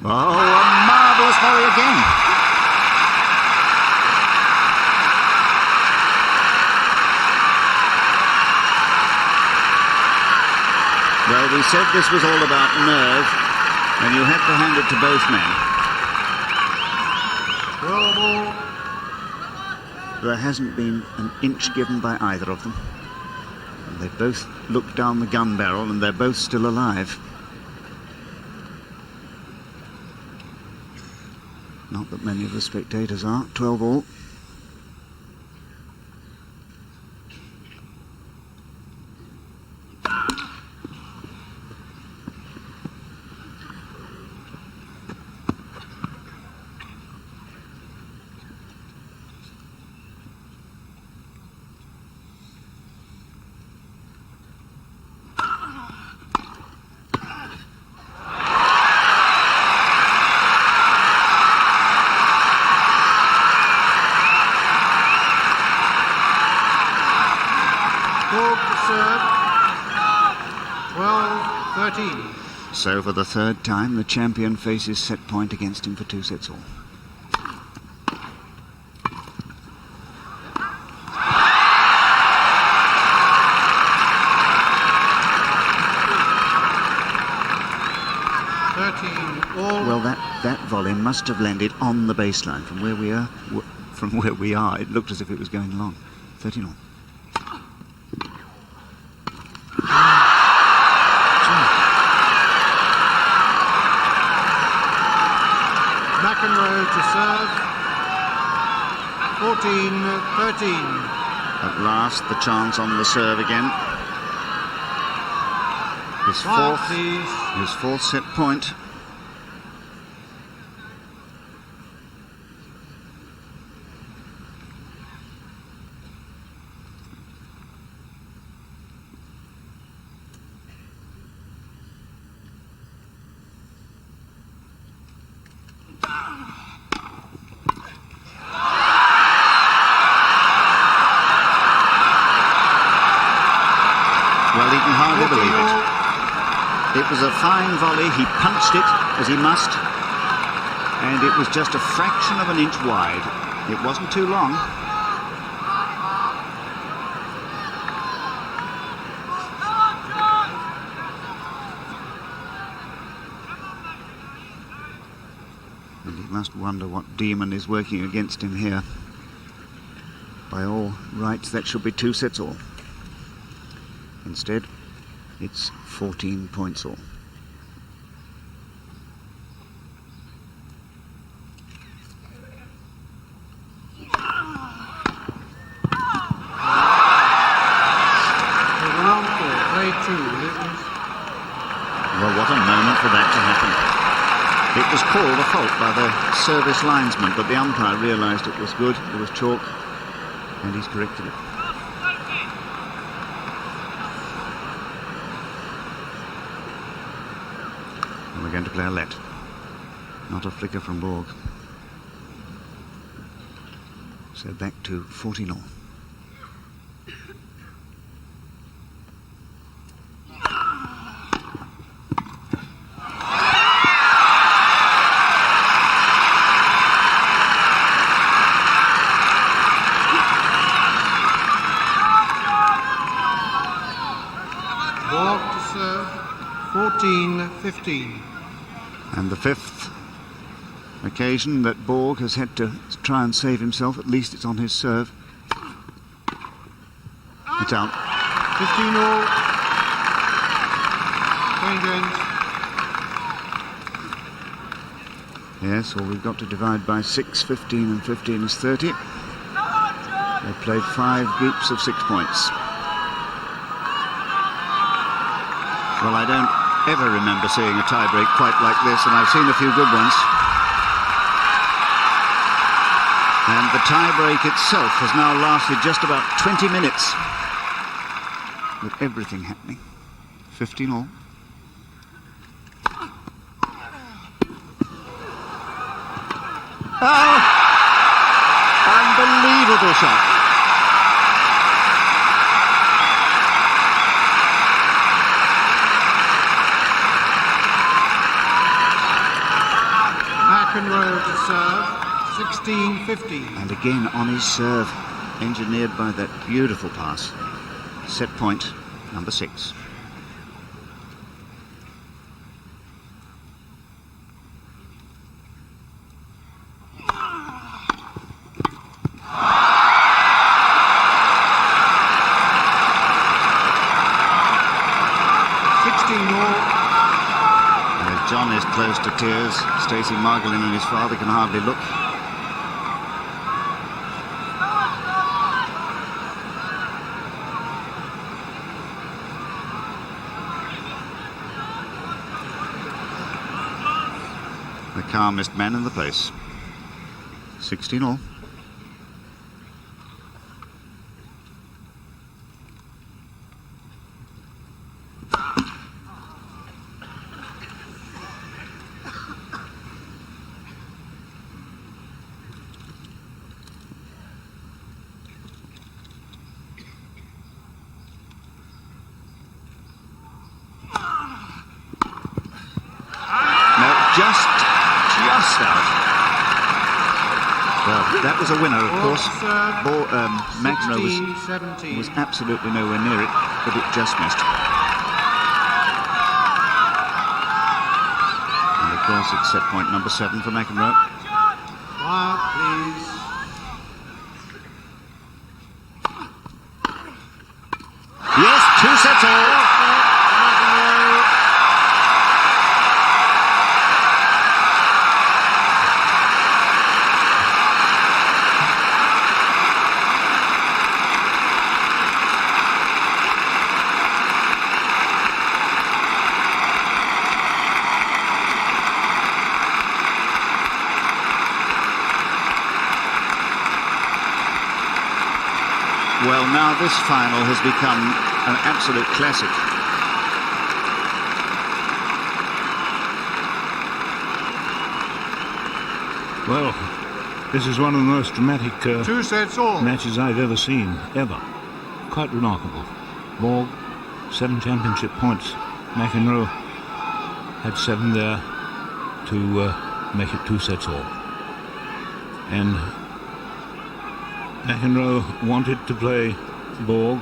Oh, a marvellous volley again. Well, we said this was all about nerve, and you had to hand it to both men. 12-all. There hasn't been an inch given by either of them. And they both looked down the gun barrel, and they're both still alive. Not that many of the spectators are. 12-all. Borg to serve. 12-13. So for the third time, the champion faces set point against him for 2 sets all. Well, that volley must have landed on the baseline from where we are. From where we are, it looked as if it was going long. 13-all. McEnroe to serve. 14-13. At last, the chance on the serve again. His fourth set point. Well, he can hardly believe it. It was a fine volley. He punched it as he must, and it was just a fraction of an inch wide. It wasn't too long. And he must wonder what demon is working against him here. By all rights, that should be 2 sets all. Instead, it's 14 points all. Well, what a moment for that to happen. It was called a fault by the service linesman, but the umpire realised it was good, it was chalk, and he's corrected it. And we're going to play a let. Not a flicker from Borg. So back to 14 all. Borg to serve, 14-15. And the fifth occasion that Borg has had to try and save himself. At least it's on his serve. It's out. 15 all. Point end. Yes, well, we've got to divide by 6, 15 and 15 is 30. They played 5 groups of 6 points. Well, I don't ever remember seeing a tie-break quite like this, and I've seen a few good ones. And the tie-break itself has now lasted just about 20 minutes, with everything happening. 15 all. Oh! Unbelievable shot. McEnroe to serve, 16-15. And again on his serve, engineered by that beautiful pass. Set point number 6. John is close to tears. Stacey Margolin and his father can hardly look. The calmest man in the place. 16 all. Just out. Well, that was a winner, of course. McEnroe was absolutely nowhere near it, but it just missed. And of course, it's set point number 7 for McEnroe. Quiet, please. Yes, 2 sets all. Well, now this final has become an absolute classic. Well, this is one of the most dramatic 2 sets all. matches I've ever seen, ever. Quite remarkable. Borg, 7 championship points. McEnroe had 7 there to make it 2 sets all. And McEnroe wanted to play Borg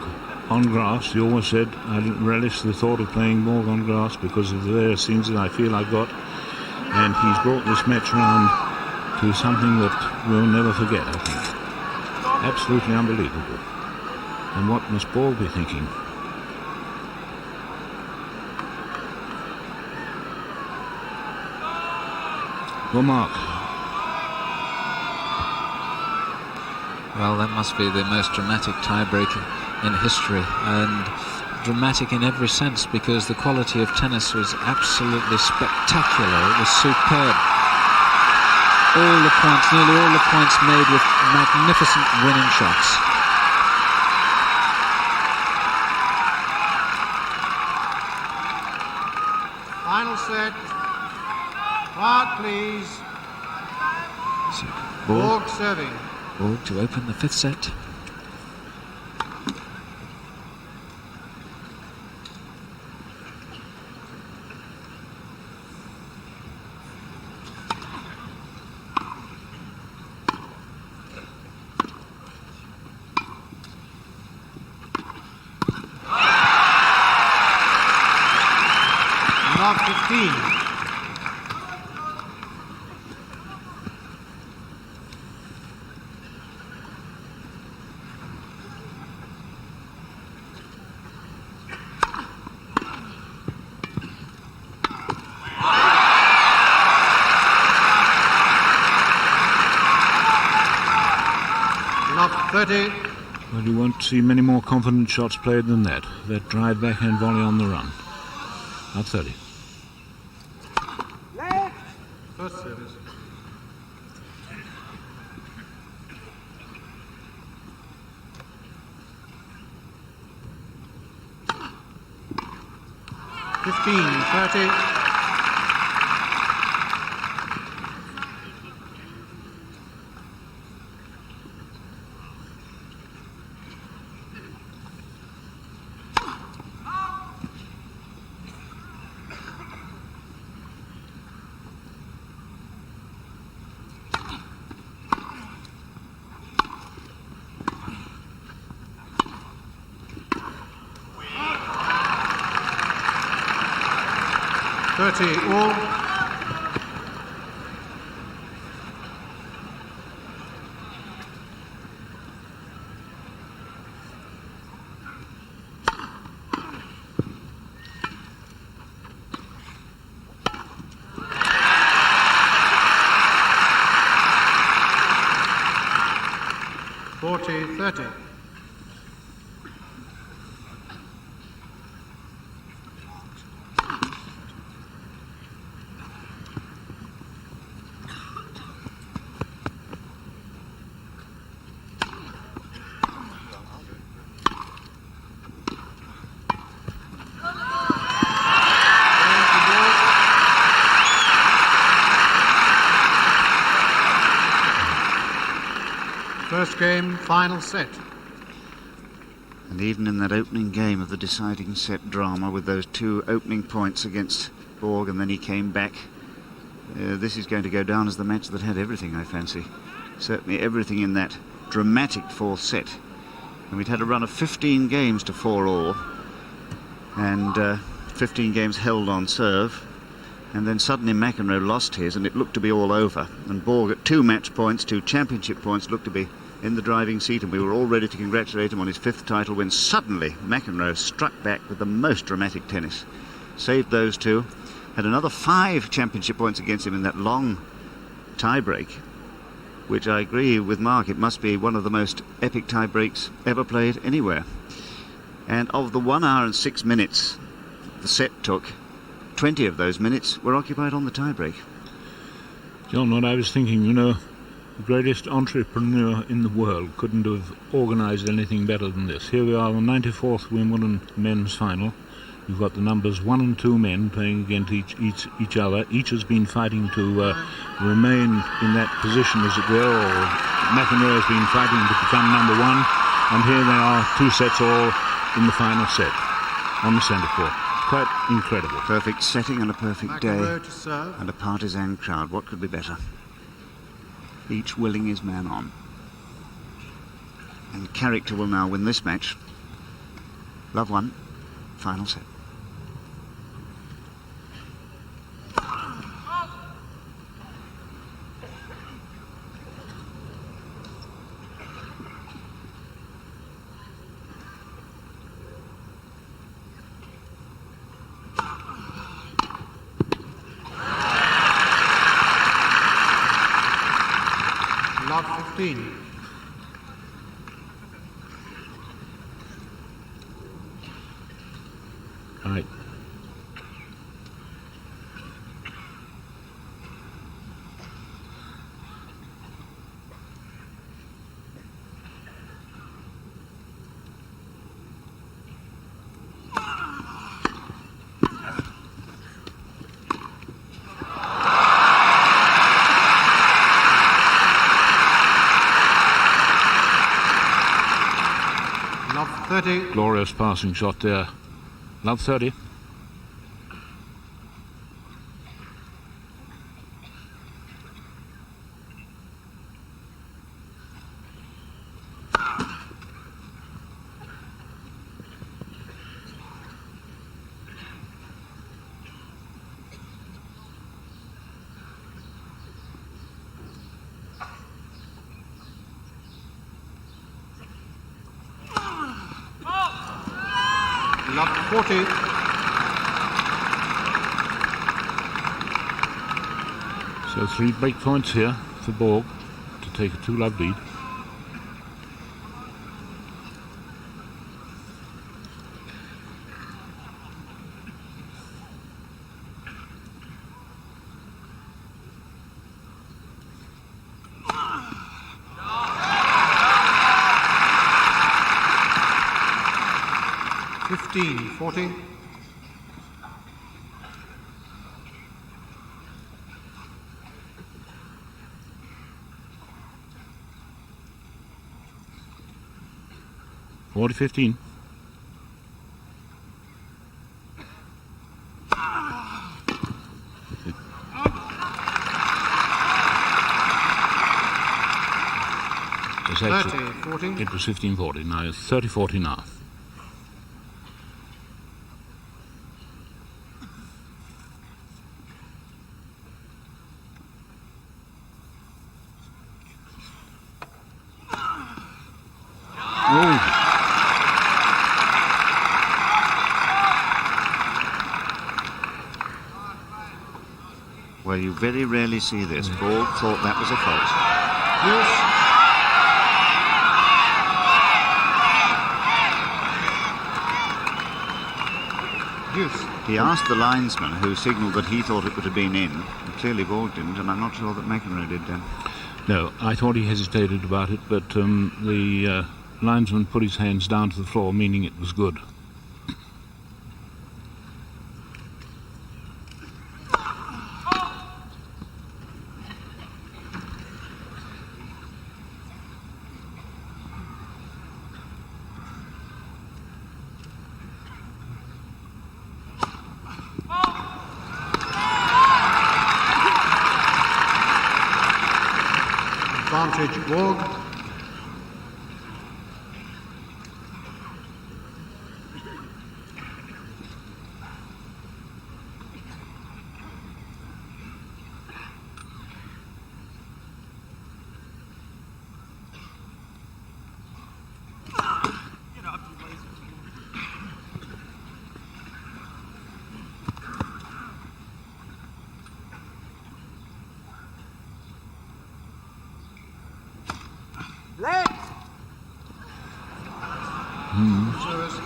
on grass. He always said, I didn't relish the thought of playing Borg on grass because of the various things that I feel I've got. And he's brought this match round to something that we'll never forget, I think. Absolutely unbelievable. And what must Borg be thinking? Well, Mark. Well, that must be the most dramatic tiebreak in history, and dramatic in every sense because the quality of tennis was absolutely spectacular. It was superb. all the points, nearly all the points made with magnificent winning shots. Final set. Quiet, please. So, Borg Borg serving. to open the 5th set. Love 15. Love 30. Well, you won't see many more confident shots played than that. That drive backhand volley on the run. Not 30. First service. Fifteen, 30. All. $40-30. First game, final set. And even in that opening game of the deciding set drama, with those 2 opening points against Borg, and then he came back, this is going to go down as the match that had everything, I fancy. Certainly everything in that dramatic 4th set. And we'd had a run of 15 games to 4-all, and 15 games held on serve. And then suddenly McEnroe lost his, and it looked to be all over. And Borg at 2 match points, 2 championship points, looked to be in the driving seat, and we were all ready to congratulate him on his 5th title, when suddenly McEnroe struck back with the most dramatic tennis. Saved those 2, had another 5 championship points against him in that long tie-break, which I agree with Mark, it must be one of the most epic tie-breaks ever played anywhere. And of the 1 hour and 6 minutes the set took, 20 of those minutes were occupied on the tie-break. John, what I was thinking, you know, the greatest entrepreneur in the world couldn't have organised anything better than this. Here we are, the 94th Wimbledon men's final. You've got the numbers 1 and 2 men playing against each other. Each has been fighting to remain in that position, as it were, or McEnroe has been fighting to become number 1. And here they are, 2 sets all in the final set on the centre court. Quite incredible. Perfect setting and a perfect day, McEnroe to serve. and a partisan crowd. What could be better? Each willing his man on. And character will now win this match. Love 1, final set. Love 15. All right. 30. Glorious passing shot there. Love 30. Love 40. So 3 break points here for Borg to take a 2-love lead. Fifteen, 40. Forty 15. It's 30, actually, 40. it was 15-40. Now it's 30-40 now. Oh. Well, you very rarely see this. Borg thought that was a fault. Use. He asked the linesman, who signalled that he thought it would have been in. And clearly Borg didn't, and I'm not sure that McEnroe did then. No, I thought he hesitated about it, but the linesman put his hands down to the floor, meaning it was good. Advantage Borg. Service.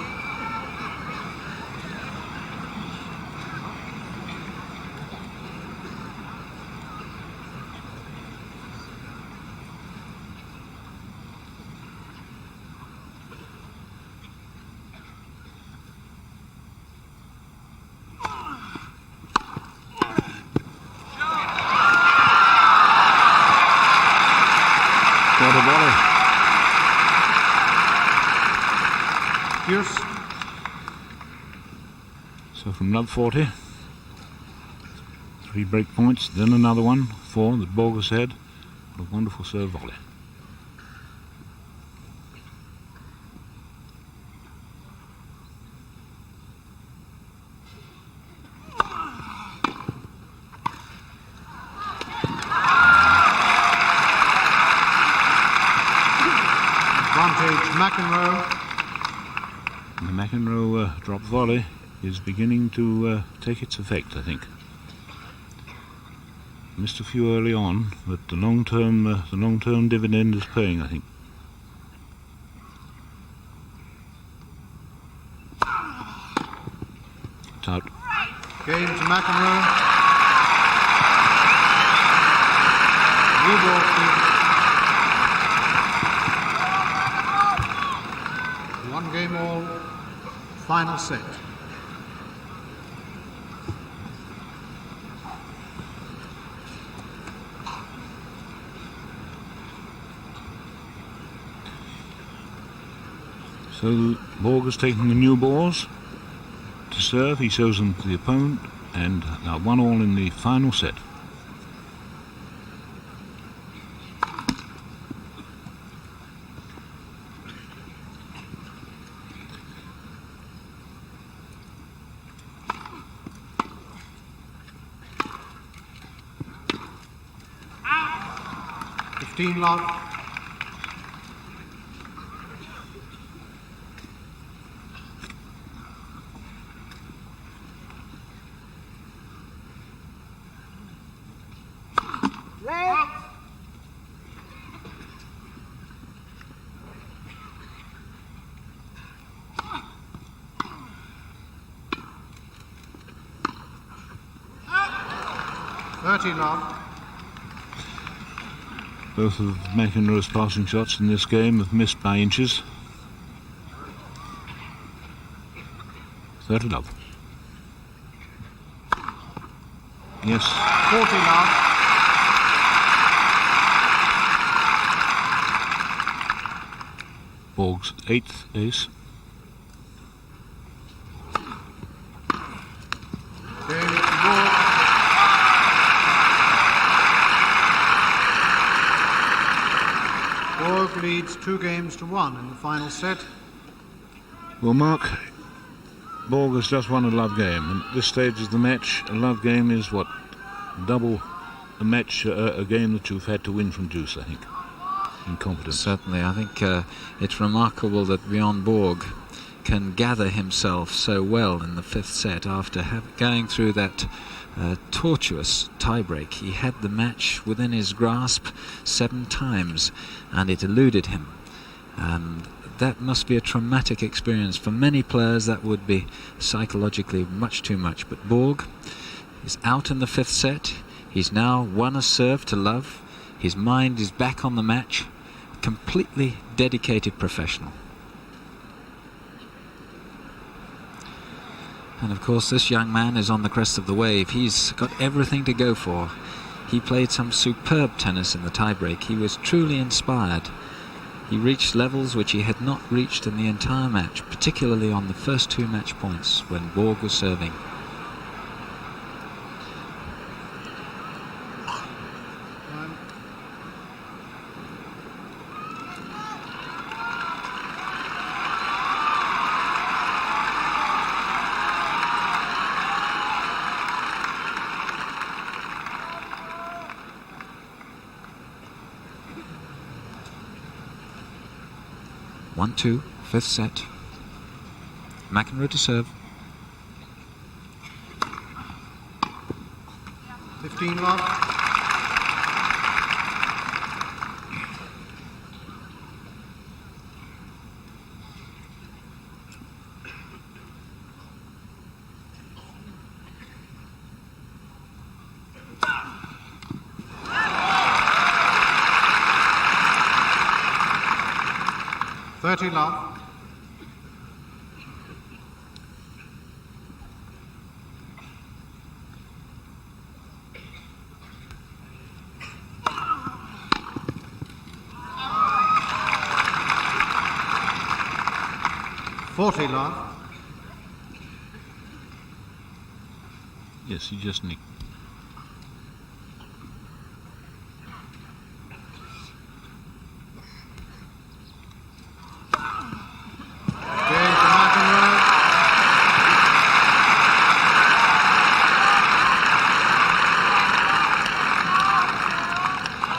What a volley. Use. So from love 40, 3 break points, then another one, 4 that Borg has had. What a wonderful serve volley. Advantage McEnroe. And the McEnroe drop volley is beginning to take its effect, I think. Missed a few early on, but the long-term dividend is paying, I think. It's out. Game to McEnroe. New ball, please. 1 game all. Final set. So Borg is taking the new balls to serve. He shows them to the opponent, and now 1-1 in the final set. Love. Love. Both of McEnroe's passing shots in this game have missed by inches. 30 love. Yes. 40 love. Borg's 8th ace. Borg leads 2-1 in the final set. Well, Mark, Borg has just won a love game, and at this stage of the match, a love game is what? Double a match, a game that you've had to win from deuce, I think, in confidence. Certainly, I think it's remarkable that Bjorn Borg can gather himself so well in the 5th set after going through that tortuous tiebreak. He had the match within his grasp 7 times, and it eluded him. And that must be a traumatic experience for many players. That would be psychologically much too much. But Borg is out in the 5th set. He's now won a serve to love. His mind is back on the match. Completely dedicated professional. And of course, this young man is on the crest of the wave. He's got everything to go for. He played some superb tennis in the tiebreak. He was truly inspired. He reached levels which he had not reached in the entire match, particularly on the first 2 match points when Borg was serving. One, 2, 5th set. McEnroe to serve. 15 love. Love. Love. Yes, he just nicked.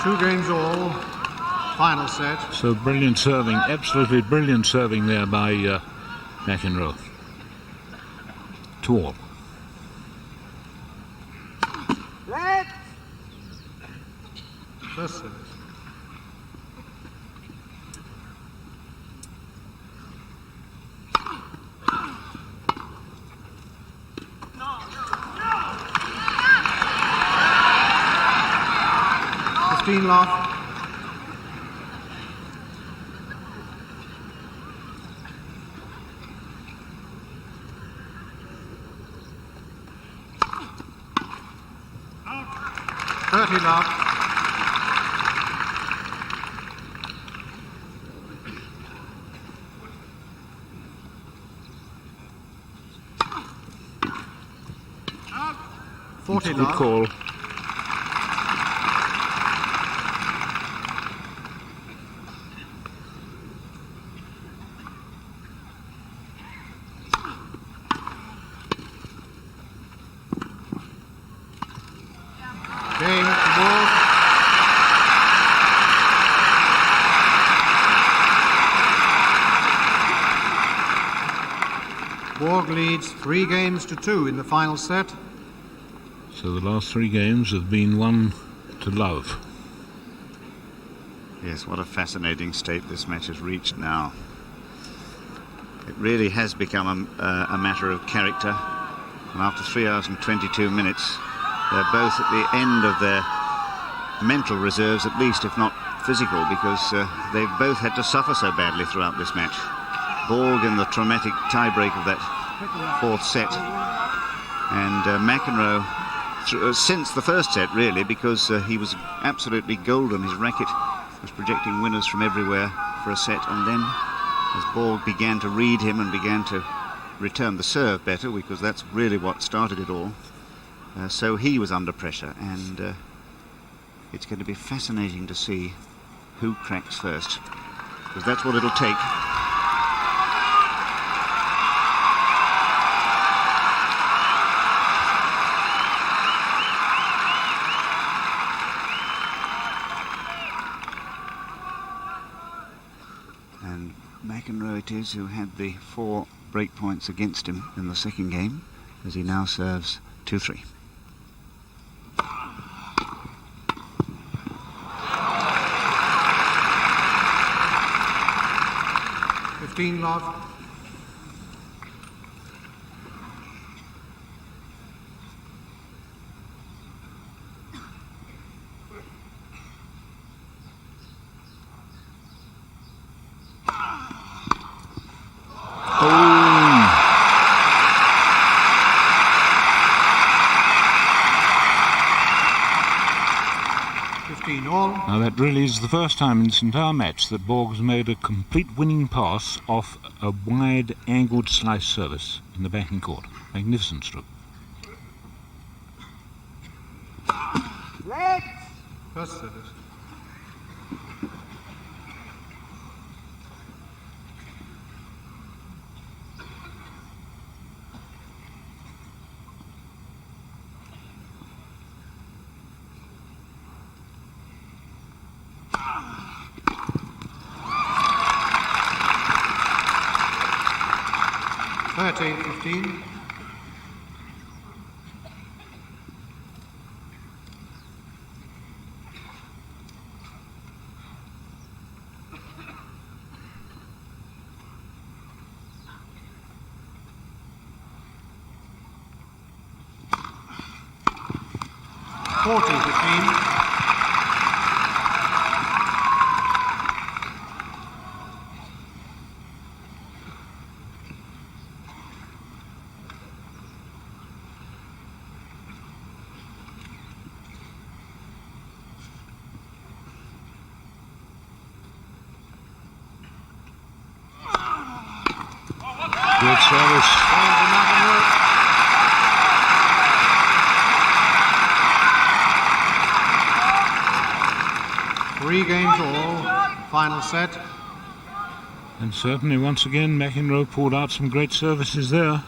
Two games all, final set. So brilliant serving, absolutely brilliant serving there by McEnroe. 2-all. First service. Love. Love. 40 It's a good love. call. Game to Borg. Borg leads 3 games to 2 in the final set. So the last 3 games have been won to love. Yes, what a fascinating state this match has reached now. It really has become a matter of character. And after 3 hours and 22 minutes, they're both at the end of their mental reserves, at least, if not physical, because they've both had to suffer so badly throughout this match. Borg in the traumatic tiebreak of that 4th set, and McEnroe since the first set, really, because he was absolutely golden. His racket was projecting winners from everywhere for a set, and then as Borg began to read him and began to return the serve better, because that's really what started it all, so he was under pressure, and it's going to be fascinating to see who cracks first, because that's what it'll take. And McEnroe it is who had the 4 break points against him in the second game, as he now serves 2-3. Love. Now that really is the first time in this entire match that Borg has made a complete winning pass off a wide angled slice service in the backing court. Magnificent stroke. First service. $13-15. $14-15. Good service. 3 games all, final set. And certainly once again McEnroe pulled out some great services there.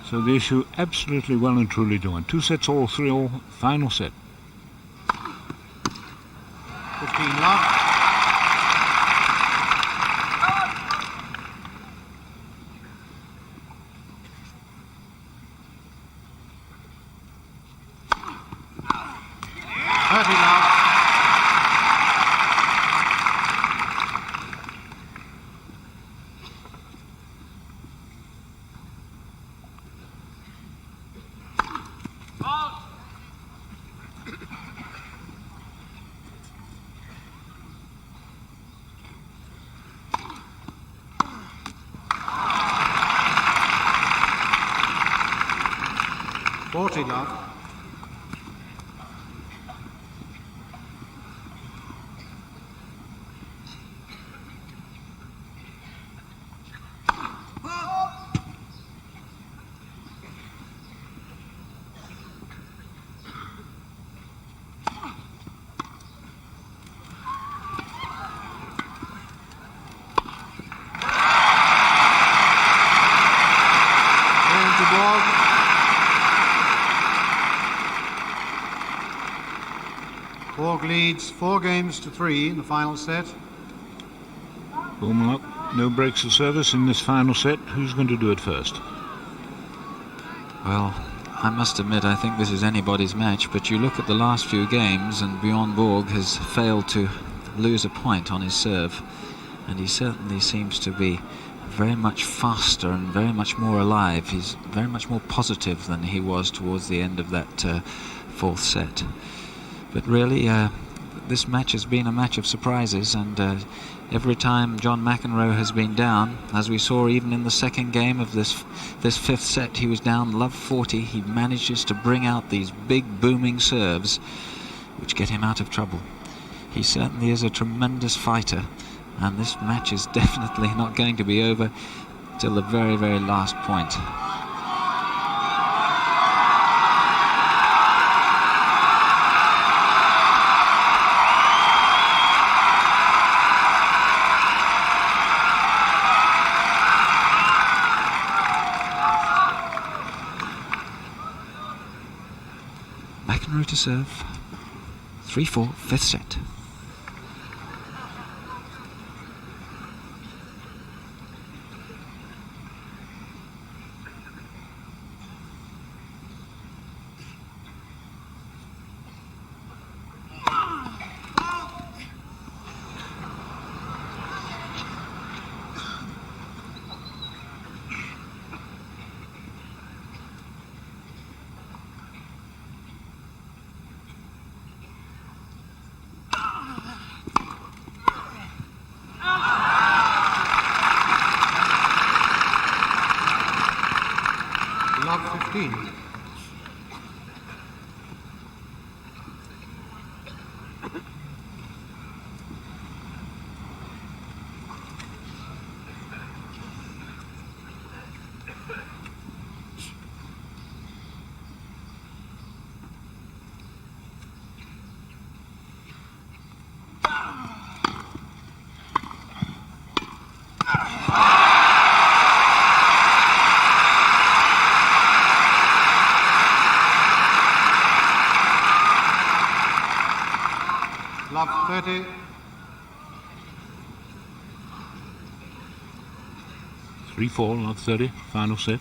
So the issue absolutely well and truly done. 2 sets all, 3 all, final set. 15 love. Love. Borg leads 4 games to 3 in the final set. Warming up, no breaks of service in this final set. Who's going to do it first? Well, I must admit, I think this is anybody's match, but you look at the last few games and Bjorn Borg has failed to lose a point on his serve, and he certainly seems to be very much faster and very much more alive. He's very much more positive than he was towards the end of that fourth set. But really, this match has been a match of surprises, and every time John McEnroe has been down, as we saw even in the second game of this fifth set, he was down love 40. He manages to bring out these big booming serves which get him out of trouble. He certainly is a tremendous fighter, and this match is definitely not going to be over till the very, very last point. McEnroe to serve. 3-4, fifth set. Love 15. Love 30. Three-four, love 30, final set.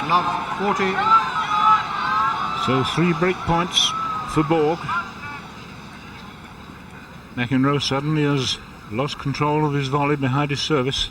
Love 40. So 3 break points for Borg. McEnroe suddenly has lost control of his volley behind his service.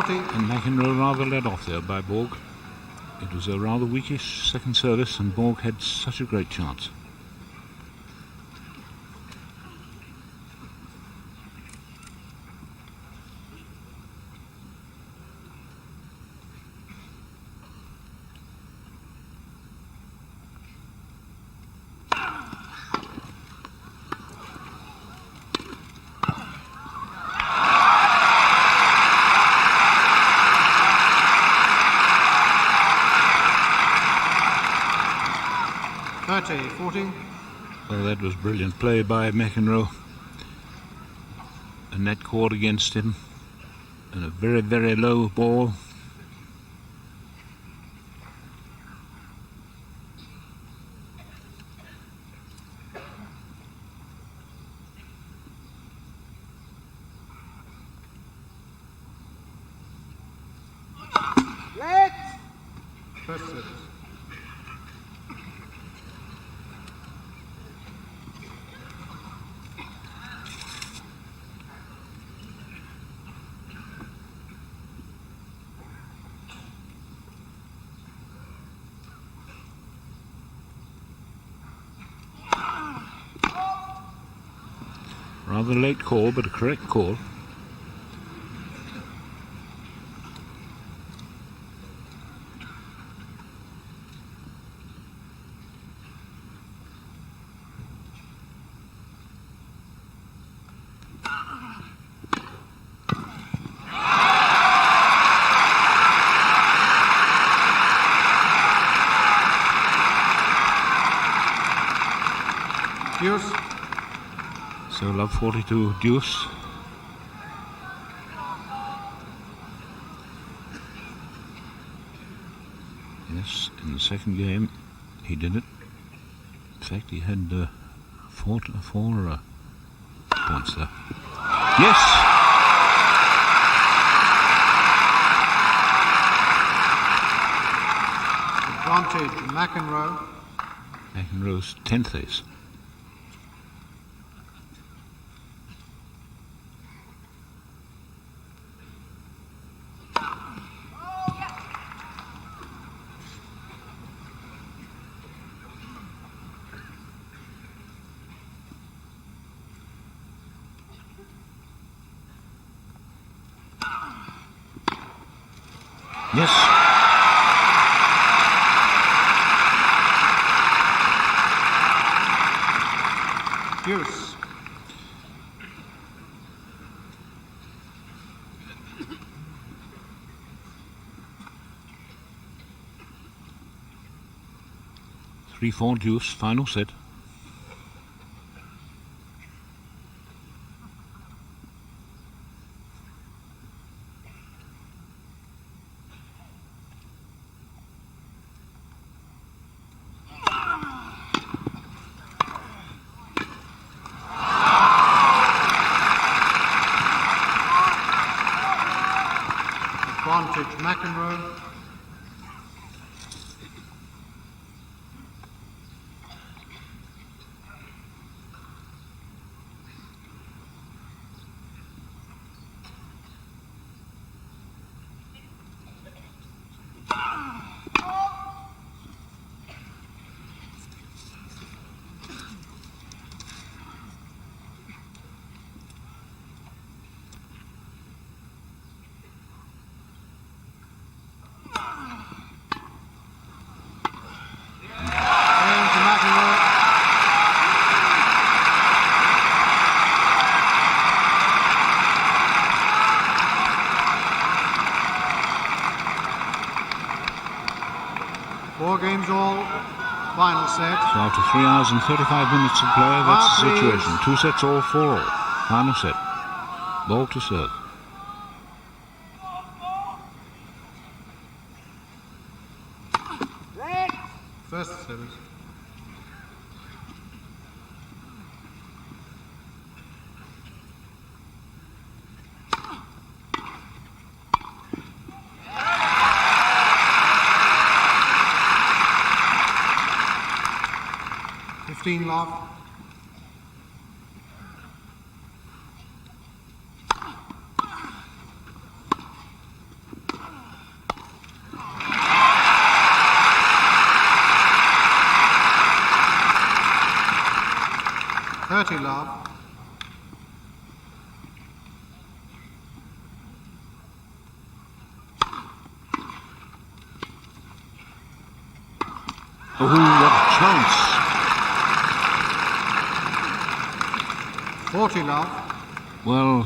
And McEnroe rather led off there by Borg. It was a rather weakish second service, and Borg had such a great chance. Well, that was brilliant play by McEnroe. A net caught against him, and a very, very low ball. First service. Rather late call, but a correct call. Deuce. So love 42 deuce. Yes, in the second game he did it. In fact, he had four points there. Yes! Advantage, McEnroe. McEnroe's 10th ace. Yes. Deuce. Three, four deuce, final set. Advantage, McEnroe. Four games all, final set. So after 3 hours and 35 minutes of play, that's the situation. Please. 2 sets all, 4 all. Final set. Ball to serve. First service. Love. Love. Oh, what a chance! 40 love. Well,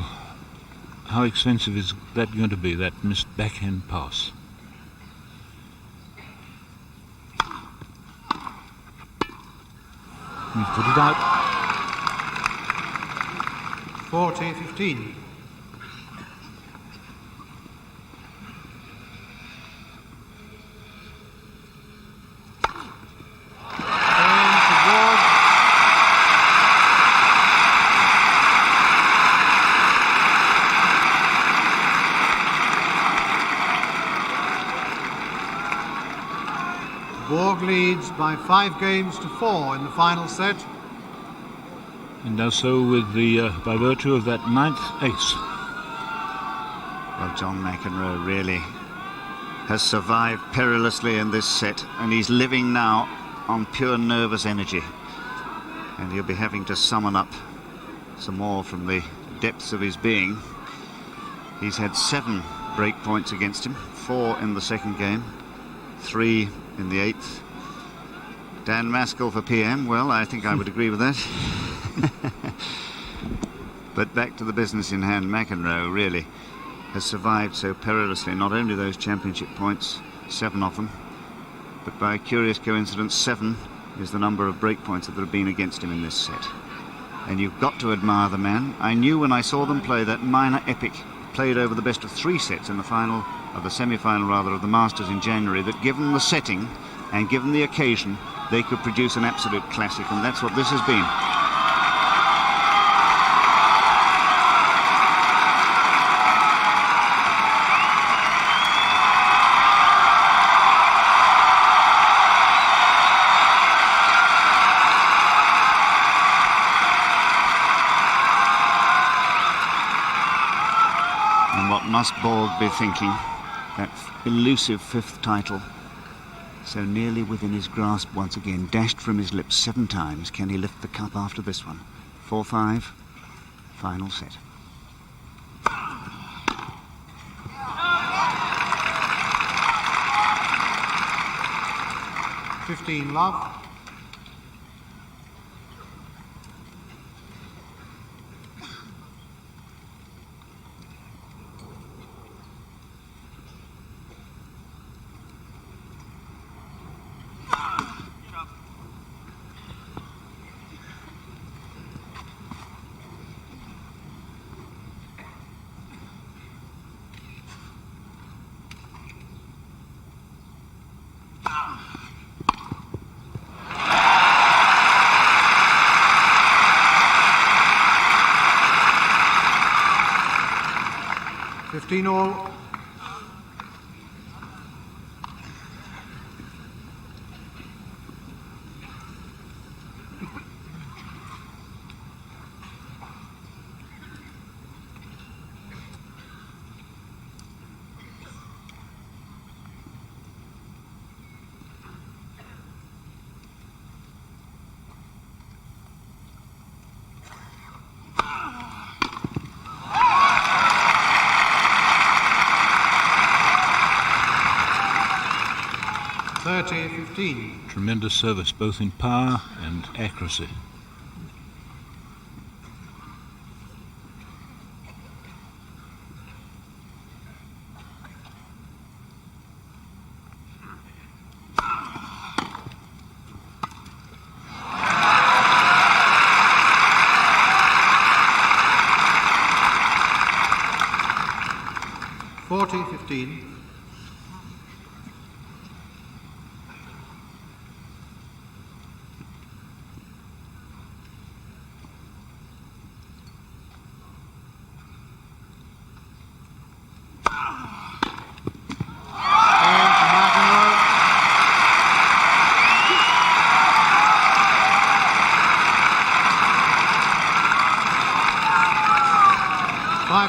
how expensive is that going to be, that missed backhand pass? He put it out. 40-15. Borg leads by 5 games to 4 in the final set. And does so with the by virtue of that 9th ace. Well, John McEnroe really has survived perilously in this set, and he's living now on pure nervous energy. And he'll be having to summon up some more from the depths of his being. He's had 7 break points against him, 4 in the second game, 3 in the 8th. Dan Maskell for PM, well, I think I would agree with that. But back to the business in hand, McEnroe really has survived so perilously, not only those championship points, 7 of them, but by a curious coincidence, 7 is the number of break points that have been against him in this set. And you've got to admire the man. I knew when I saw them play that minor epic, played over the best of 3 sets in the final, of the semi-final rather, of the Masters in January, that given the setting and given the occasion, they could produce an absolute classic, and that's what this has been. And what must Borg be thinking? That elusive 5th title, so nearly within his grasp once again, dashed from his lips 7 times. Can he lift the cup after this one? 4-5, final set. $15 love. $15 all. $30-15. Tremendous service, both in power and accuracy. $40-15.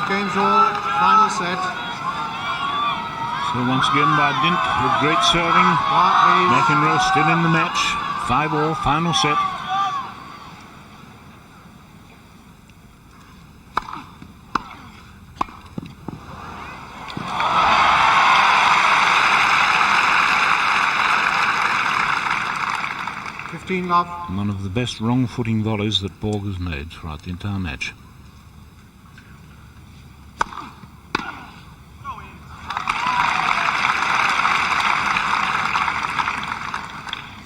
Games all, final set. So once again, by dint of great serving, McEnroe still in the match. 5-all, final set. $15 love. One of the best wrong-footing volleys that Borg has made throughout the entire match.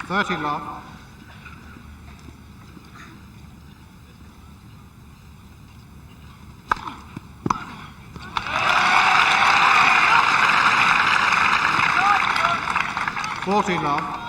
$30 love. $40 love.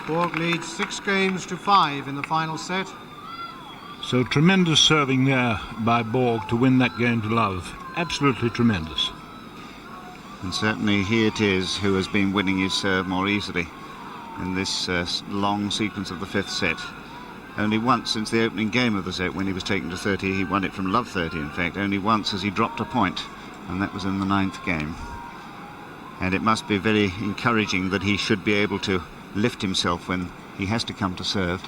Borg leads 6-5 in the final set. So tremendous serving there by Borg to win that game to love. Absolutely tremendous. And certainly he it is who has been winning his serve more easily in this long sequence of the fifth set. Only once since the opening game of the set, when he was taken to 30, he won it from love 30 in fact, only once has he dropped a point, and that was in the 9th game. And it must be very encouraging that he should be able to lift himself when he has to come to serve.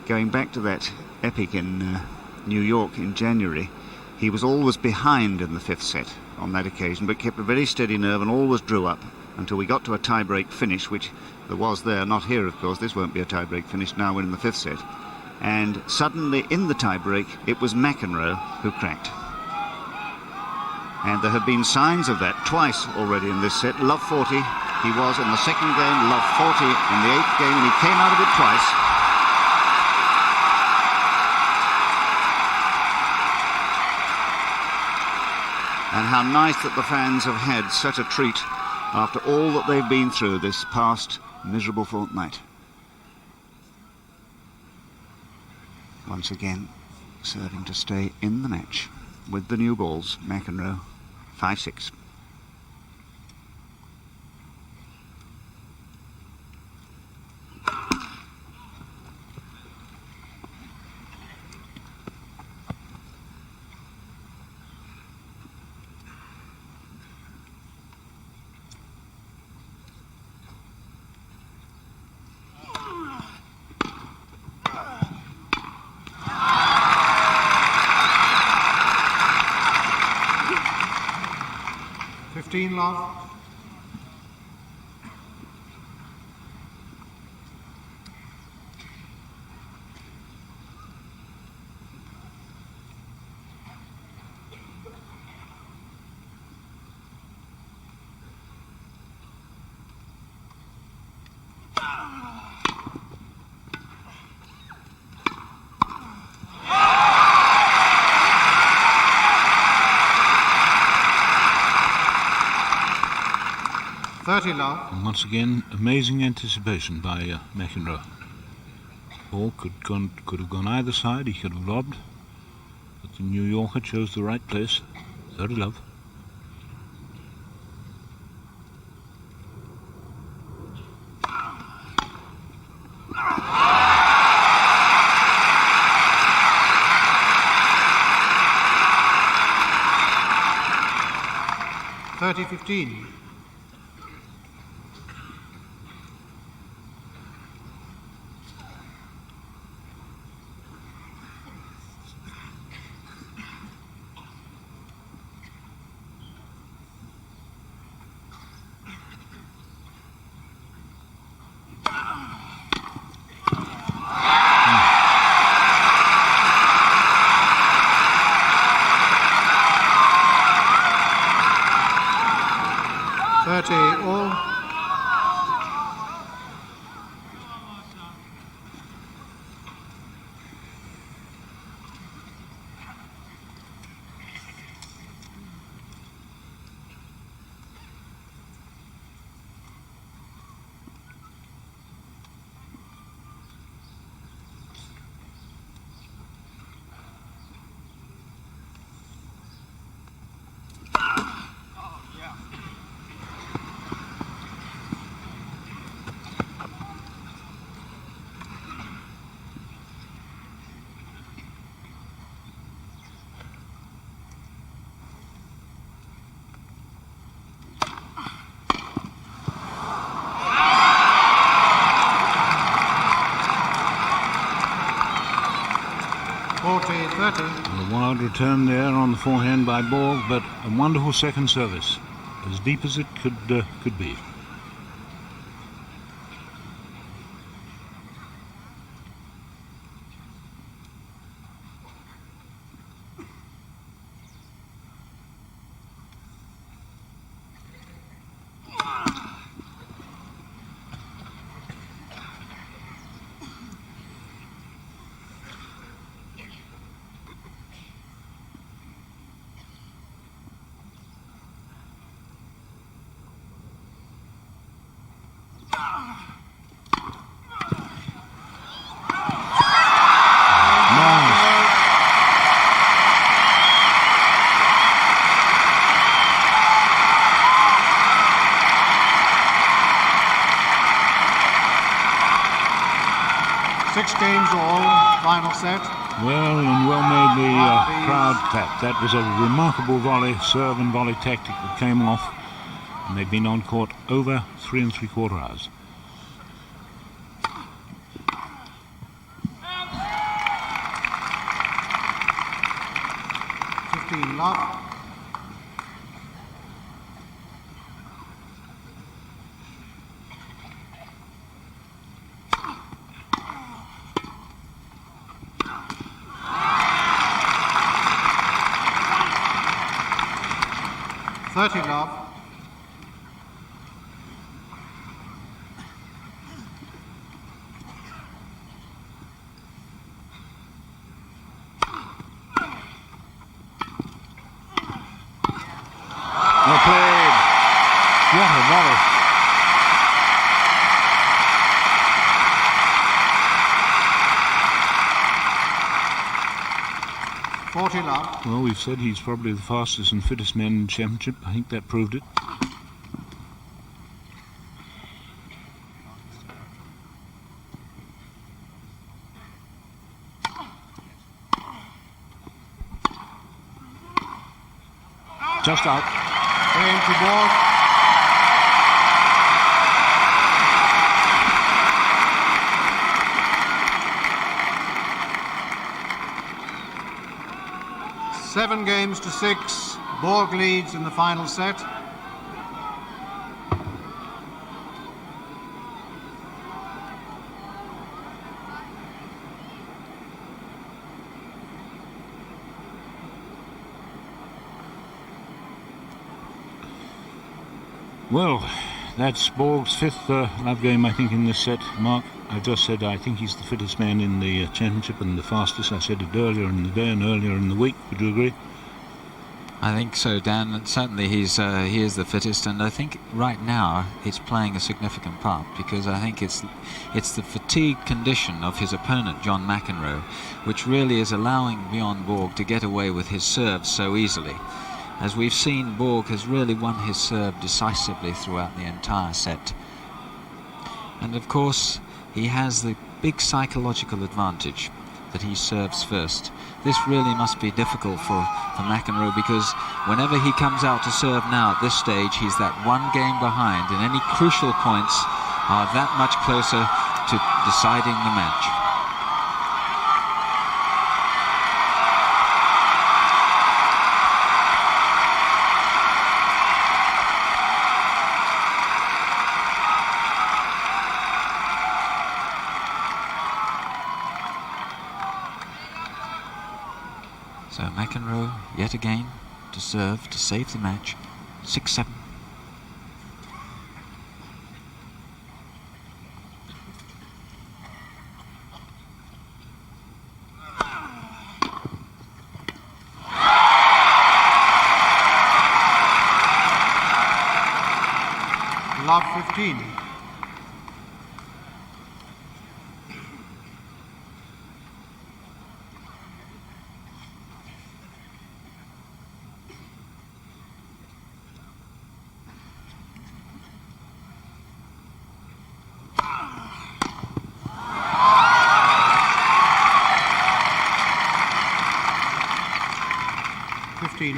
Going back to that epic in New York in January, he was always behind in the 5th set on that occasion, but kept a very steady nerve and always drew up until we got to a tie-break finish, which there was there, not here of course. This won't be a tie-break finish now we're in the 5th set. And suddenly in the tie-break it was McEnroe who cracked. And there have been signs of that twice already in this set. Love 40 he was in the 2nd game, love 40 in the 8th game, and he came out of it twice. And how nice that the fans have had such a treat after all that they've been through this past miserable fortnight. Once again, serving to stay in the match with the new balls. McEnroe, 5-6. Love. And once again, amazing anticipation by McEnroe. Ball could have gone either side, he could have lobbed, but the New Yorker chose the right place. 30 love. $30-15. All. A wild return there on the forehand by Borg, but a wonderful second service, as deep as it could be. games all, final set. Well, and well made the crowd clap. That was a remarkable volley, serve and volley tactic that came off, and they've been on court over 3 3/4 hours. Love. Love. Well played. What a volley. Love. Well, we've said he's probably the fastest and fittest man in the championship. I think that proved it. Just out. Game to Borg. Seven games to 6. Borg leads in the final set. Well, that's Borg's 5th love game, I think, in this set. Mark, I just said I think he's the fittest man in the championship and the fastest. I said it earlier in the day and earlier in the week. Would you agree? I think so, Dan. And certainly he is the fittest, and I think right now it's playing a significant part, because I think it's the fatigue condition of his opponent, John McEnroe, which really is allowing Bjorn Borg to get away with his serves so easily. As we've seen, Borg has really won his serve decisively throughout the entire set. And of course, he has the big psychological advantage that he serves first. This really must be difficult for McEnroe, because whenever he comes out to serve now at this stage, he's that one game behind, and any crucial points are that much closer to deciding the match. So McEnroe, yet again, to serve to save the match. 6-7. Love 15.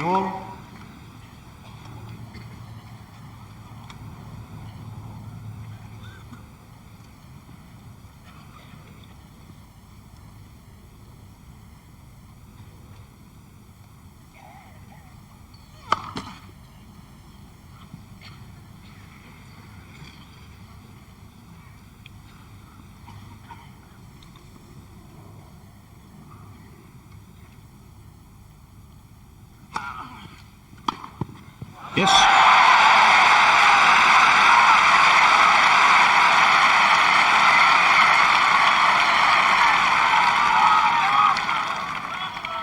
All. Yes.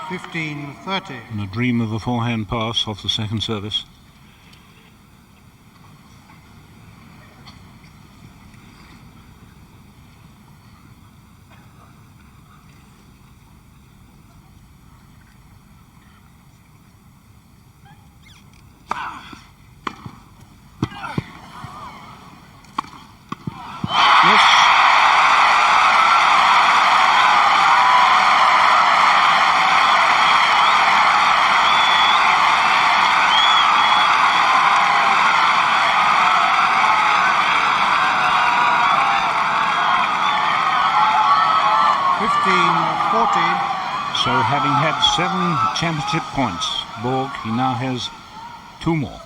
$15-30. And a dream of a forehand pass off the second service. 14. So having had 7 championship points, Borg, he now has 2 more.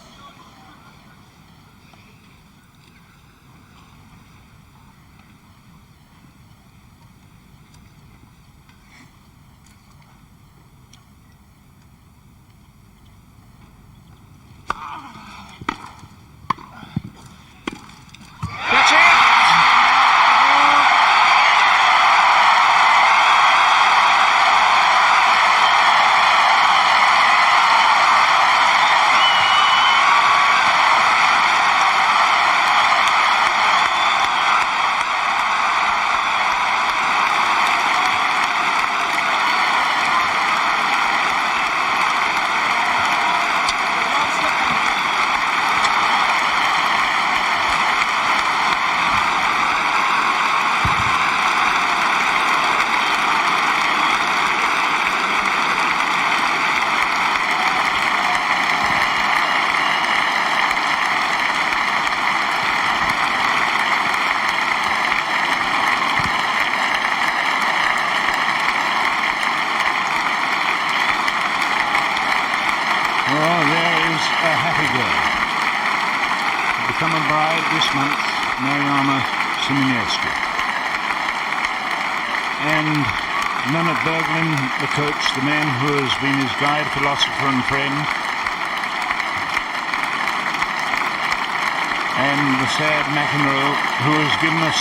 Become a bride this month, Mariana Simonescu. And Mehmet Berglin, the coach, the man who has been his guide, philosopher and friend. And the sad McEnroe, who has given us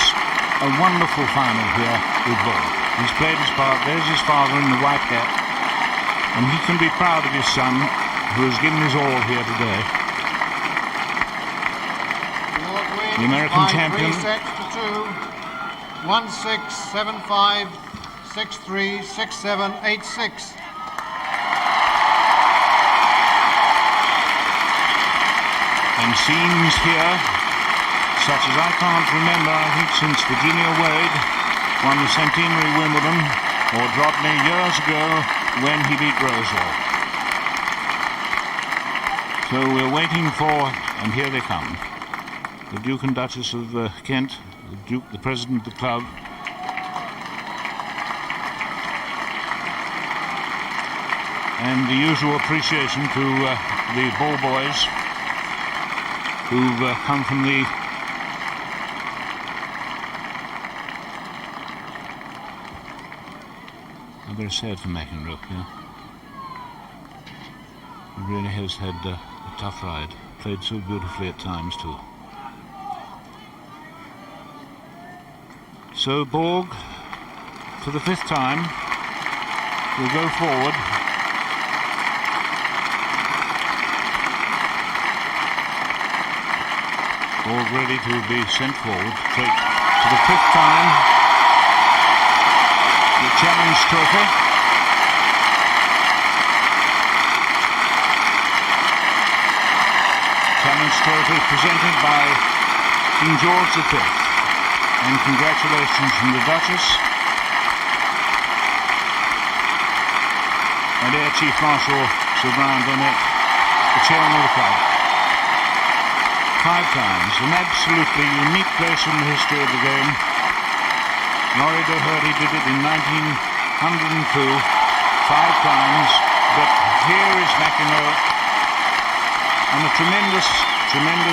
a wonderful final here with Borg. He's played his part. There's his father in the white hat. And he can be proud of his son, who has given his all here today. The American champion. 3 sets to 2. 1-6, 7-5, 6-3, 6-7, 8-6. And scenes here, such as I can't remember, I think, since Virginia Wade won the centenary Wimbledon, or Rodney years ago when he beat Rosewall. So we're waiting for, and here they come, the Duke and Duchess of Kent, the Duke, the president of the club, and the usual appreciation to the ball boys who've come from the I'm very sad for McEnroe, yeah. He really has had a tough ride. Played so beautifully at times too. So Borg, for the 5th time, will go forward. Borg ready to be sent forward to take for the 5th time the Challenge Trophy. Challenge Trophy presented by King George V. And congratulations from the Duchess and Air Chief Marshal Sir Brian Burnett, the chairman of the club. 5 times, an absolutely unique place in the history of the game. Norrie Doherty did it in 1902, 5 times, but here is McEnroe, and a tremendous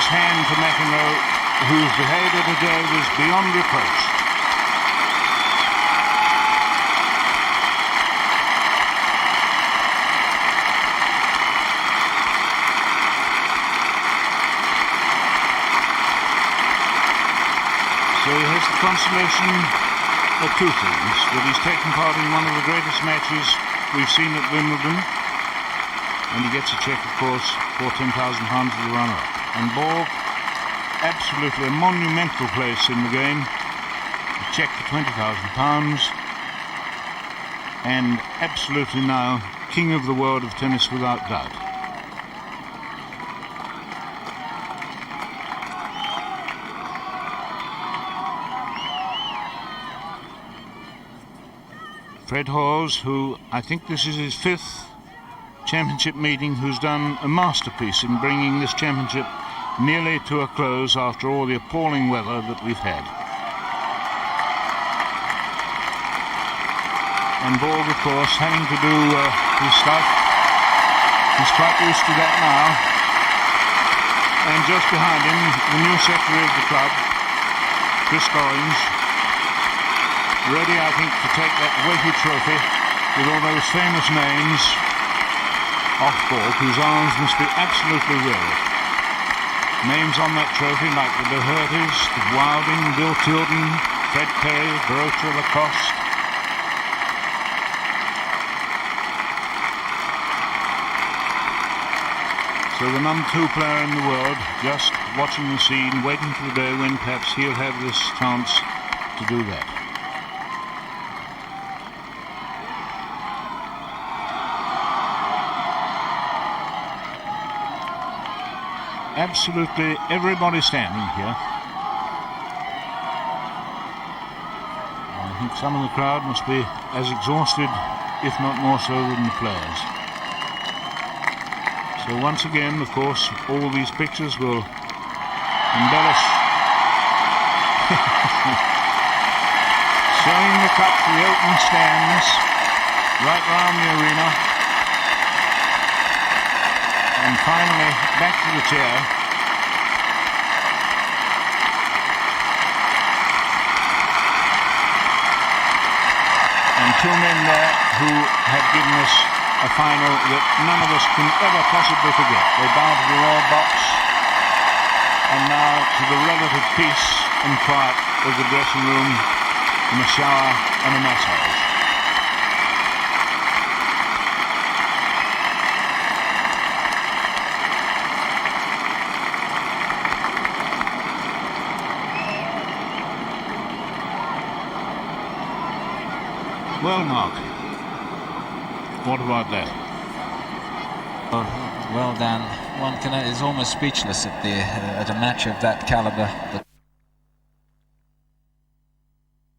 hand for McEnroe, whose behaviour today was beyond reproach. So he has the consolation of 2 things, that he's taken part in one of the greatest matches we've seen at Wimbledon, and he gets a cheque, of course, for £10,000 for the runner-up. And Borg, absolutely a monumental place in the game, a cheque for £20,000, and absolutely now king of the world of tennis without doubt. Fred Hawes, who I think this is his 5th championship meeting, who's done a masterpiece in bringing this championship nearly to a close after all the appalling weather that we've had. And Borg, of course, having to do his stuff. He's quite used to that now. And just behind him, the new secretary of the club, Chris Orange, ready, I think, to take that weighty trophy with all those famous names off Borg, whose arms must be absolutely real. Names on that trophy like the Dohertys, the Wilding, Bill Tilden, Fred Perry, Barotra, Lacoste. So the #2 player in the world, just watching the scene, waiting for the day when perhaps he'll have this chance to do that. Absolutely everybody standing here. I think some of the crowd must be as exhausted, if not more so, than the players. So once again, of course, all these pictures will embellish showing the cup to the open stands right round the arena. And finally, back to the chair. And two men there who have given us a final that none of us can ever possibly forget. They bow to the royal box, and now to the relative peace and quiet of the dressing room, and a shower and a massage. Well, Mark, what about that? Oh, well, Dan, one is almost speechless at a match of that caliber.